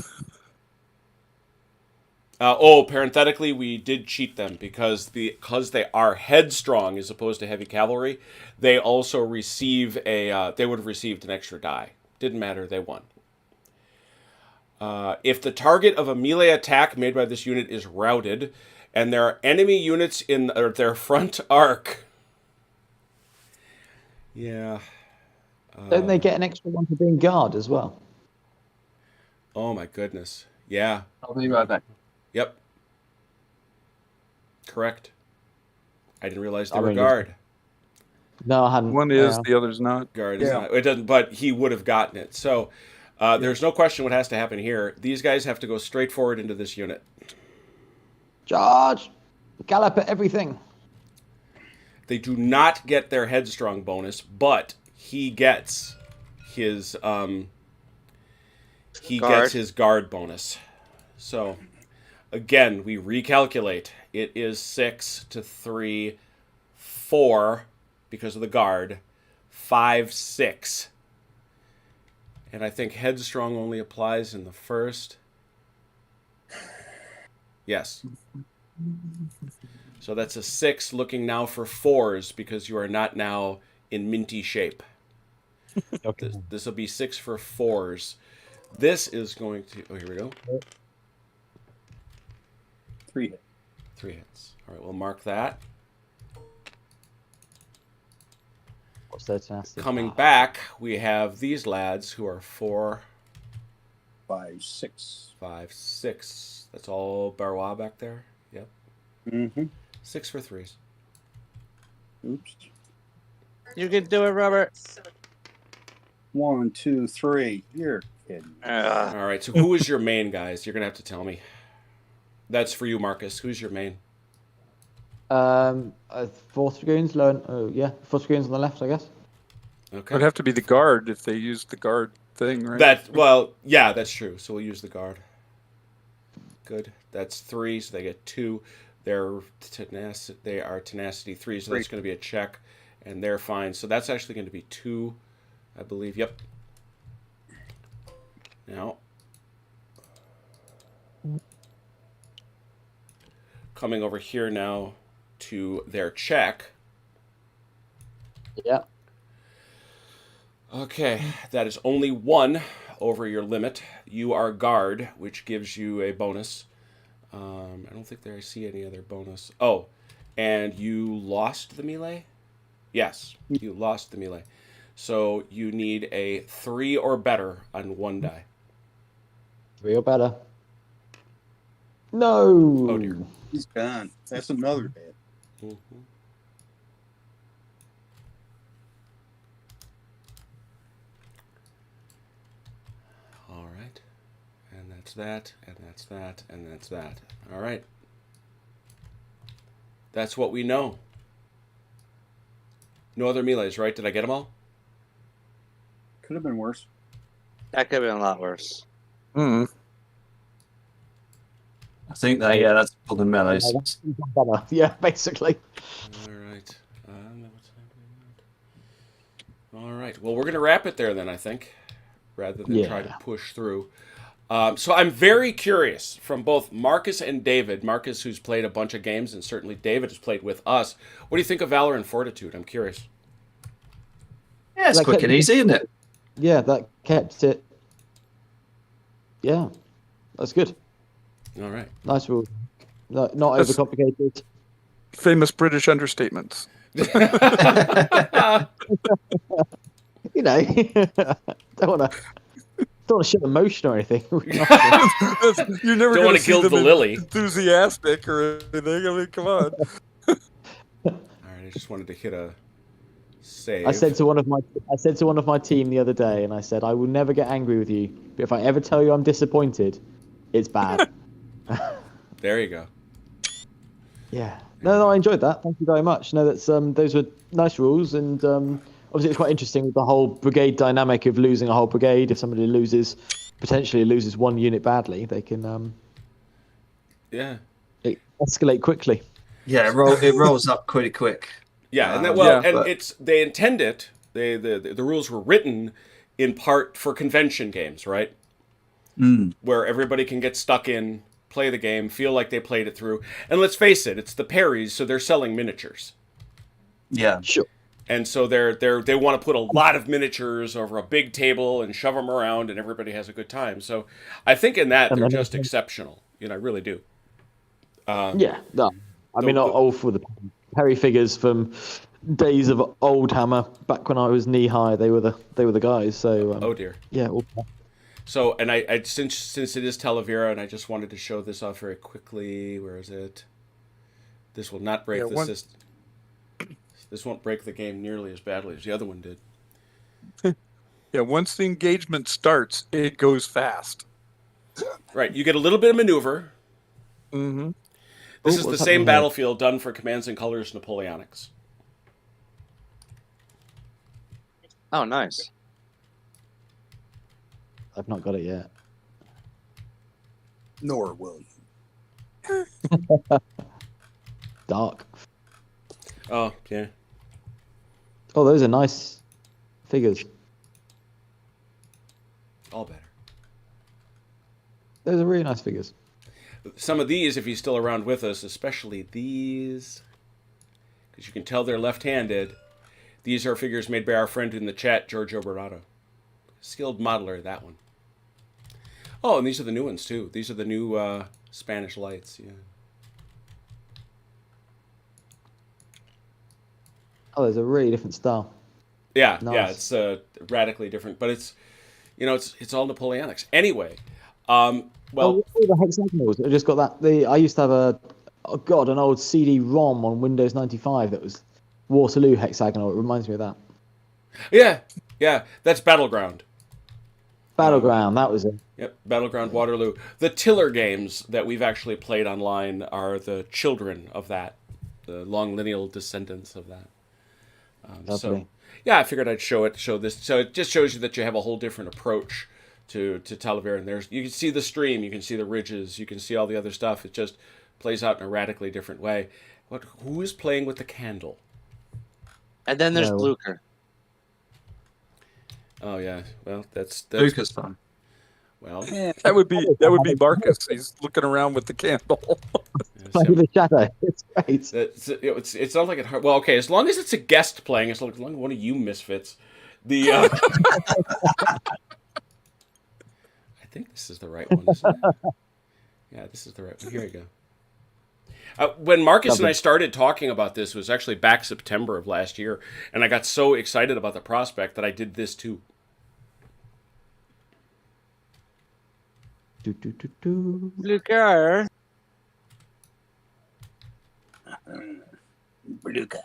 Parenthetically, we did cheat them because they are headstrong as opposed to heavy cavalry. They also receive they would have received an extra die. Didn't matter, they won. If the target of a melee attack made by this unit is routed, and there are enemy units in their front arc. Yeah. Don't they get an extra one for being guard as well? Oh my goodness. Yeah. I'll be right back. Yep. Correct. I didn't realize they I were mean, guard. No, I hadn't. One is, the other's not. Guard is Yeah. not. It doesn't. But he would have gotten it. So there's no question what has to happen here. These guys have to go straight forward into this unit. Charge! Gallop at everything. They do not get their headstrong bonus, but he gets his Guard. guard bonus. So again, we recalculate. It is 6 to 3, 4 because of the guard, 5, 6. And I think headstrong only applies in the first. Yes. So that's a 6 looking now for 4s because you are not now in minty shape. Okay. This will be 6 for 4s. This is going to... Oh, here we go. 3 hits. 3 hits. All right, we'll mark that. What's their tenacity? Coming back, we have these lads who are 4, 5, 6. 5, 6. That's all Barrois back there. Yep. Mm-hmm. 6 for 3s. Oops. You can do it, Robert. 1, 2, 3. You're kidding. All right, so who is your main, guys? You're going to have to tell me. That's for you, Marcus. Who's your main? 4 dragoons, low. Yeah, 4 dragoons on the left, I guess. Okay. It'd have to be the guard if they use the guard thing, right? Yeah, that's true. So we'll use the guard. Good. That's 3, so they get 2. They are tenacity 3, so that's going to be a check, and they're fine. So that's actually going to be 2, I believe. Yep. Now, coming over here now to their check. Yeah. Okay, that is only 1 over your limit. You are guard, which gives you a bonus. I don't think I see any other bonus. Oh, and you lost the melee? Yes, you lost the melee. So you need a 3 or better on 1 die. 3 or better. No. Oh, dear. He's gone. That's another hit. Mm-hmm. that's that, and that's that, and that's that. All right. That's what we know. No other melees, right? Did I get them all? Could have been worse. That could have been a lot worse. Hmm. I think that that's all the melees. Yeah, basically. All right. All right. Well, we're going to wrap it there then, I think, rather than try to push through. So I'm very curious from both Marcus and David. Marcus, who's played a bunch of games, and certainly David has played with us. What do you think of Valour and Fortitude? I'm curious. Yeah, it's quick and easy, isn't it? Yeah, that kept it. Yeah, that's good. All right. Nice rule. Not overcomplicated. Famous British understatements. You know, don't want to show emotion or anything. You're never Don't going want to gild the lily. Enthusiastic or anything. I mean, come on. All right. I just wanted to hit a save. I said to one of my team the other day, and I said, I will never get angry with you, but if I ever tell you I'm disappointed, it's bad. There you go. Yeah. No, I enjoyed that. Thank you very much. No, that's those were nice rules, and obviously it's quite interesting with the whole brigade dynamic of losing a whole brigade. If somebody potentially loses one unit badly, they can escalate quickly. Yeah, it rolls up pretty quick. Yeah, and they intend it. The rules were written in part for convention games, right? Where everybody can get stuck in, play the game, feel like they played it through. And let's face it, it's the Perrys, so they're selling miniatures. Yeah, sure. And so they want to put a lot of miniatures over a big table and shove them around, and everybody has a good time. So I think in that they're just exceptional. You know, I really do. No, I mean, all for the Perry figures from days of old Hammer, back when I was knee high. They were the guys. So oh dear. Yeah. So, and I since it is Talavera, and I just wanted to show this off very quickly. Where is it? This will not break the system. This won't break the game nearly as badly as the other one did. Yeah, once the engagement starts, it goes fast. Right, you get a little bit of maneuver. Mm-hmm. This is the same battlefield done for Commands and Colors Napoleonics. Oh, nice. I've not got it yet. Nor will you. Dark. Oh, yeah. Oh, those are nice figures. All better. Those are really nice figures. Some of these, if he's still around with us, especially these, because you can tell they're left-handed. These are figures made by our friend in the chat, Giorgio Barato. Skilled modeler, that one. Oh, and these are the new ones, too. These are the new Spanish lights, yeah. Oh, there's a really different style. Yeah, nice. Yeah, it's radically different, but it's all Napoleonics. Anyway, well, the hexagonals. I just got that. I used to have an old CD-ROM on Windows 95 that was Waterloo hexagonal. It reminds me of that. Yeah, that's Battleground. Battleground, that was it. Yep, Battleground Waterloo. The Tiller games that we've actually played online are the children of that, the long lineal descendants of that. So, yeah, I figured I'd show this. So it just shows you that you have a whole different approach to Talavera. And you can see the stream, you can see the ridges, you can see all the other stuff. It just plays out in a radically different way. Who is playing with the candle? And then there's Blucher. Oh yeah, well that's Blucher's fun. Well, that would be Marcus. He's looking around with the candle. The shadow. It's great. It's not like it. Well, okay, as long as it's a guest playing, as long as one of you misfits. I think this is the right one, isn't it? Yeah, this is the right one. Here you go. When Marcus and I started talking about this, it was actually back September of last year, and I got so excited about the prospect that I did this too. Blucher. Blucher.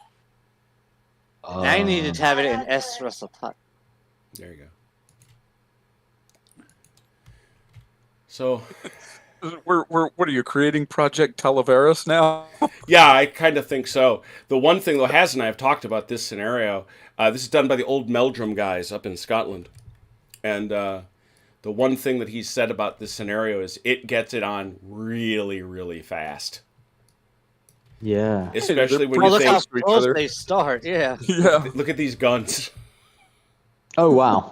Now you needed to have it in S. Russell Putt. There you go. So, We're what are you creating Project Talaveras now? yeah, I kind of think so. The one thing, though, Haz and I have talked about this scenario. This is done by the old Meldrum guys up in Scotland. And the one thing that he said about this scenario is it gets it on really, really fast. Yeah. Especially when Oh, you look how think, to each close other. they start. Yeah. Yeah, look at these guns. Oh wow.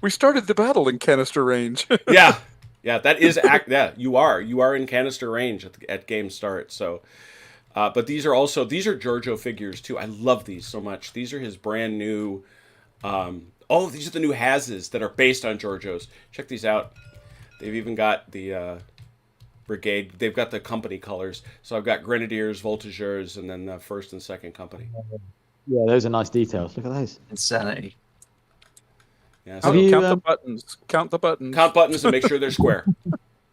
we started the battle in canister range. Yeah. Yeah, that is yeah, you are in canister range at game start. So but these are Giorgio figures too. I love these so much. These are his brand new these are the new Hazes that are based on Giorgio's. Check these out. They've even got the brigade. They've got the company colors. So I've got Grenadiers, Voltigeurs, and then the first and second company. Yeah, those are nice details. Look at those. Insanity. Yeah, Have so you, Count the buttons. Count the buttons. count buttons and make sure they're square.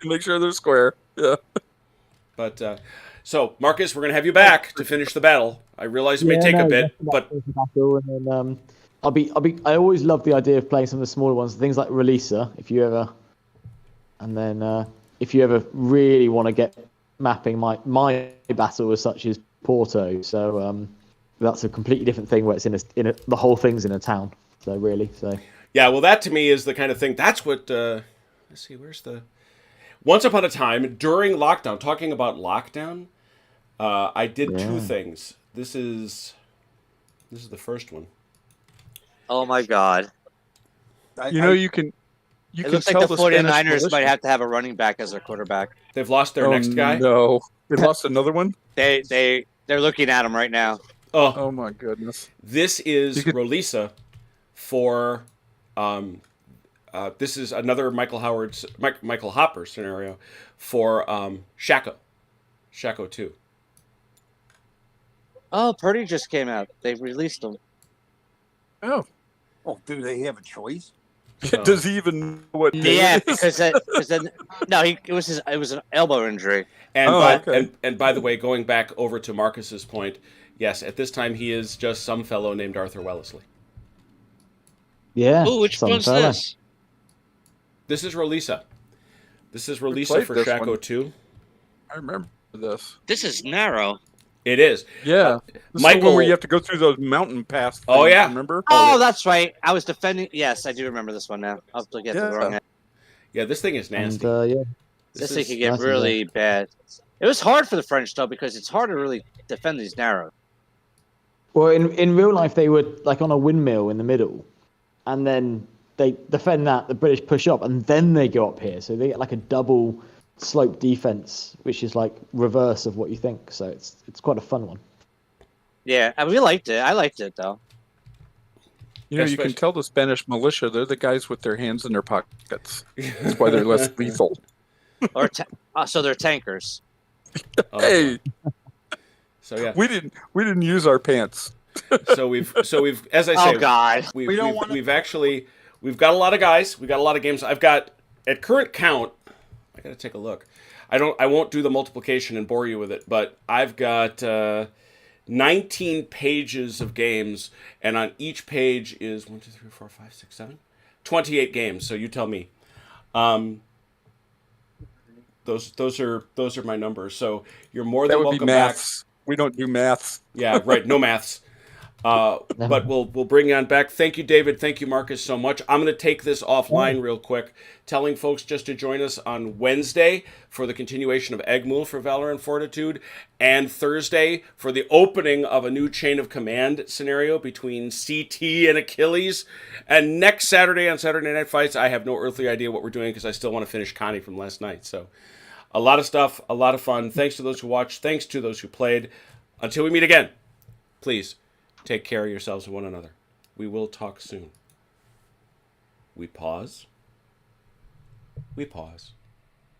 Make sure they're square. Yeah. But so Marcus, we're gonna have you back to finish the battle. I realize it may take a bit, but and then, I always love the idea of playing some of the smaller ones, things like Releaser, if you ever really want to get mapping. My battle was such as Porto, so that's a completely different thing where it's the whole thing's in a town. So really, yeah, well, that to me is the kind of thing. That's what. Let's see, where's the. Once upon a time, during lockdown, talking about lockdown, I did two things. This is the first one. Oh my God. You can. You It can looks like tell the Spanish 49ers militia- might have to have a running back as their quarterback. They've lost their next guy. No, they lost another one. They're looking at him right now. Oh, Oh my goodness. this is You could- Rolisa for. This is another Michael Hopper scenario for Shaco 2. Oh, Purdy just came out. They released him. Oh, Oh, do they have a choice? So- does he even know what? day Yeah, it is? because then no, it was an elbow injury. And Oh, by, okay. and by the way, going back over to Marcus's point, yes, at this time he is just some fellow named Arthur Wellesley. yeah. Oh, which some one's fella. this? This is Rolisa. This is Rolisa played for this Shaco one. 2. I remember this. This is narrow. It is. Yeah, this is the Michael- one where you have to go through those mountain paths. Oh, things, yeah. remember? Oh, that's right. I was defending. Yes, I do remember this one now. I'll have to get to the Yeah. wrong end. Yeah, this thing is nasty. And yeah, This thing is- could get that's really bad. It was hard for the French though because it's hard to really defend these narrow. well, in real life they were like on a windmill in the middle, and then they defend that. The British push up, and then they go up here. So they get like a double slope defense, which is like reverse of what you think. So it's quite a fun one. Yeah, we liked it. I liked it though. You know, you Especially- can tell the Spanish militia, they're the guys with their hands in their pockets. That's why they're less lethal. Or so they're tankers. Oh, Hey, So yeah. we didn't use our pants. So we've as I say, Oh God. we've don't wanna- we've got a lot of guys. We've got a lot of games. I've got at current count. I gotta take a look. I won't do the multiplication and bore you with it, but I've got 19 pages of games, and on each page is 1, 2, 3, 4, 5, 6, 7, 28 games. So you tell me. Those are my numbers. So you're more That than would be welcome back. maths. We don't do maths. Yeah, right. No maths. But we'll bring you on back. Thank you, David. Thank you, Marcus, so much. I'm going to take this offline real quick, telling folks just to join us on Wednesday for the continuation of Egmul for Valour and Fortitude, and Thursday for the opening of a new Chain of Command scenario between CT and Achilles. And next Saturday on Saturday Night Fights, I have no earthly idea what we're doing because I still want to finish Connie from last night. So a lot of stuff, a lot of fun. Thanks to those who watched. Thanks to those who played. Until we meet again, please take care of yourselves and one another. We will talk soon. We pause. We pause.